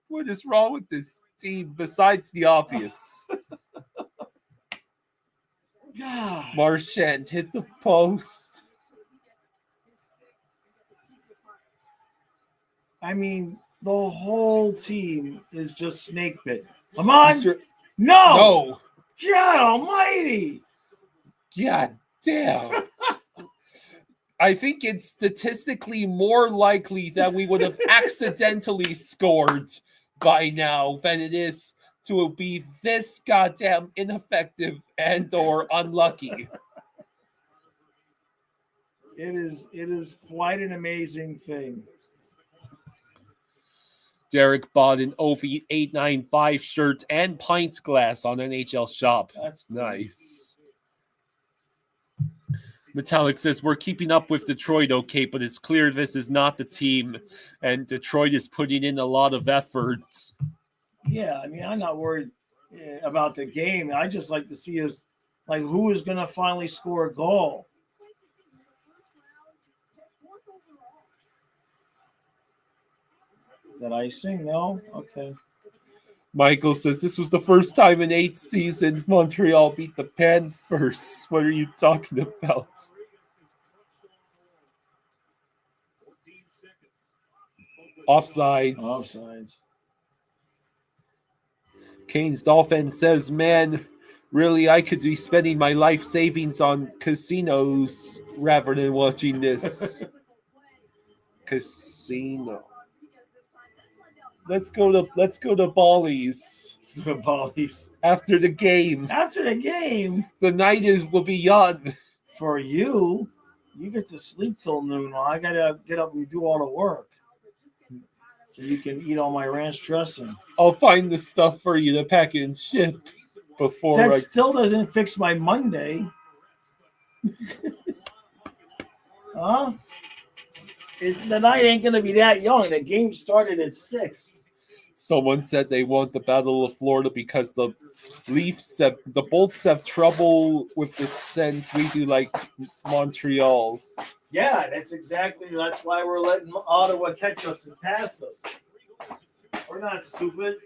What is wrong with this team besides the obvious? Marchand hit the post. I mean, the whole team is just snake bit. Come on. No. No. God almighty. God damn. I think it's statistically more likely that we would have accidentally scored by now than it is to be this goddamn ineffective and or unlucky. It is quite an amazing thing. Derek bought an OV895 shirt and pint glass on NHL Shop. That's nice. Metallic says, we're keeping up with Detroit okay, but it's clear this is not the team, and Detroit is putting in a lot of effort. Yeah, I mean, I'm not worried about the game. I just like to see us, like, who is going to finally score a goal. Is that icing? No? Okay. Michael says, this was the first time in 8 seasons Montreal beat the Panthers. What are you talking about? Offsides. Offsides. Kane's Dolphin says, man, really, I could be spending my life savings on casinos rather than watching this. Casino. Let's go to Bally's. Let's go to Bally's. After the game. After the game? The night will be young. For you, you get to sleep till noon while I got to get up and do all the work. So you can eat all my ranch dressing. I'll find the stuff for you to pack and ship before that still doesn't fix my Monday. Huh? The night ain't going to be that young. The game started at 6. Someone said they want the Battle of Florida because the Bolts have trouble with the sense we do like Montreal. Yeah, that's why we're letting Ottawa catch us and pass us. We're not stupid.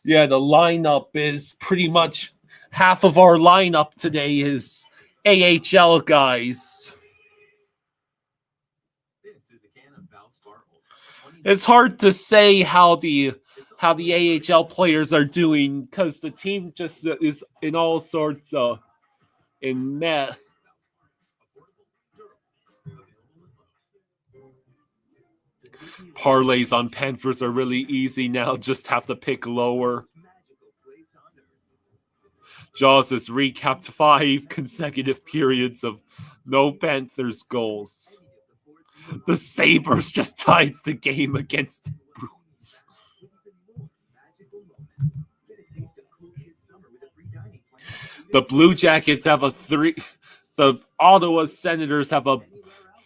Yeah, the lineup is pretty much half of our lineup today is AHL guys. It's hard to say how the AHL players are doing because the team just is in all sorts of in net. Parlays on Panthers are really easy now. Just have to pick lower. Jaws has recapped 5 consecutive periods of no Panthers goals. The Sabres just tied the game against the Bruins. The Blue Jackets have the Ottawa Senators have a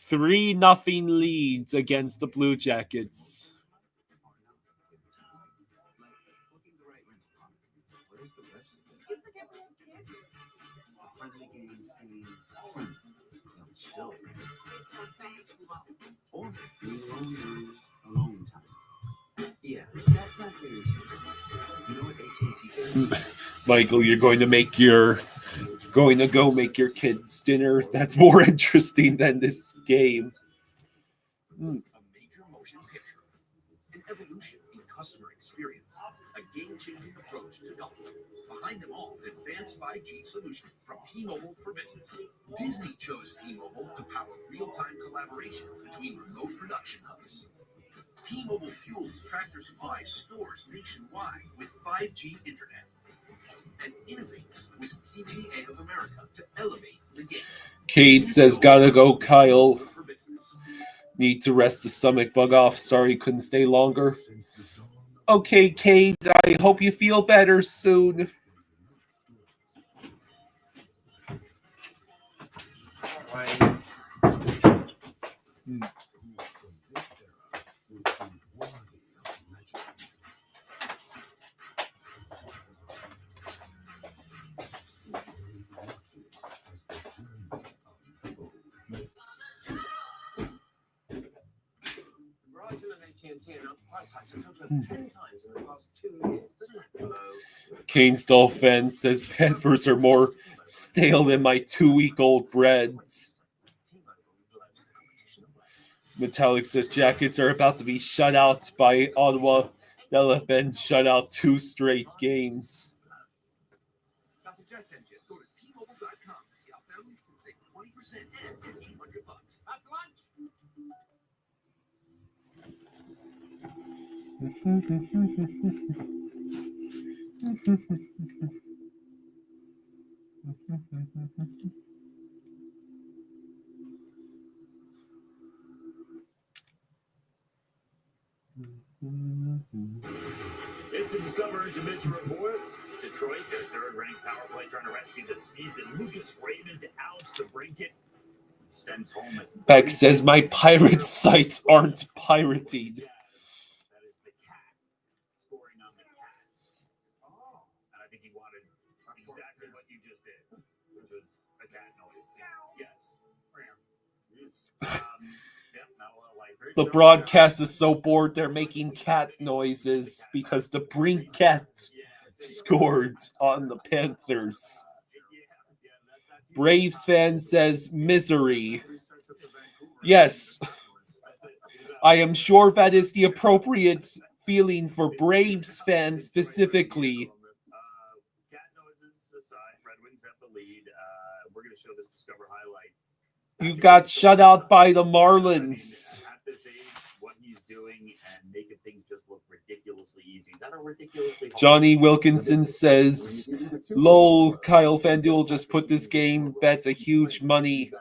3-0 leads against the Blue Jackets. Yeah, that's not guaranteed. You know what AT&T guarantees? Michael, you're going to go make your kids dinner. That's more interesting than this game. A major motion picture, an evolution in customer experience, a game-changing approach to golf. Behind them all, advanced 5G solutions from T-Mobile for Business. Disney chose T-Mobile to power real-time collaboration between remote production hubs. T-Mobile fuels Tractor Supply stores nationwide with 5G internet. And innovates with PGA of America to elevate the game. Cade says, gotta go, Kyle. Need to rest the stomach bug off. Sorry, couldn't stay longer. Okay, Cade, I hope you feel better soon. Kane Stolfen says Panthers are more stale than my 2-week-old breads. Metallic says Jackets are about to be shut out by Ottawa. They'll have been shut out 2 straight games. Stop the Jets engine. Go to T-Mobile.com to see how families can save 20% and get $800. That's lunch. It's a Discover Intermission report. Detroit, their third-ranked power play, trying to rescue the season. Lucas Raymond to Alex DeBrincat. Sends home as Beck says my pirate sites aren't pirated. That is the cat scoring on the Cats. Oh. And I think he wanted exactly what you just did, which was a cat noise. Yes. The broadcast is so bored they're making cat noises because the Brinket scored on the Panthers. Braves fan says misery. Yes, I am sure that is the appropriate feeling for Braves fans specifically. Cat noises aside, Red Wings have the lead. We're going to show this Discover highlight. You got shut out by the Marlins. At this age, what he's doing and making things just look ridiculously easy. Not a ridiculously hard. Johnny Wilkinson says, lol, Kyle FanDuel just put this game bets a huge money.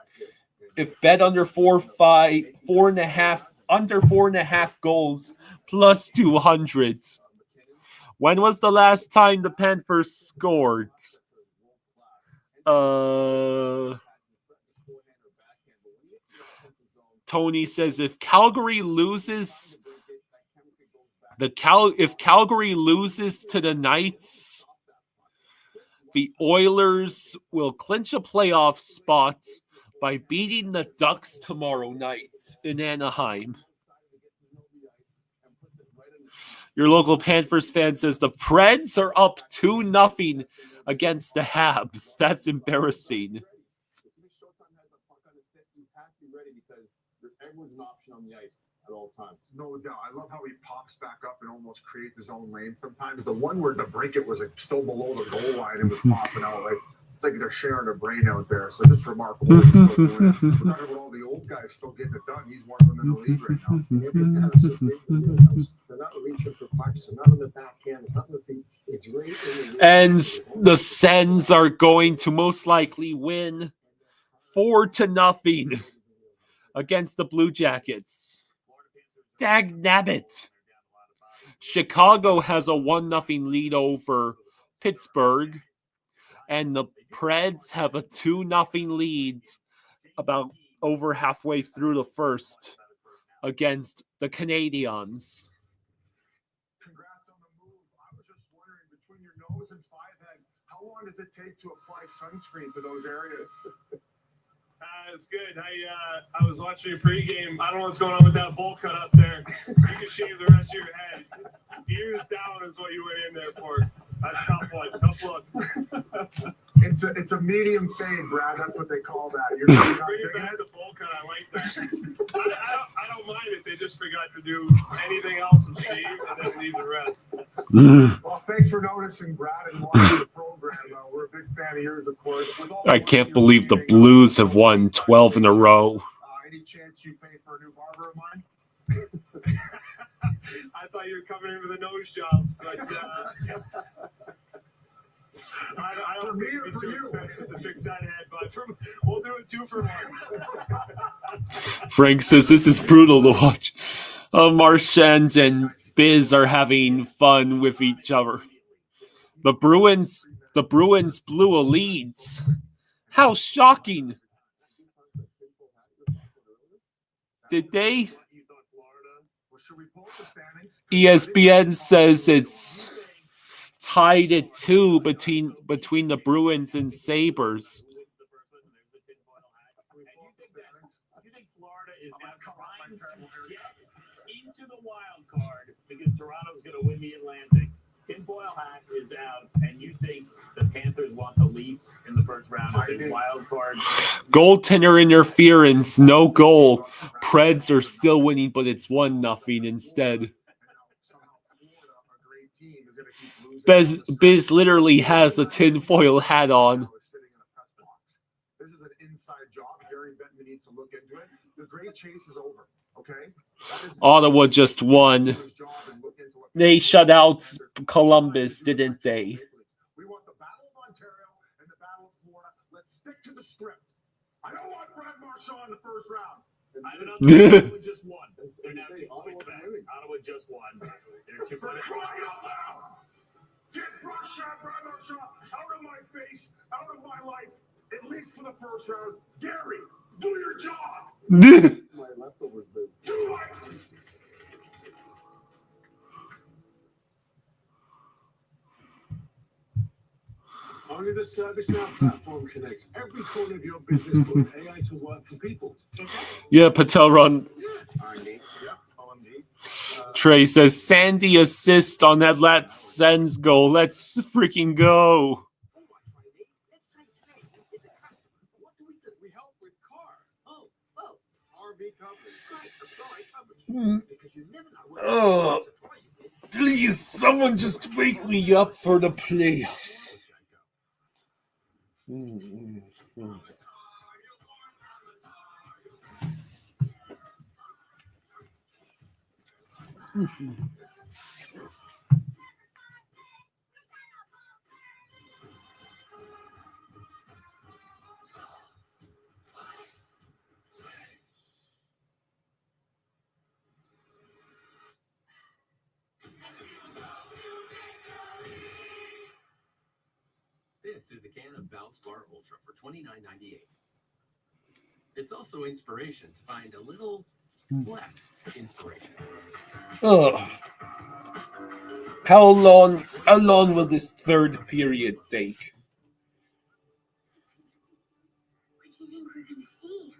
If bet under 4.5 goals plus 200. When was the last time the Panthers scored? Tony says if Calgary loses if Calgary loses to the Knights, the Oilers will clinch a playoff spot by beating the Ducks tomorrow night in Anaheim. Your local Panthers fan says the Preds are up 2-0 against the Habs. That's embarrassing. Everyone's an option on the ice at all times. No doubt. I love how he pops back up and almost creates his own lane. Sometimes the one where DeBrincat was still below the goal line and was popping out. Like it's like they're sharing a brain out there. So just remarkable. We're talking about all the old guys still getting it done. He's one of them in the league right now. They're not reaching for pucks. They're not on the backhand. It's not on the feet. It's right in the And the Sens are going to most likely win 4-0 against the Blue Jackets. Dagnabbit. Chicago has a 1-0 lead over Pittsburgh, and the Preds have a 2-0 lead about over halfway through the first against the Canadiens. Congrats on the move. I was just wondering, between your nose and 5 head, how long does it take to apply sunscreen to those areas? It's good. I was watching your pregame. I don't know what's going on with that bowl cut up there. You can shave the rest of your head. Ears down is what you went in there for. That's tough one. Tough look. It's a medium fade, Brad. That's what they call that. You're Bring it back the bowl cut. I like that. I don't mind it. They just forgot to do anything else and shave and then leave the rest. Well, thanks for noticing, Brad, and watching the program. We're a big fan of yours, of course. I can't believe the Blues have won 12 in a row. Any chance you pay for a new barber of mine? I thought you were coming in with a nose job, but I don't think it'd be too expensive to fix that head, but we'll do it 2 for 1. Frank says this is brutal to watch. Marchand and Biz are having fun with each other. The Bruins blew a lead. How shocking. Did they? ESPN says it's tied at 2 between the Bruins and Sabres. You think Florida is now trying to get into the wild card because Toronto's going to win the Atlantic? Tinfoil hat is out, and you think the Panthers want the Leafs in the first round as a wild card? Goaltender interference, no goal. Preds are still winning, but it's 1-0 instead. Biz literally has a tinfoil hat on. This is an inside job. Gary Bettman needs to look into it. The great chase is over. Okay. Ottawa just won. They shut out Columbus, didn't they? We want the Battle of Ontario and the Battle of Florida. Let's stick to the script. I don't want Brad Marchand in the first round. Ottawa just won. They're now 2 points back. Ottawa just won. They're 2 points back. Get Brad Marchand out of my face, out of my life, at least for the first round. Gary, do your job. My leftovers busy. Do it. Only the ServiceNow platform connects every corner of your business, putting AI to work for people. Yeah, Patel run. Trey says Sandy assist on that Let's Sends goal. Let's freaking go. We help with car. RV coverage. Because you never know what Oh, please, someone just wake me up for the playoffs. This is a can of Valspar Ultra for $29.98. It's also inspiration to find a little less inspiration. Oh. How long will this third period take? What do you think we're gonna see?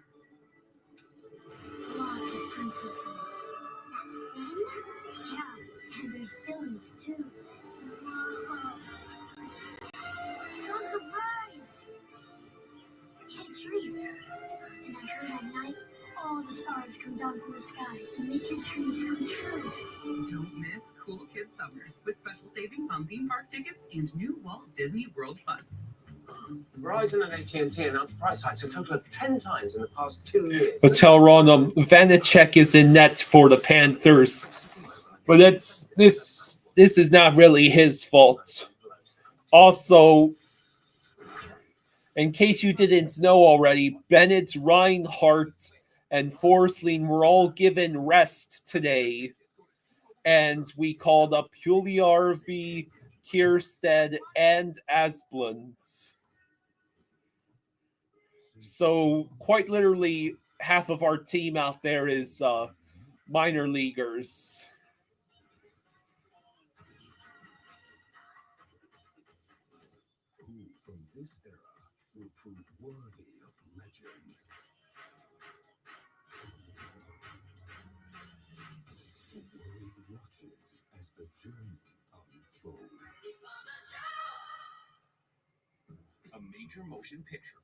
Lots of princesses. That's Finn? Yeah, and there's villains too. Songs of Rise! Get treats. And I heard at night all the stars come down from the sky and make your dreams come true. Don't miss Cool Kids Summer with special savings on theme park tickets and new Walt Disney World Fun. Verizon and AT&T announced price hikes a total of 10 times in the past 2 years. Patel Ron, Vanacek is in net for the Panthers. But this is not really his fault. Also, in case you didn't know already, Bennett, Reinhardt, and Forsling were all given rest today. And we called up Puljujärvi, Kierstead, and Asplund. So quite literally, half of our team out there is minor leaguers. Who from this era will prove worthy of legend? A major motion picture,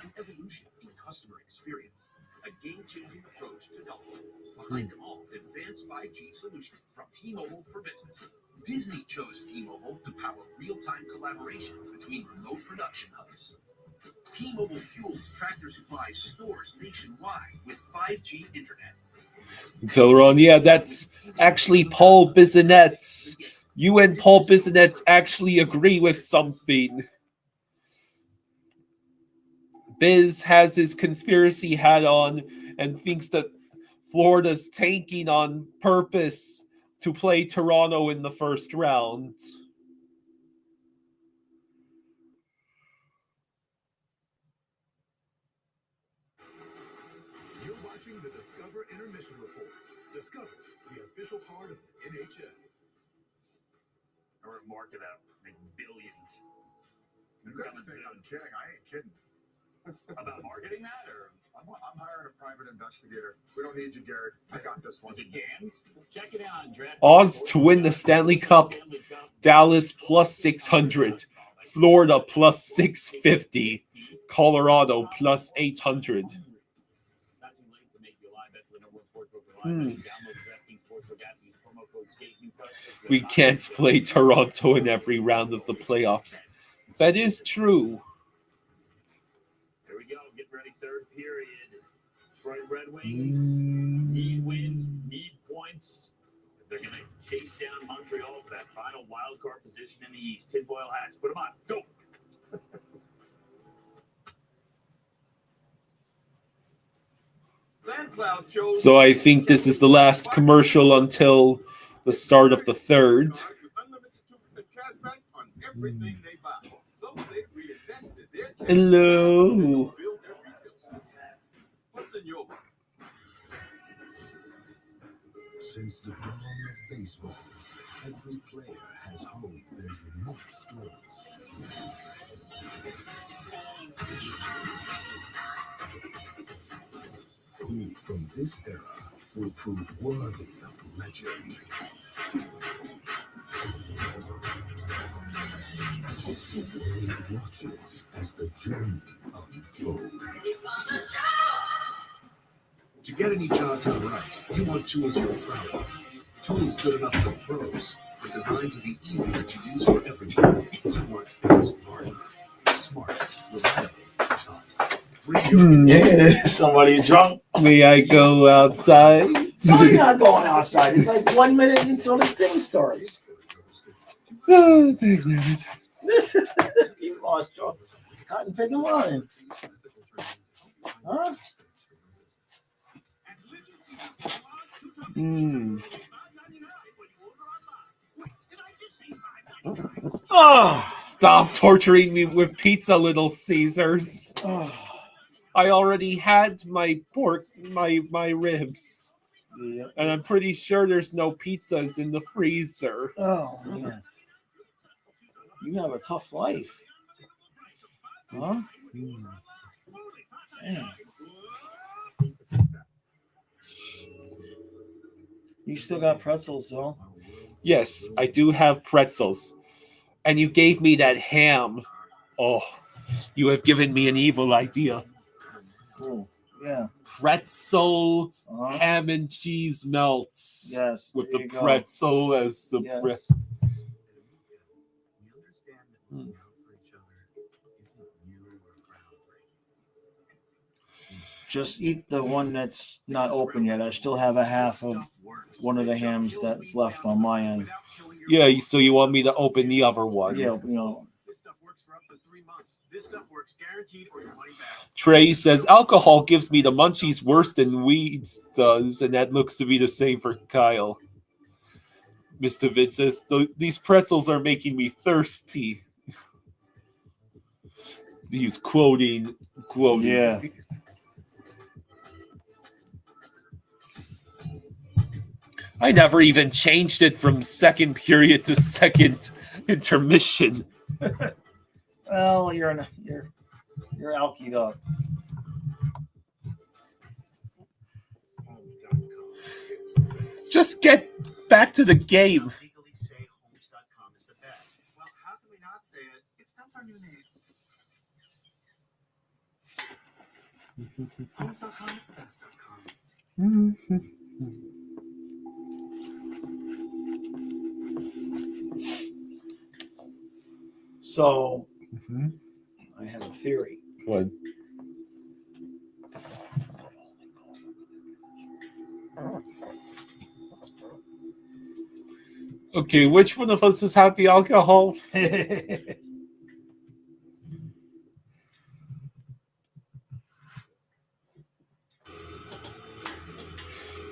an evolution in customer experience, a game-changing approach to golf. Behind them all, advanced 5G solutions from T-Mobile for Business. Disney chose T-Mobile to power real-time collaboration between remote production hubs. T-Mobile fuels Tractor Supply stores nationwide with 5G internet. Teleron, yeah, that's actually Paul Bissonnette. You and Paul Bissonnette actually agree with something. Biz has his conspiracy hat on and thinks that Florida's tanking on purpose to play Toronto in the first round. You're watching the Discover Intermission Report. Discover, the official part of the NHL. Or a market out making billions. You guys think I'm kidding? I ain't kidding. About marketing that, or I'm hiring a private investigator. We don't need you, Garrett. I got this one. is it games? Check it out on Draft. Odds to win the Stanley Cup: Dallas plus 600, Florida plus 650, Colorado plus 800. We can't play Toronto in every round of the playoffs. That is true. Here we go. Get ready. Third period. Detroit Red Wings need wins, need points. They're going to chase down Montreal for that final wild card position in the East. Tinfoil hats. Put them on. Go. So I think this is the last commercial until the start of the third. Hello. Since the dawn of baseball, every player has honed their unique skills. Who from this era will prove worthy of legend? The world watches as the journey unfolds. To get any job done right, you want tools you're proud of. Tools good enough for pros, but designed to be easier to use for everyone. You want smart, reliable, tough. Yeah, somebody drunk. May I go outside? No, you're not going outside. It's like 1 minute until the thing starts. Oh, thank it. You lost your cotton picking line. Huh? Oh, stop torturing me with pizza, Little Caesars. Oh, I already had my pork, my ribs. Yeah. And I'm pretty sure there's no pizzas in the freezer. Oh, man. You have a tough life. Huh? Damn. You still got pretzels, though? Yes, I do have pretzels. And you gave me that ham. Oh, you have given me an evil idea. Oh, yeah. Pretzel ham and cheese melts. Yes. With the pretzel as the bread. Just eat the one that's not open yet. I still have a half of one of the hams that's left on my end. Yeah, so you want me to open the other one? Yeah, you know. This stuff works for up to 3 months. This stuff works guaranteed or your money back. Trey says alcohol gives me the munchies worse than weeds does, and that looks to be the same for Kyle. Mr. Vince says these pretzels are making me thirsty. He's quoting. Yeah. I never even changed it from second period to second intermission. Well, you're alky dog. Just get back to the game. Legally say homes.com is the best. Well, how can we not say it if that's our new name? Homes.com is the best.com. So, I have a theory. What? Okay, which one of us has had the alcohol?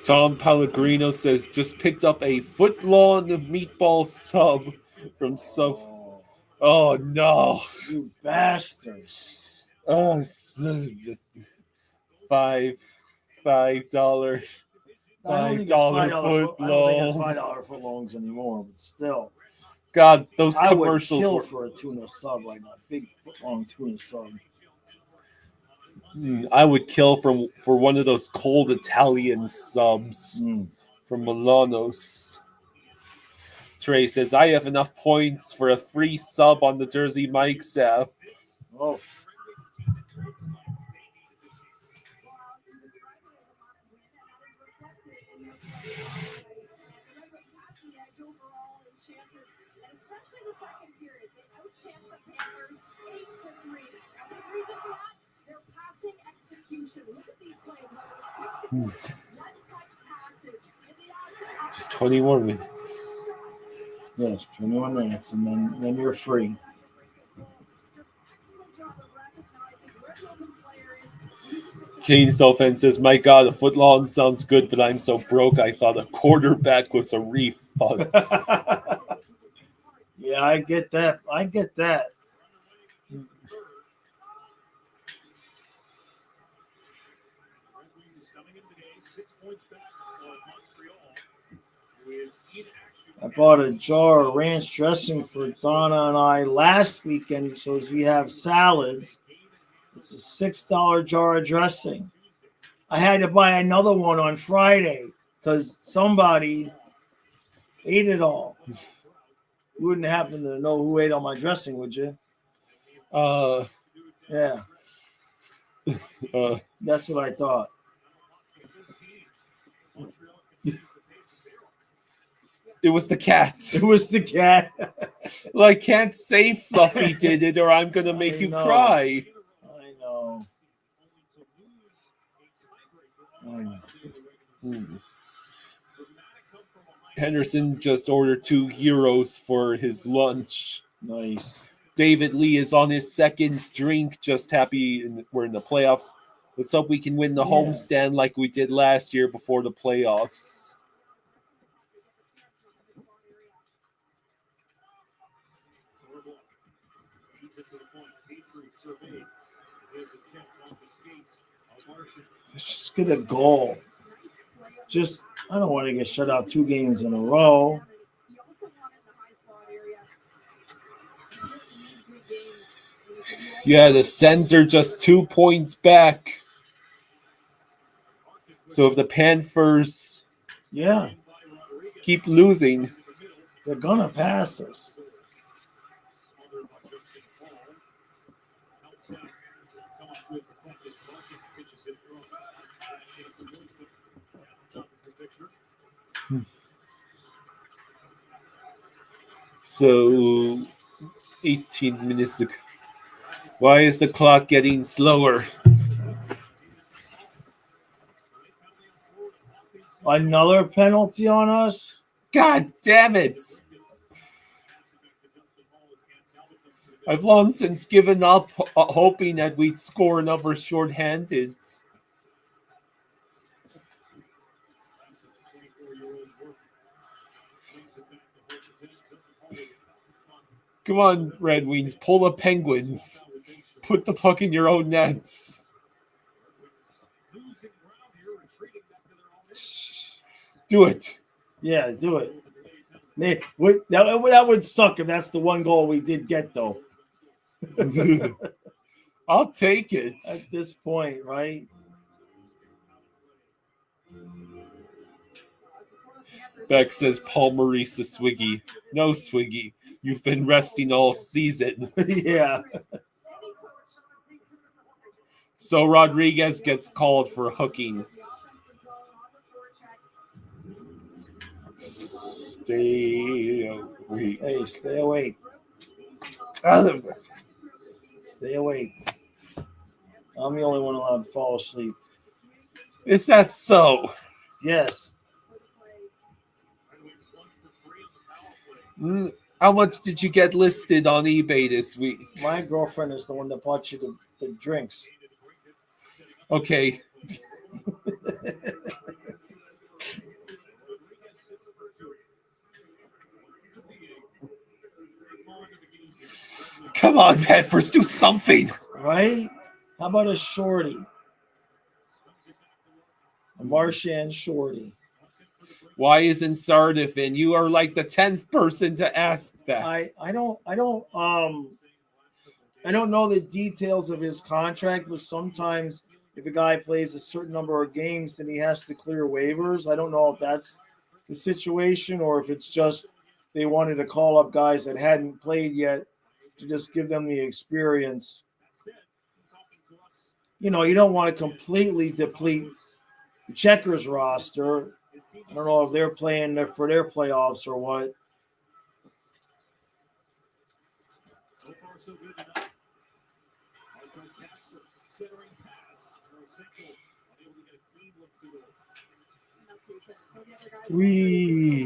Tom Pellegrino says, just picked up a foot-long meatball sub from Sub. Oh, no. You bastards. Oh, $5 $5 I don't think it's $5 foot I don't think it's long. $5 foot longs anymore, but still. God, those I would commercials kill were. for a tuna sub right now. Big foot long tuna sub. I would kill for one of those cold Italian subs from Milano's. Trey says, I have enough points for a free sub on the Jersey Mike's app. Oh. Especially the second period, they outchanced the Panthers 8-3. And the reason for that, their passing execution. Look at these plays, whether it's one-touch passes in the option. Just 21 minutes. Yes, 21 minutes, and then you're free. Kane's Dolphin says, my God, a foot long sounds good, but I'm so broke I thought a quarterback was a refund. Yeah, I get that. I get that. I bought a jar of ranch dressing for Donna and I last weekend, so as we have salads. It's a $6 jar of dressing. I had to buy another one on Friday because somebody ate it all. You wouldn't happen to know who ate all my dressing, would you? Yeah. That's what I thought. It was the cat. It was the cat. Well, I can't say Fluffy did it or I'm going to make you cry. I know. Henderson just ordered 2 euros for his lunch. Nice. David Lee is on his second drink, just happy we're in the playoffs. Let's hope we can win the homestand like we did last year before the playoffs. Let's just get a goal. Just, I don't want to get shut out 2 games in a row. Yeah, the Sens are just 2 points back. So if the Panthers keep losing, they're going to pass us. So 18 minutes to... Why is the clock getting slower? Another penalty on us? God damn it! I've long since given up hoping that we'd score another shorthanded. Come on, Red Wings, pull the Penguins. Put the puck in your own nets. Do it. Yeah, do it. That would suck if that's the one goal we did get, though. I'll take it. At this point, right? Beck says Paul Maurice to Swiggy. No, Swiggy. You've been resting all season. Yeah. So Rodriguez gets called for hooking. Stay awake. Hey, stay awake. Stay awake. I'm the only one allowed to fall asleep. Is that so? Yes. How much did you get listed on eBay this week? My girlfriend is the one that bought you the drinks. Okay. Come on, Panthers, do something. Right? How about a shorty? A Marchand shorty. Why isn't Sardif in? You are like the 10th person to ask that. I don't know the details of his contract, but sometimes if a guy plays a certain number of games, then he has to clear waivers. I don't know if that's the situation or if it's just they wanted to call up guys that hadn't played yet to just give them the experience. You know, you don't want to completely deplete the Checkers roster. I don't know if they're playing for their playoffs or what. So far, so good tonight. Casper centering pass. Central unable to get a clean look to goal. Wee.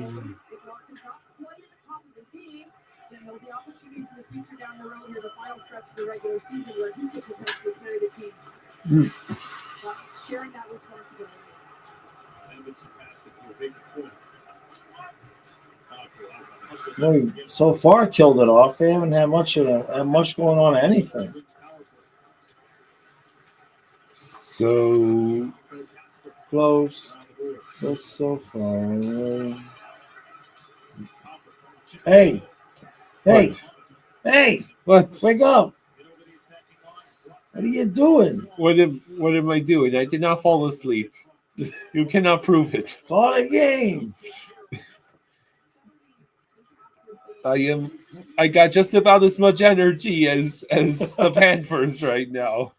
Then there'll be opportunities in the future down the road near the final stretch of the regular season where he could potentially carry the team. But sharing that responsibility. Well, so far killed it off. They haven't had much going on anything. So close, but so far away. Hey, what? Wake up! What are you doing? What am I doing? I did not fall asleep. You cannot prove it. Call a game. I got just about as much energy as the Panthers right now.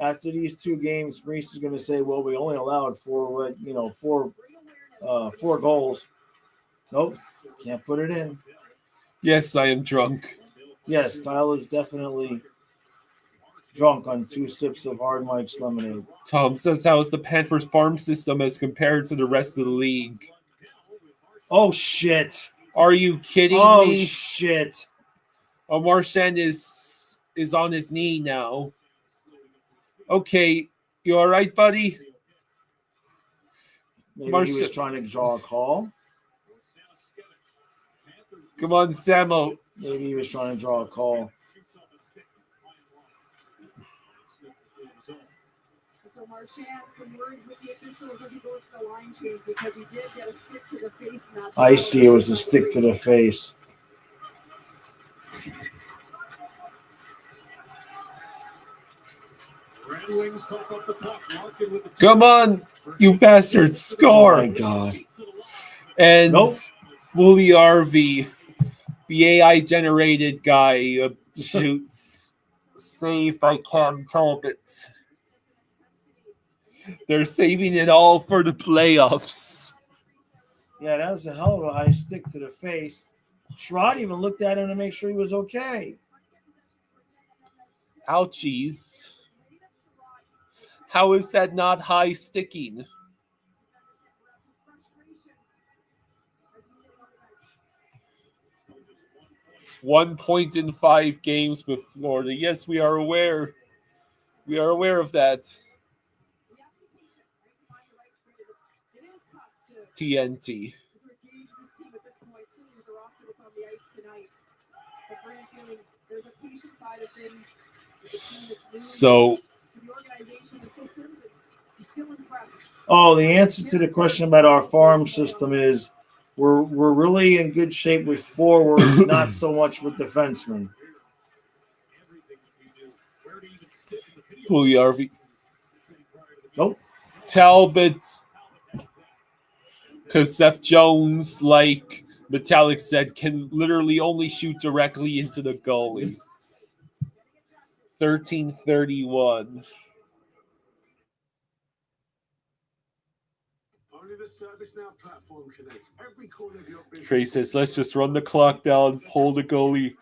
After these two games, Maurice is going to say, "Well, we only allowed four goals." Nope, can't put it in. Yes, I am drunk. Yes, Kyle is definitely drunk on 2 sips of Hard Mike's lemonade. Tom says, "How is the Panthers farm system as compared to the rest of the league?" Oh shit! Are you kidding me? Oh shit! Marchand is on his knee now. Okay, you all right, buddy? Maybe he was trying to draw a call. Come on, Samo. Maybe he was trying to draw a call. So Marchand, some words with the officials as he goes for the line change because he did get a stick to the face. I see it was a stick to the face. Come on, you bastards, score! Oh my God. And nope. Wooly RV, the AI generated guy, shoots. Saved by Cam Talbot. They're saving it all for the playoffs. Yeah, that was a hell of a high stick to the face. Sherrod even looked at him to make sure he was okay. Ouchies. How is that not high sticking? One point in 5 games with Florida. Yes, we are aware. We are aware of that. TNT. So, oh, the answer to the question about our farm system is we're really in good shape with forwards, not so much with defensemen. Pugliarvi. Nope. Talbot. Because Seth Jones, like Metallic said, can literally only shoot directly into the goalie. 13:31. Only the ServiceNow platform connects every corner of your business. Trey says, let's just run the clock down, pull the goalie,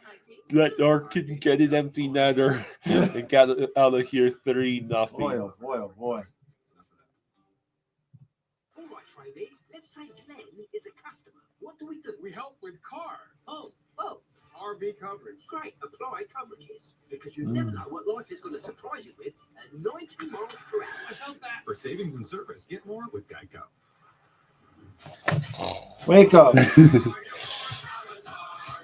let Larkin get an empty netter, and get out of here 3-0. Boy, oh boy, oh boy. All right, Travis, let's say Glenn is a customer. What do? We help with car. Oh, RV coverage. great. Apply coverages. Because you never know what life is going to surprise you with at 90 miles per hour. I felt that. For savings and service, get more with Geico. Wake up.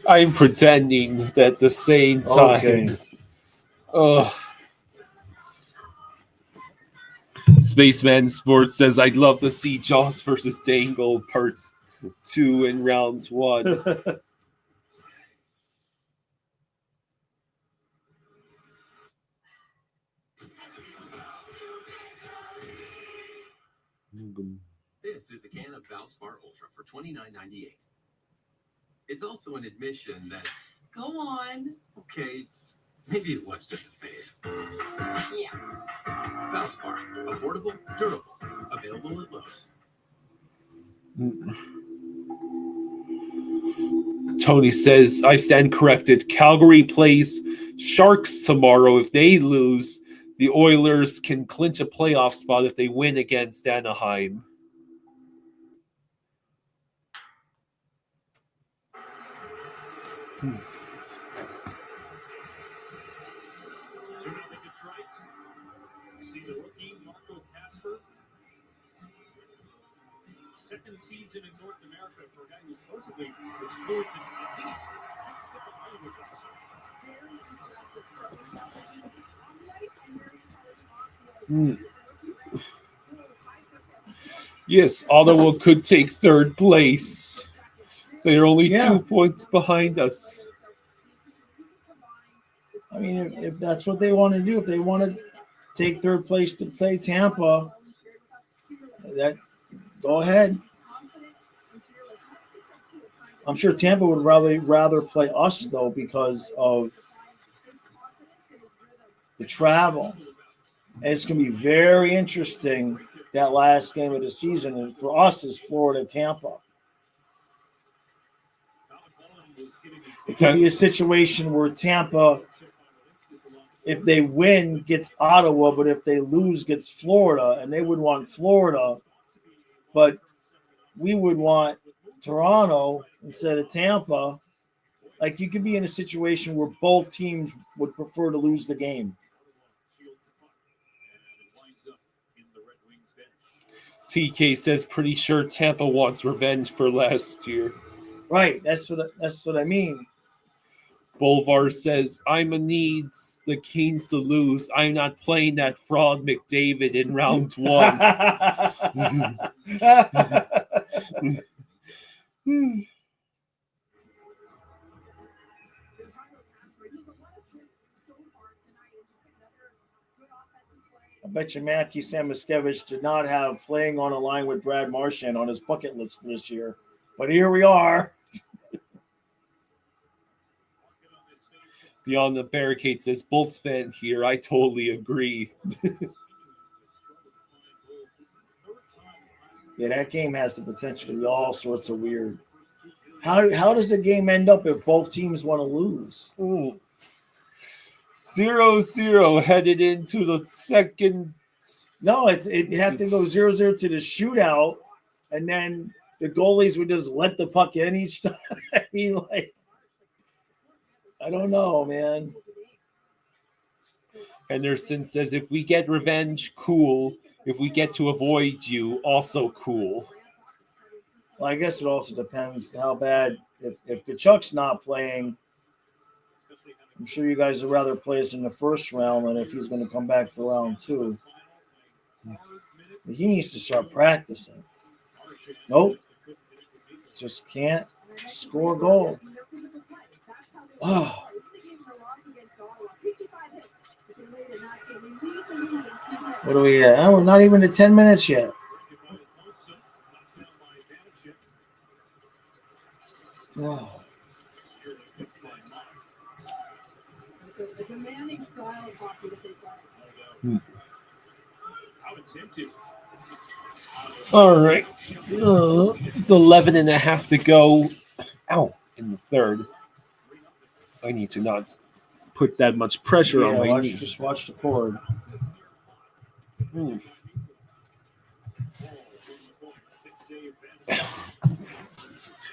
I'm pretending at the same time. Okay. Spaceman Sports says, I'd love to see Jaws versus Dangle Part 2 in round 1. This is a can of Valspar Ultra for $29.98. It's also an admission that, Go on. okay, maybe it was just a phase. Yeah. Valspar, affordable, durable, available at Lowe's. Tony says, I stand corrected. Calgary plays Sharks tomorrow. If they lose, the Oilers can clinch a playoff spot if they win against Anaheim. See the rookie Marco Casper. Second season in North America for a guy who supposedly is fluent in at least 6 different languages. Very impressive. So he's got the teams on the ice and very intelligent off Yes, Ottawa could take third place. They are only 2 points behind us. I mean, if that's what they want to do, if they want to take third place to play Tampa, that go ahead. I'm sure Tampa would rather play us though because of the travel. And it's going to be very interesting that last game of the season, and for us is Florida Tampa. It could be a situation where Tampa, if they win, gets Ottawa, but if they lose, gets Florida, and they would want Florida, but we would want Toronto instead of Tampa. Like, you could be in a situation where both teams would prefer to lose the game. TK says, pretty sure Tampa wants revenge for last year. Right, that's what I mean. Bolvar says, I'm a needs the Kings to lose. I'm not playing that fraud McDavid in round 1. I bet you Matthew Samoskevich did not have playing on a line with Brad Marchand on his bucket list for this year. But here we are. Beyond the Barricade says, Bolts fan here. I totally agree. Yeah, that game has the potential to be all sorts of weird. How does the game end up if both teams want to lose? 0-0 headed into the second. No, it had to go 0-0 to the shootout, and then the goalies would just let the puck in each time. I mean, like, I don't know, man. Henderson says, if we get revenge, cool. If we get to avoid you, also cool. Well, I guess it also depends how bad. If Kachuk's not playing, I'm sure you guys would rather play us in the first round than if he's going to come back for round 2. He needs to start practicing. Nope. Just can't score a goal. Oh. What are we at? We're not even at 10 minutes yet. It's a demanding style of hockey that they play. How attempted. All right. The 11 and a half to go. Ow, in the third. I need to not put that much pressure on my knee. Just watch the cord.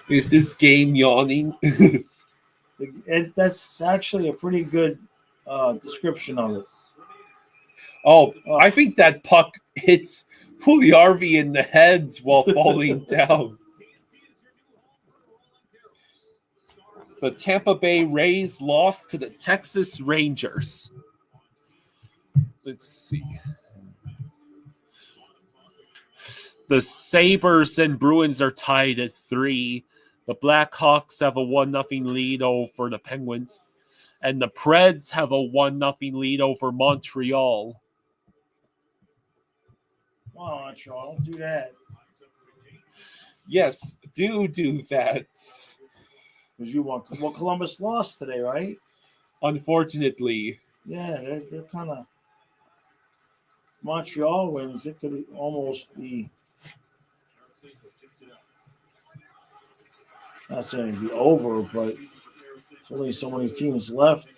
Is this game yawning? That's actually a pretty good description of it. Oh, I think that puck hits Pugliarvi in the head while falling down. The Tampa Bay Rays lost to the Texas Rangers. Let's see. The Sabres and Bruins are tied at 3. The Blackhawks have a 1-0 lead over the Penguins. And the Preds have a 1-0 lead over Montreal. Wow, Montreal, don't do that. Yes, do that. Because you want, well, Columbus lost today, right? Unfortunately. Yeah, they're kind of. Montreal wins, it could almost be. Not saying it'd be over, but there's only so many teams left.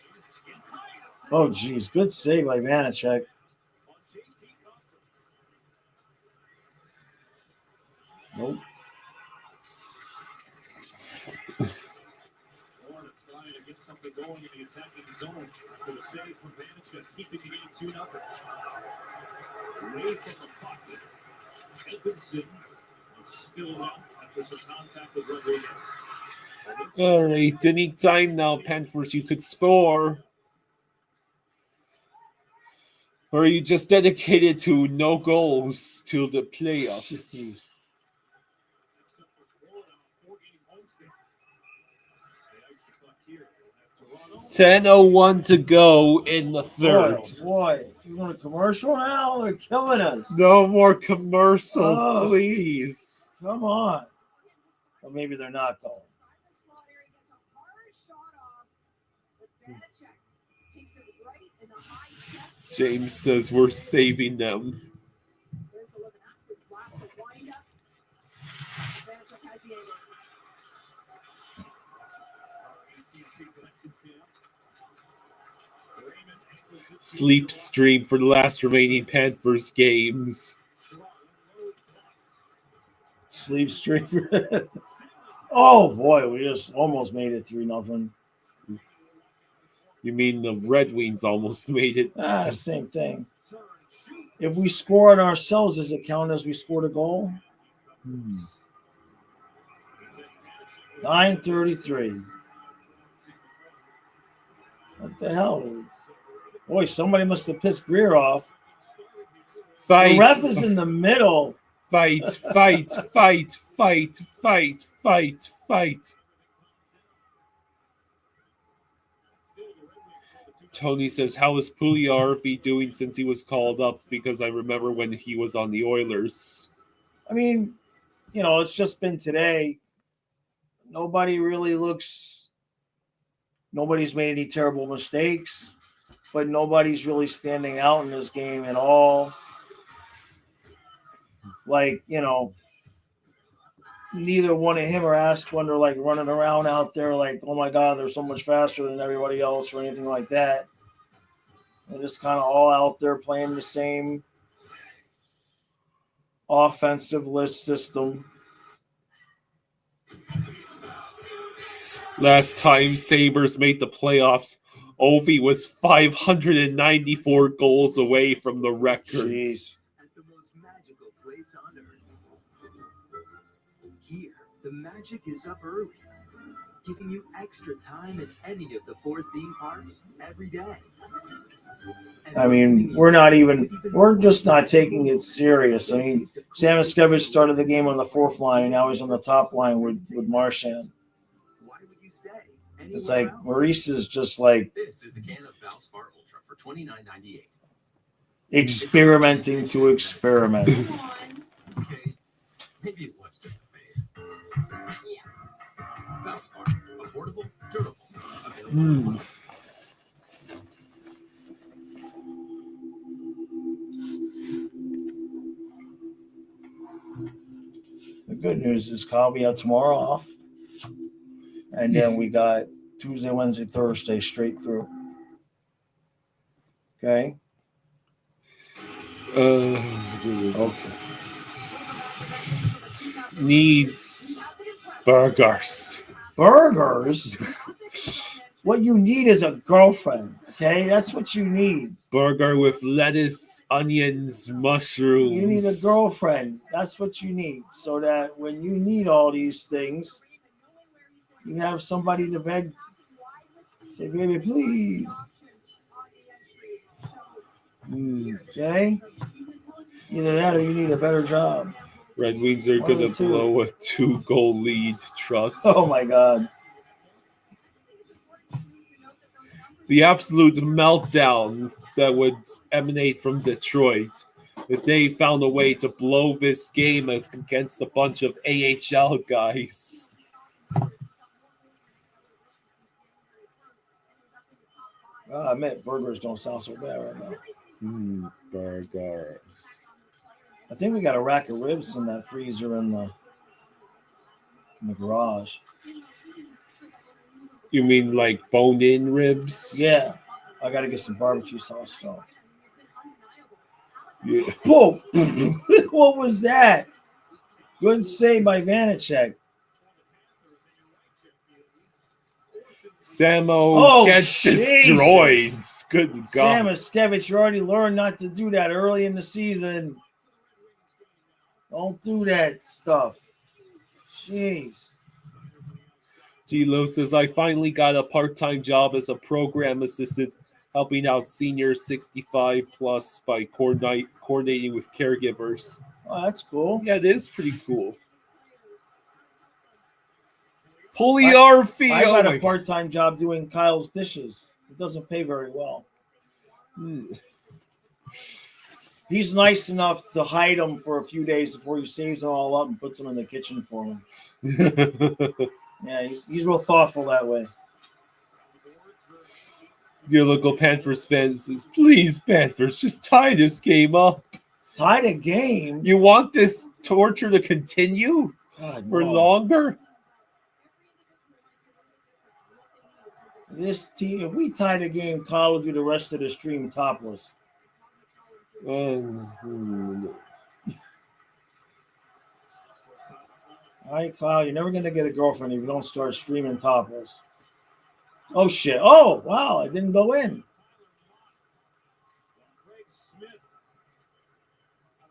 Oh, geez, good save by Vanacek. Nope. Trying to get something going in the attacking zone for the save from Vanacek, keeping the game 2-0. Away from the pocket, Edmondson spilled out after some contact with Rodriguez. All right, any time now, Panthers, you could score. Or are you just dedicated to no goals till the playoffs? 10:01 to go in the third. Boy, you want a commercial now? They're killing us. No more commercials, please. Come on. Or maybe they're not going. James says we're saving them. Sleep stream for the last remaining Panthers games. Sleep stream. Oh boy, we just almost made it 3-0. You mean the Red Wings almost made it? Same thing. If we score on ourselves, does it count as we scored a goal? 9:33. What the hell? Boy, somebody must have pissed Greer off. Fight. The ref is in the middle. Fight. Tony says, how is Pugliarvi doing since he was called up? Because I remember when he was on the Oilers. I mean, it's just been today. Nobody's made any terrible mistakes, but nobody's really standing out in this game at all. Like, neither one of him or Asplund are like running around out there like, oh my God, they're so much faster than everybody else or anything like that. They're just kind of all out there playing the same offensive list system. Last time Sabres made the playoffs, Ovi was 594 goals away from the record. Jeez. At the most magical place on earth. Here, the magic is up early, giving you extra time at any of the 4 theme parks every day. I mean, we're just not taking it serious. I mean, Samoskevich started the game on the 4th line, and now he's on the top line with Marchand. It's like Maurice is just like This is a can of Valspar Ultra for $29.98. experimenting to experiment. Okay, maybe it was just a phase. Yeah. Valspar, affordable, durable. The good news is, Kyle, we have tomorrow off. And then we got Tuesday, Wednesday, Thursday straight through. Okay? Okay. Needs burgers. Burgers? What you need is a girlfriend. Okay? That's what you need. Burger with lettuce, onions, mushrooms. You need a girlfriend. That's what you need. So that when you need all these things, you have somebody to beg. Say, baby, please. Okay? Either that or you need a better job. Red Wings are going to blow a 2-goal lead. Trust. Oh, my God. The absolute meltdown that would emanate from Detroit if they found a way to blow this game against a bunch of AHL guys. I admit, burgers don't sound so bad right now. Burgers. I think we got a rack of ribs in that freezer in the garage. You mean like bone-in ribs? Yeah. I got to get some barbecue sauce, though. Yeah. Whoa! What was that? Good save by Vanacek. Samo gets destroyed. Good God. Sam Askevich already learned not to do that early in the season. Don't do that stuff. Jeez. G-Lo says, I finally got a part-time job as a program assistant, helping out seniors 65 plus by coordinating with caregivers. Oh, that's cool. Yeah, it is pretty cool. Pugliarfi. I got a part-time job doing Kyle's dishes. It doesn't pay very well. He's nice enough to hide them for a few days before he saves them all up and puts them in the kitchen for me. Yeah, he's real thoughtful that way. Your local Panthers fan says, please, Panthers, just tie this game up. Tie the game? You want this torture to continue for longer? This team, if we tie the game, Kyle will do the rest of the stream topless. All right, Kyle, you're never going to get a girlfriend if you don't start streaming topless. Oh, shit. Oh, wow, I didn't go in.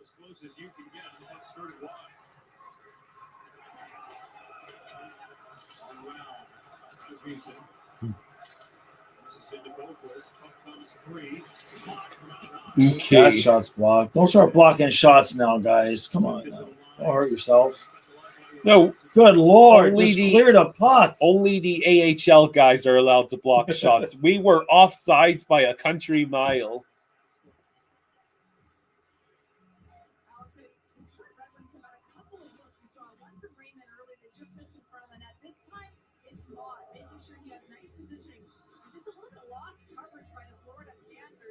As close as you can get, that started wide. Wow. This music. This is into Boquist. Up comes 3. Okay. That shot's blocked. Don't start blocking shots now, guys. Come on now. Don't hurt yourselves. No. Good Lord. Just clear the puck. Only the AHL guys are allowed to block shots. We were offsides by a country mile.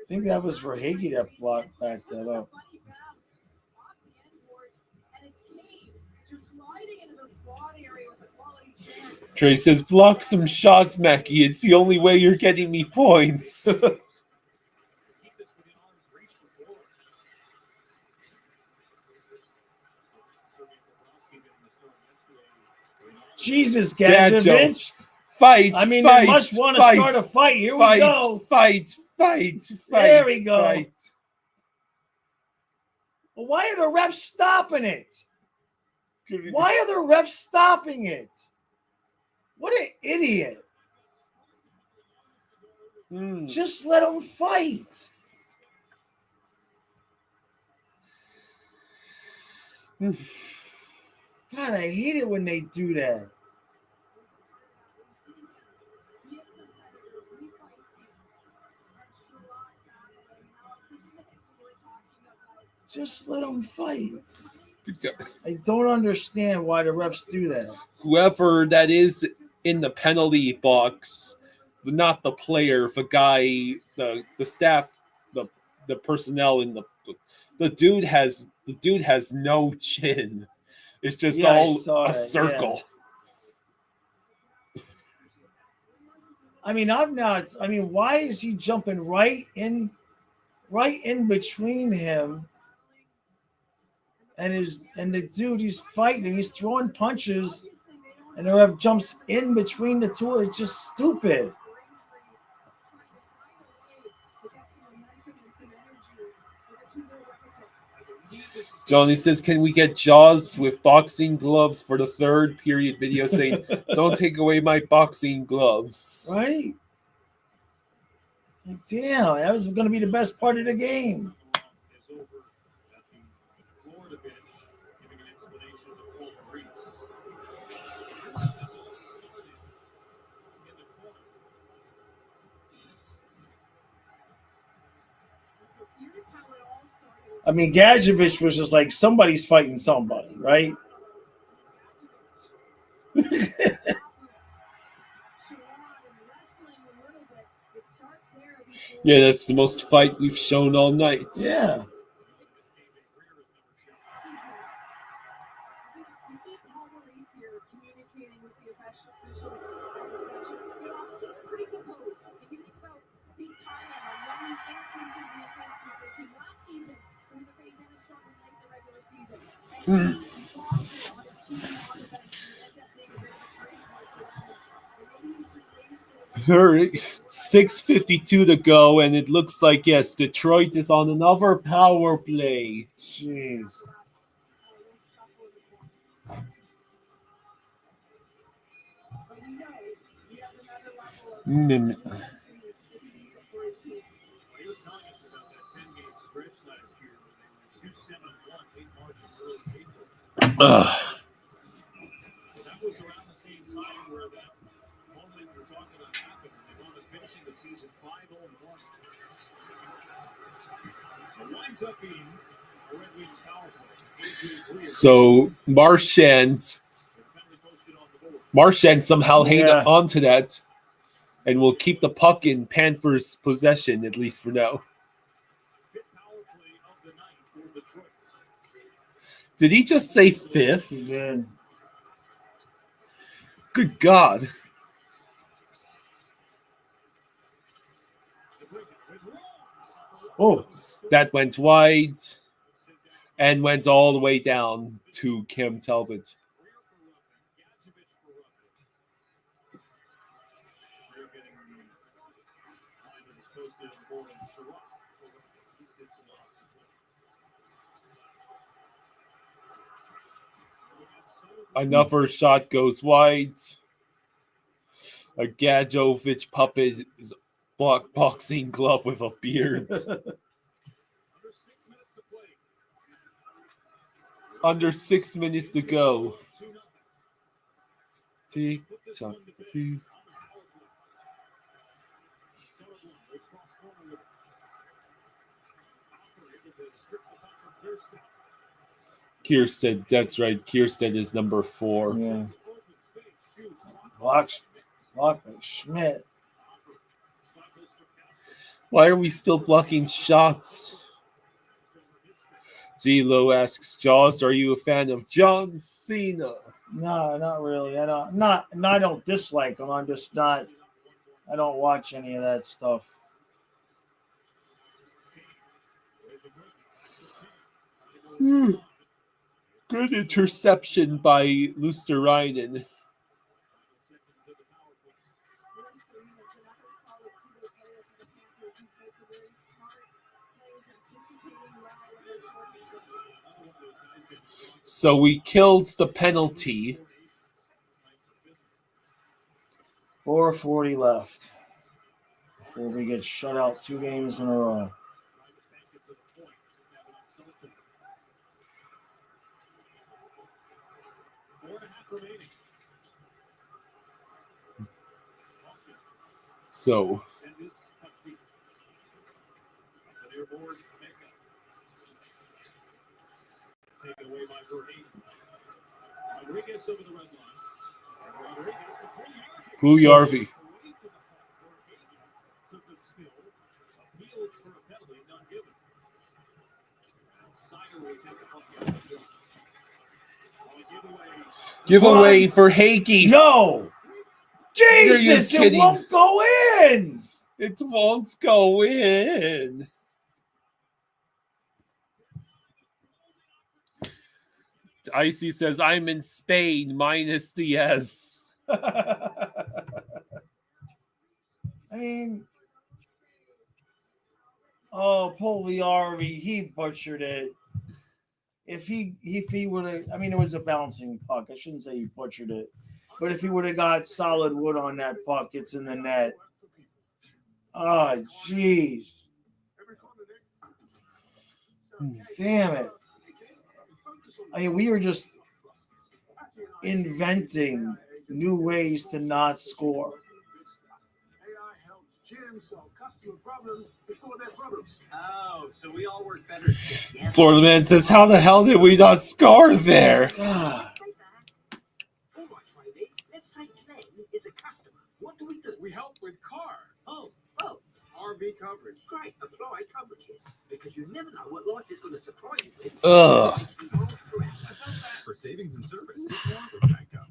I think that was for Hagee that blocked back that up. Trey says, block some shots, Mackie. It's the only way you're getting me points. Jesus, Gadjevich. Fight. I mean, fight, they must want to start a fight. Here we go. Fight. There we go. Fight. Well, why are the refs stopping it? Why are the refs stopping it? What an idiot. Just let them fight. God, I hate it when they do that. Just let them fight. I don't understand why the refs do that. Whoever that is in the penalty box, not the player, the guy, the staff, the personnel in the dude has no chin. It's just all a circle. Yeah. I mean, why is he jumping right in between him and the dude he's fighting, and he's throwing punches, and the ref jumps in between the two? It's just stupid. Johnny says, can we get Jaws with boxing gloves for the third period video saying, don't take away my boxing gloves? Right? Damn, that was going to be the best part of the game. I mean, Gadjevich was just like, somebody's fighting somebody, right? Yeah, that's the most fight we've shown all night. Yeah. All right, 6:52 to go, and it looks like, yes, Detroit is on another power play. Jeez. Ugh. So Marchand somehow hang on to that and will keep the puck in Panthers' possession, at least for now. Did he just say fifth? He did. Good God. Oh, that went wide and went all the way down to Kim Talbot. Another shot goes wide. A Gadjovich puppet is boxing glove with a beard. Under 6 minutes to go. Tick tock, tick. Kierstead, that's right. Kierstead is number 4. Yeah. Blocked by Schmidt. Why are we still blocking shots? G-Lo asks, Jaws, are you a fan of John Cena? No, not really. I don't dislike him. I'm just not. I don't watch any of that stuff. Good interception by Luosterainen. So we killed the penalty. 4:40 left before we get shut out 2 games in a row. So Puljujarvi. Giveaway for Hakey. No. Jesus, it kidding? won't go in. It won't go in. Icy says, I'm in Spain, minus the S. I mean, Polviari, he butchered it. If he would have, I mean, it was a bouncing puck. I shouldn't say he butchered it. But if he would have got solid wood on that puck, it's in the net. Oh, jeez. Damn it. I mean, we were just inventing new ways to not score. Oh, so we all work better together. Florida Man says, how the hell did we not score there? Let's say Glenn is a customer. What do? We help with car. Oh, RV coverage. great. Apply coverages. Because you never know what life is going to surprise you with. Ugh. For savings and service, get more with Geico.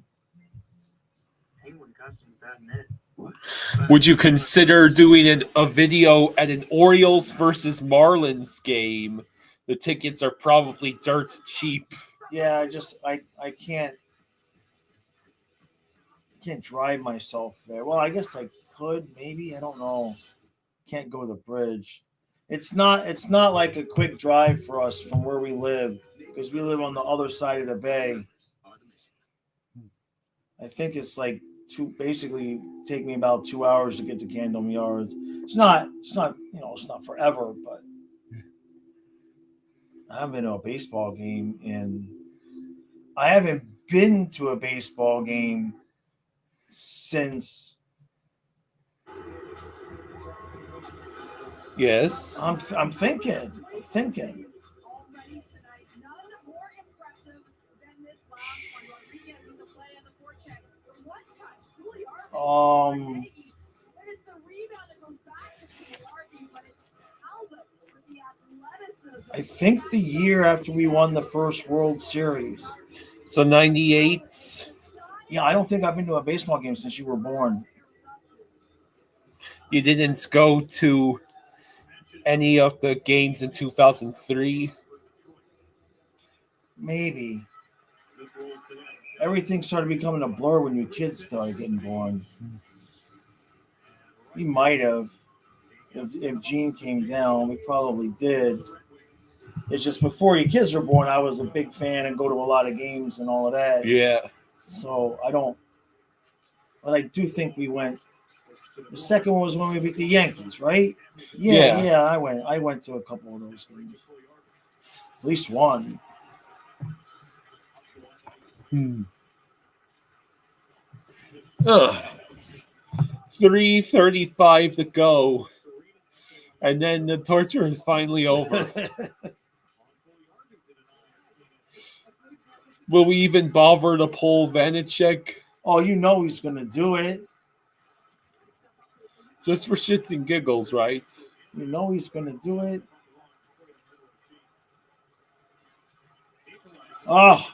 Penguincustoms.net. Would you consider doing a video at an Orioles versus Marlins game? The tickets are probably dirt cheap. Yeah, I can't drive myself there. Well, I guess I could, maybe. I don't know. Can't go the bridge. It's not like a quick drive for us from where we live, because we live on the other side of the bay. I think it's like basically take me about 2 hours to get to Candom Yards. It's not forever, but I haven't been to a baseball game I haven't been to a baseball game since. Yes. I'm thinking. I think the year after we won the first World Series. So 98. Yeah, I don't think I've been to a baseball game since you were born. You didn't go to any of the games in 2003? Maybe. Everything started becoming a blur when your kids started getting born. We might have. If Gene came down, we probably did. It's just before your kids were born, I was a big fan and go to a lot of games and all of that. Yeah. So but I do think we went. The second one was when we beat the Yankees, right? Yeah. I went to a couple of those games. At least one. 3:35 to go. And then the torture is finally over. Will we even bother to pull Vanacek? Oh, you know he's going to do it. Just for shits and giggles, right? You know he's going to do it. Oh.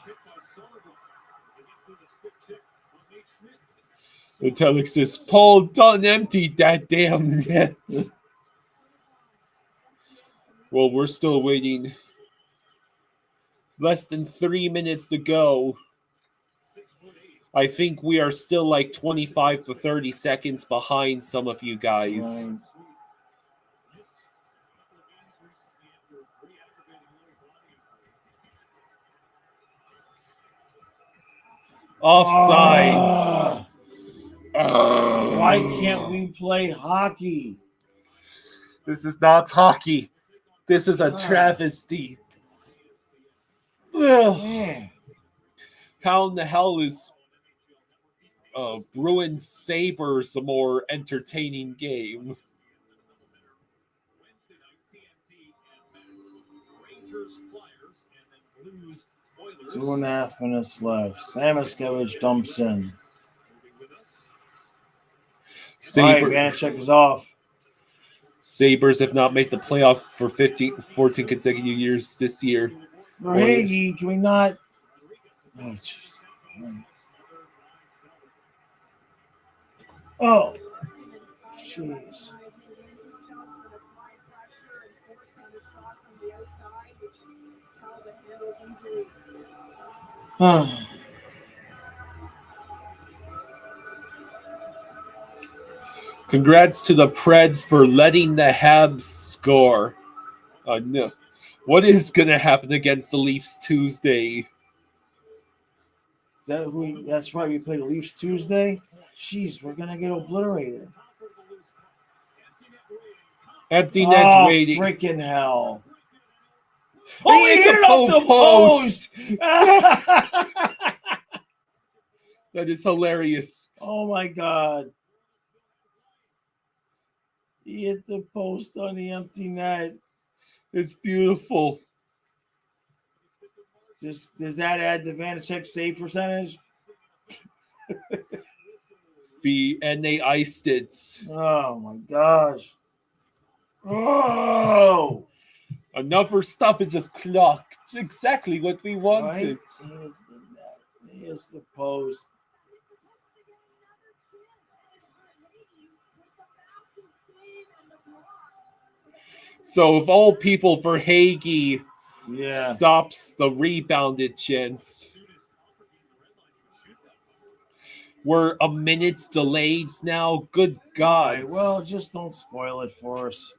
The telex says, Paul, don't empty that damn net. Well, we're still waiting. Less than 3 minutes to go. I think we are still like 25 to 30 seconds behind some of you guys. Right. Offsides. Why can't we play hockey? This is not hockey. This is a travesty. Man. How in the hell is Bruins Sabres a more entertaining game? Oilers. 2.5 minutes left. Samoskevich dumps in. All right, Vanacek is off. Sabres have not made the playoff for 14 consecutive years this year. Hagee, can we not? Oh, oh, jeez. Congrats to the Preds for letting the Habs score. No. What is going to happen against the Leafs Tuesday? That's right. We play the Leafs Tuesday. Jeez, we're going to get obliterated. Empty net waiting. Freaking hell. Oh, he hit it off the post. That is hilarious. Oh, my God. He hit the post on the empty net. It's beautiful. Does that add the Vanacek save percentage? And they iced it. Oh, my gosh. Oh! Another stoppage of clock. It's exactly what we wanted. Right? Here's the net. Here's the post. So of all people, for Hagee, yeah, stops the rebounded chance. We're a minute's delayed now. Good God. Right, well, just don't spoil it for us.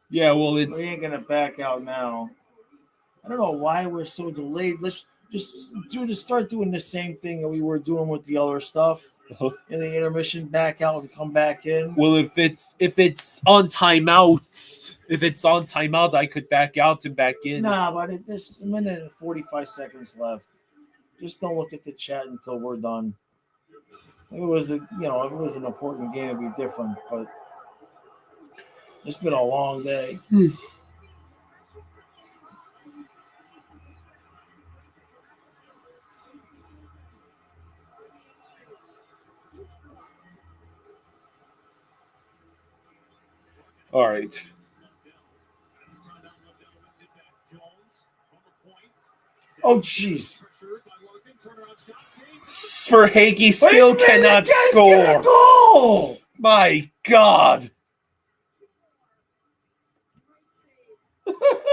Yeah, well, we ain't gonna back out now. I don't know why we're so delayed. Let's just start doing the same thing that we were doing with the other stuff. In the intermission, back out and come back in. Well, if it's on timeout, I could back out and back in. Nah, but there's a minute and 45 seconds left. Just don't look at the chat until we're done. If it was if it was an important game, it'd be different. But it's been a long day. All right. Oh, jeez. For Hagee still cannot score. Goal! My God.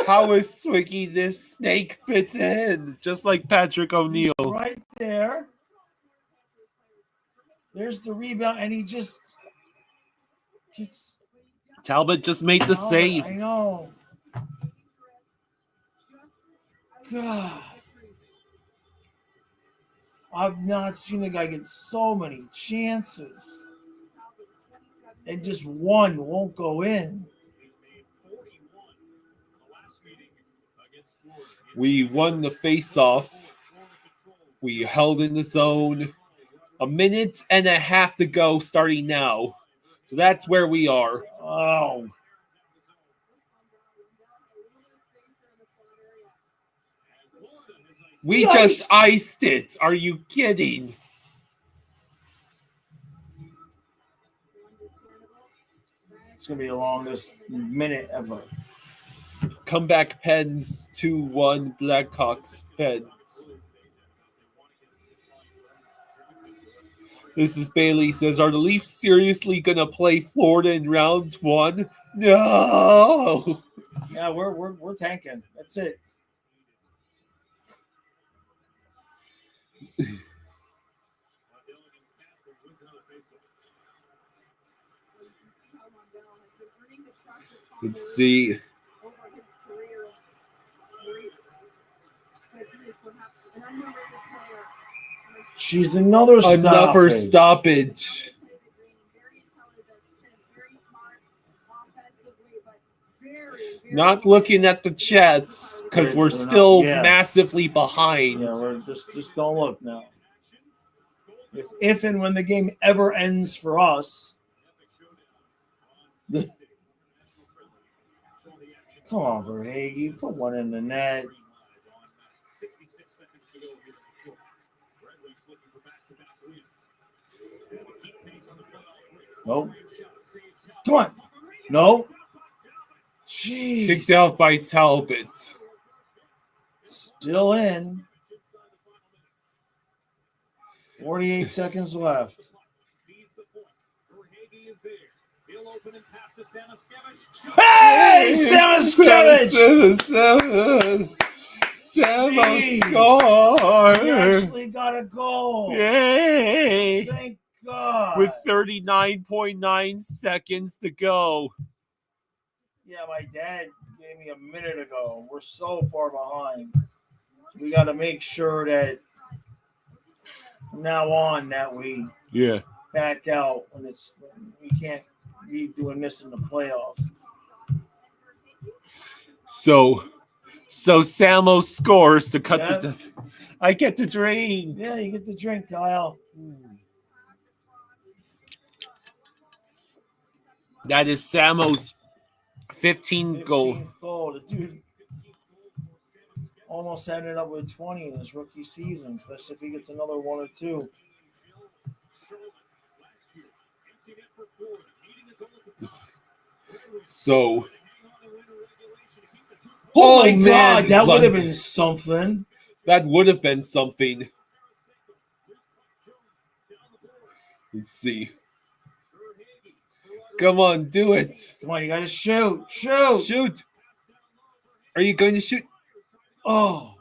How is Swiggy this snake bit in? Just like Patrick O'Neill. Right there. There's the rebound, and he just gets... Talbot just made the save. I know. God. I've not seen a guy get so many chances. And just one won't go in. We won the face-off. We held in the zone. A minute and a half to go starting now. So that's where we are. Oh. We just iced it. Are you kidding? It's going to be the longest minute ever. Comeback Pens 2-1 Blackhawks Pens. This is Bailey says, are the Leafs seriously going to play Florida in round one? No. Yeah, we're tanking. That's it. Let's see. She's another stoppage. Not looking at the chats because we're still massively behind. Yeah, we're just don't look now. If and when the game ever ends for us, come on, Verhage, put one in the net. Nope. Come on. No. Jeez. Kicked out by Talbot. Still in. 48 seconds left. Hey, Samoskevich! Samo scored. He actually got a goal. Yay! Thank God. With 39.9 seconds to go. Yeah, my dad gave me a minute ago. We're so far behind. So we got to make sure that from now on that we back out when we can't be doing this in the playoffs. So Samo scores to cut the. I get to drink. Yeah, you get the drink, Kyle. That is Samo's 15th goal. The dude almost ended up with 20 in his rookie season, especially if he gets another one or two. So. Oh my God, that would have been something. That would have been something. Let's see. Come on, do it. Come on, you got to shoot. Shoot. Are you going to shoot? Oh.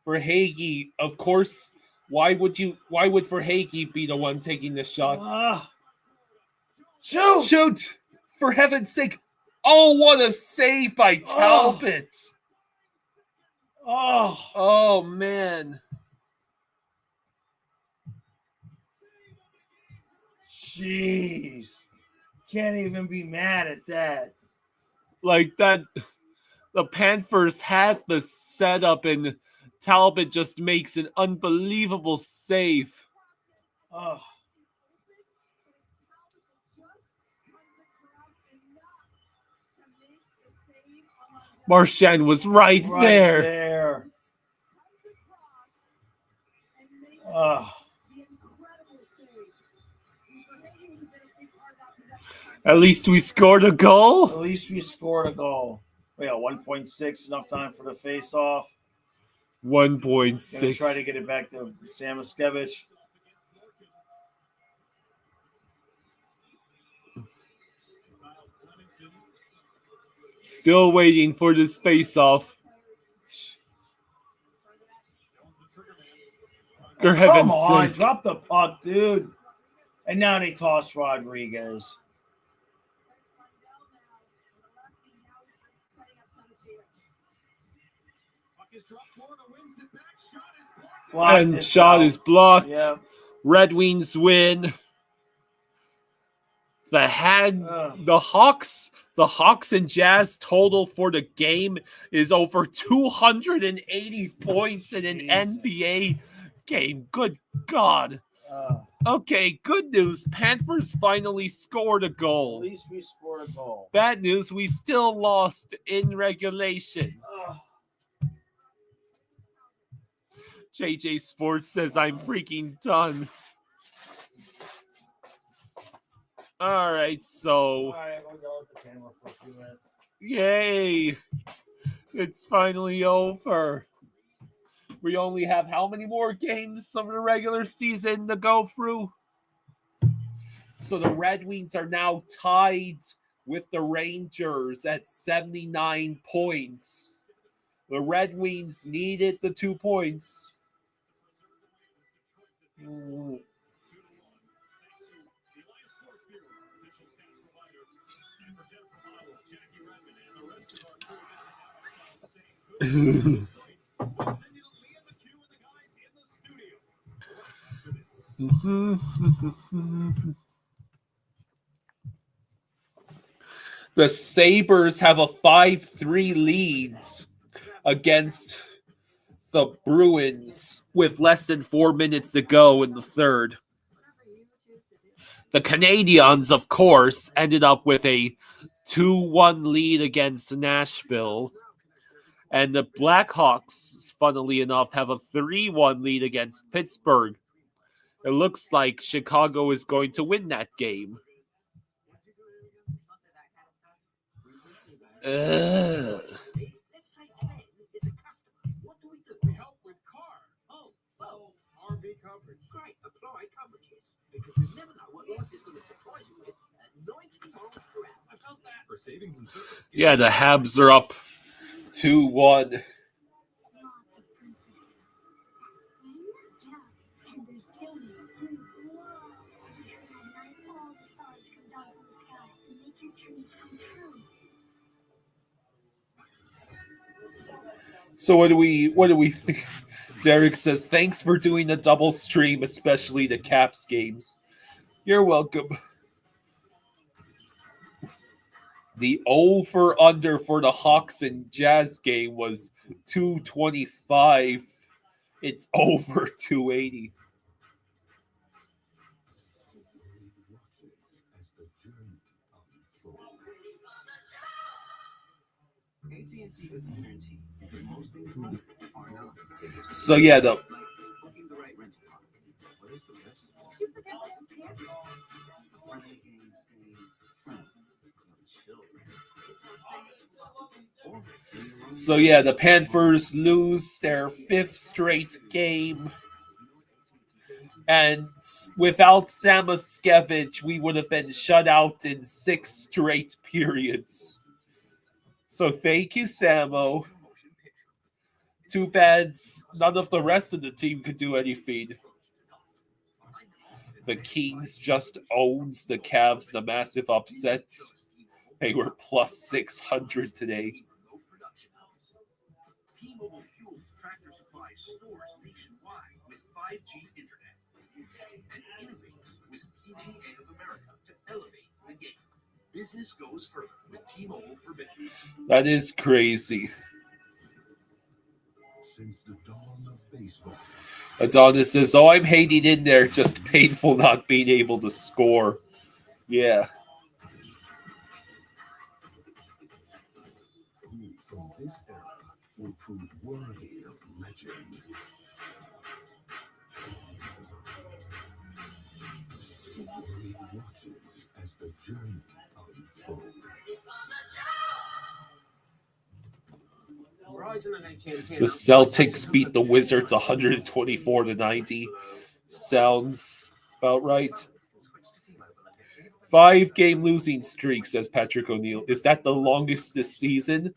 Verhaeghe, of course. Why would Verhaeghe be the one taking the shot? Shoot. Shoot. For heaven's sake. Oh, what a save by Talbot. Oh, man. Jeez. Can't even be mad at that. Like that, the Panthers had the setup and Talbot just makes an unbelievable save. Oh. Marchand was right there. At least we scored a goal. At least we scored a goal. We got 1.6, enough time for the face-off. 1.6. Gonna try to get it back to Samoskevich. Still waiting for this face-off. For heaven's Come on, sake. drop the puck, dude. And now they toss Rodriguez. And shot is blocked. Yep. Red Wings win. The Hawks and Jazz total for the game is over 280 points in an NBA game. Good God. Okay, good news. Panthers finally scored a goal. At least we scored a goal. Bad news, we still lost in regulation. JJ Sports says I'm freaking done. All right, so. We'll go with the camera for a few minutes. Yay! It's finally over. We only have how many more games of the regular season to go through? So the Red Wings are now tied with the Rangers at 79 points. The Red Wings needed the 2 points. The Sabres have a 5-3 lead against the Bruins with less than 4 minutes to go in the third. The Canadiens, of course, ended up with a 2-1 lead against Nashville. And the Blackhawks, funnily enough, have a 3-1 lead against Pittsburgh. It looks like Chicago is going to win that game. Let's say Glenn is a customer. What do? We help with car. Oh, well, RV coverage. great. Apply coverages. Because you never know what life is going to surprise you with at 90 miles per hour. I felt that. For savings and service. Yeah, the Habs are up 2-1. Lots of princesses. Yeah, and there's ponies too. At night, all the stars come down from the sky and make your dreams come true. So what do we think? Derek says, thanks for doing the double stream, especially the Caps games. You're welcome. The over-under for the Hawks and Jazz game was 225. It's over 280. AT&T is a guarantee because most things in life are not. So yeah, the Booking the right rental car. What is the best? A friendly game staying friendly. So yeah, the Panthers lose their 5th straight game. And without Samoskevich, we would have been shut out in 6 straight periods. So thank you, Samo. Too bad none of the rest of the team could do anything. The Kings just owns the Cavs, the massive upset. They were plus 600 today. T-Mobile fuels Tractor Supply stores nationwide with 5G internet. And innovates with PGA of America to elevate the game. Business goes further with T-Mobile for Business. That is crazy. Since the dawn of baseball. Adonis says, oh, I'm hanging in there, just painful not being able to score. Yeah. Who from this era will prove worthy of legend? The world watches as the journey unfolds. The Celtics beat the Wizards 124-90. Sounds about right. 5-game losing streak, says Patrick O'Neill. Is that the longest this season?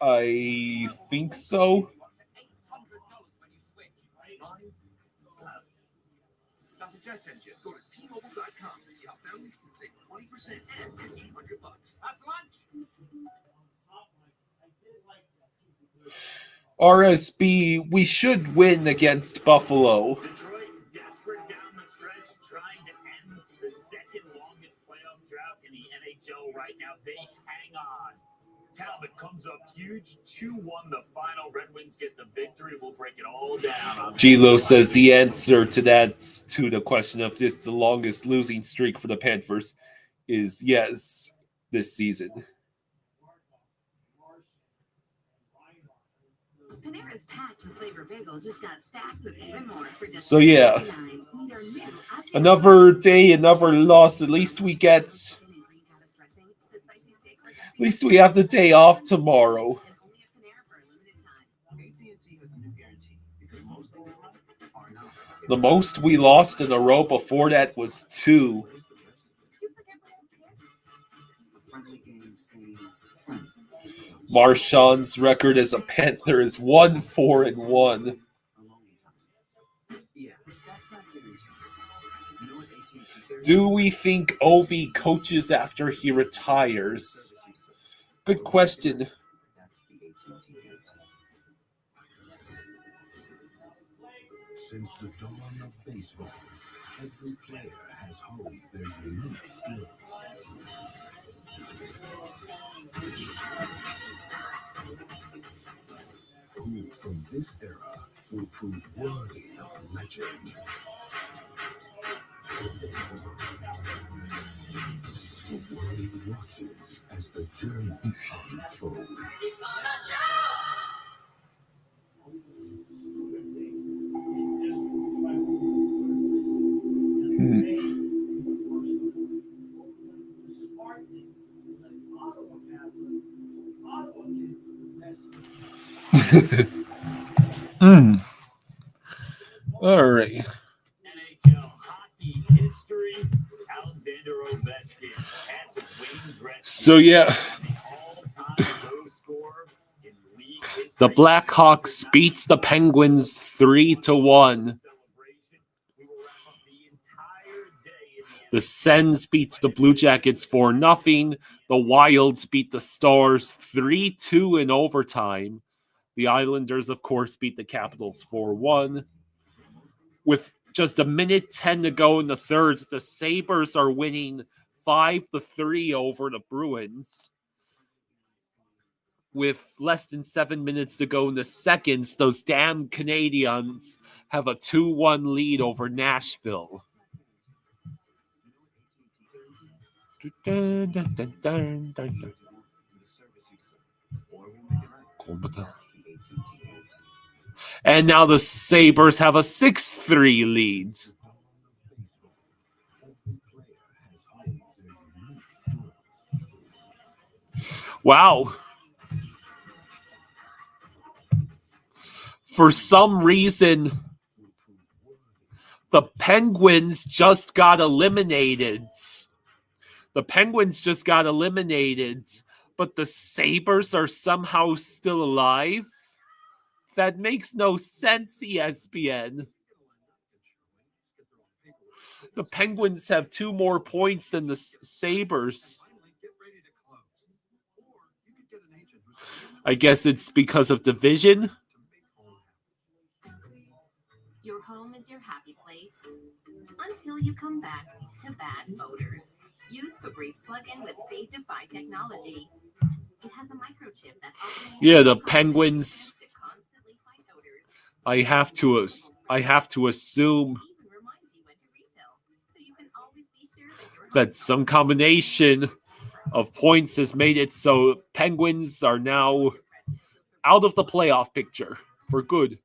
I think so. Start a jet engine. Go to T-Mobile.com to see how families can save 20% and get $800. That's lunch. RSB, we should win against Buffalo. Detroit desperate down the stretch, trying to end the second longest playoff drought in the NHL right now. They hang on. Talbot comes up huge, 2-1 the final. Red Wings get the victory. We'll break it all down. Gilo says the answer to that, to the question of this the longest losing streak for the Panthers, is yes, this season. Panera's packed with flavor bagel just got stacked with even more for just So yeah, $7.99. Meet our new another day, another loss. At least we get, at least we have the day off tomorrow. AT&T has a new guarantee because most things in life are not. The most we lost in a row before that was 2. A friendly game staying friendly. Marshawn's record as a Panther is 1-4-1. Yeah, that's not guaranteed. You know what AT&T Do we think Ovi coaches after he retires? Good question. That's the AT&T guarantee. Since the dawn of baseball, every player has honed their unique skills. Who from this era will prove worthy of legend? The world watches as the journey unfolds. All right. NHL hockey history. Alexander Ovechkin has his Wayne Gretzky. So yeah, All-time goal scorer in league history. the Blackhawks beats the Penguins 3-1. The Sens beats the Blue Jackets 4-0. The Wilds beat the Stars 3-2 in overtime. The Islanders, of course, beat the Capitals 4-1. With just a minute 10 to go in the third, the Sabres are winning 5-3 over the Bruins. With less than 7 minutes to go in the seconds, those damn Canadians have a 2-1 lead over Nashville. And now the Sabres have a 6-3 lead. Wow. For some reason, the Penguins just got eliminated. But the Sabres are somehow still alive? That makes no sense, ESPN. The Penguins have 2 more points than the Sabres. I guess it's because of division. Your home is your happy place until you come back to bad voters. Use Febreze plug-in with Fade-Defy technology. It has a microchip that Yeah, the Penguins. I have to assume that some combination of points has made it so Penguins are now out of the playoff picture for good.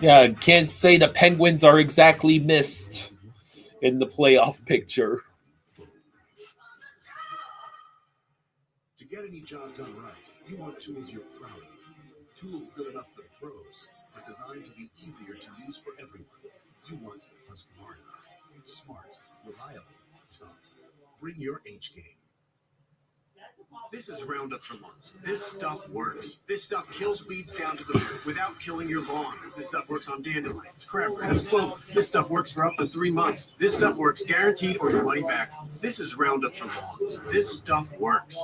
Yeah, I can't say the Penguins are exactly missed in the playoff picture. To get any job done right, you want tools you're proud of. Tools good enough for the pros, but designed to be easier to use for everyone. You want Husqvarna. Smart, reliable, tough. Bring your H game. This is Roundup for lawns. This stuff works. This stuff kills weeds down to the root without killing your lawn. This stuff works on dandelions, crabgrass, clover. This stuff works for up to 3 months. This stuff works guaranteed or your money back. This is Roundup for lawns. This stuff works.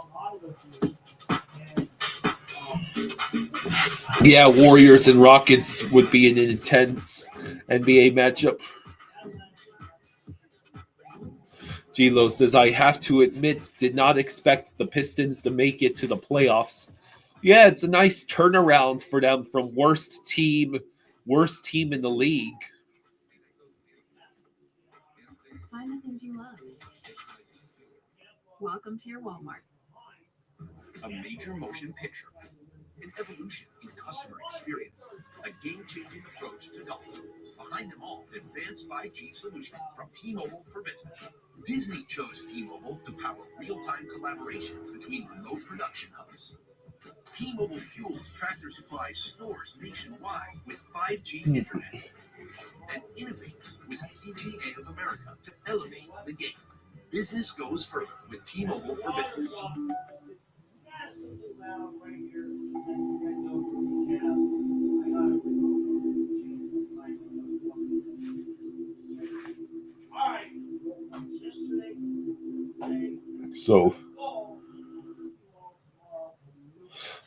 Yeah, Warriors and Rockets would be an intense NBA matchup. Gilo says, I have to admit, did not expect the Pistons to make it to the playoffs. Yeah, it's a nice turnaround for them from worst team in the league. Find the things you love. Welcome to your Walmart. A major motion picture. An evolution in customer experience. A game-changing approach to golf. Behind them all, advanced 5G solutions from T-Mobile for Business. Disney chose T-Mobile to power real-time collaboration between remote production hubs. T-Mobile fuels Tractor Supply stores nationwide with 5G internet. And innovates with PGA of America to elevate the game. Business goes further with T-Mobile for Business. So,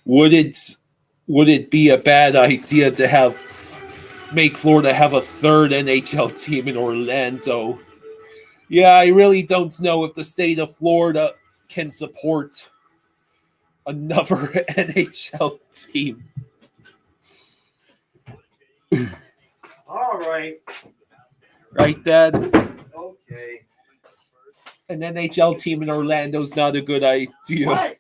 would it be a bad idea to make Florida have a third NHL team in Orlando? Yeah, I really don't know if the state of Florida can support another NHL team. All right. Right, Dad? Okay. An NHL team in Orlando's not a good idea. What?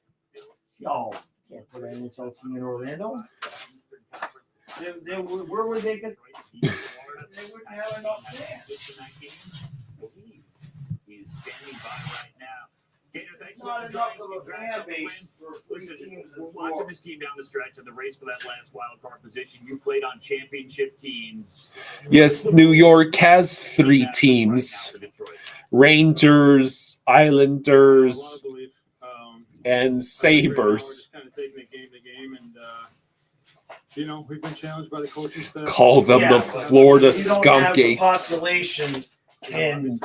No, can't put an NHL team in Orlando. Where would they get? They wouldn't have enough fans. He's standing by right now. Gator, thanks so Not much for enough joining us. of a fan base for three Listen, teams watching this team down the stretch in the race for that last wild card position, you played on championship teams. Yes, New York has 3 teams. Rangers, Islanders, and Sabres. Kind of taking it game to game, and we've been challenged by the coaching staff. Call them the Florida You don't have Skunk the Apes. population in.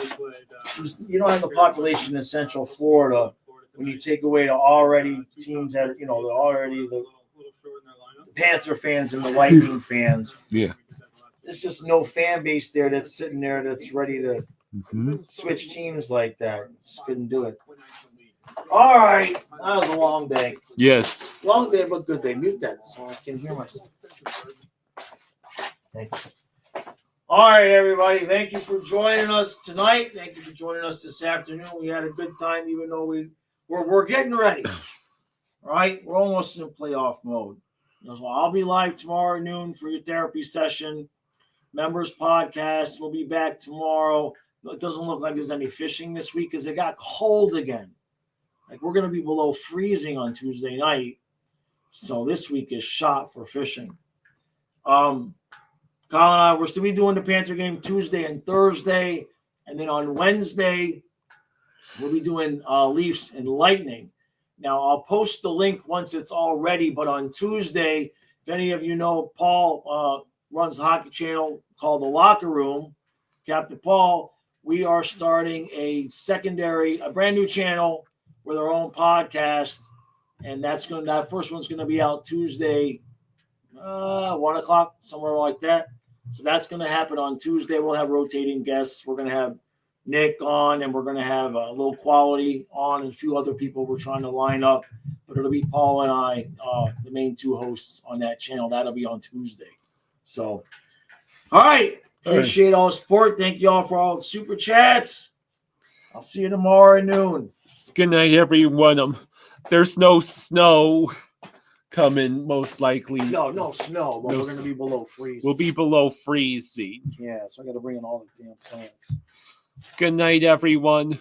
You don't have the population in Central Florida when you take away the already teams that they're already the Panther fans and the Lightning fans. Yeah. There's just no fan base there that's sitting there that's ready to switch teams like that. Just couldn't do it. All right. That was a long day. Yes. Long day, but good day. Mute that so I can hear myself. Thank you. All right, everybody. Thank you for joining us tonight. Thank you for joining us this afternoon. We had a good time, even though we're getting ready. All right. We're almost in playoff mode. So I'll be live tomorrow noon for your therapy session. Members podcast. We'll be back tomorrow. It doesn't look like there's any fishing this week because it got cold again. Like we're going to be below freezing on Tuesday night. So this week is shot for fishing. Colin and I, we're still be doing the Panther game Tuesday and Thursday. And then on Wednesday, we'll be doing Leafs and Lightning. Now, I'll post the link once it's all ready. But on Tuesday, if any of you know, Paul runs the hockey channel called The Locker Room. Captain Paul, we are starting a brand new channel with our own podcast. And that first one's going to be out Tuesday, 1 o'clock, somewhere like that. So that's going to happen on Tuesday. We'll have rotating guests. We're going to have Nick on, and we're going to have Low Quality on, and a few other people we're trying to line up. But it'll be Paul and I, the main 2 hosts on that channel. That'll be on Tuesday. So, all right. Appreciate all the support. Thank you all for all the super chats. I'll see you tomorrow at noon. Good night, everyone. There's no snow coming, most likely. No snow, but we're going to be below freezing. We'll be below freezing. Yeah, so I got to bring in all the damn plants. Good night, everyone.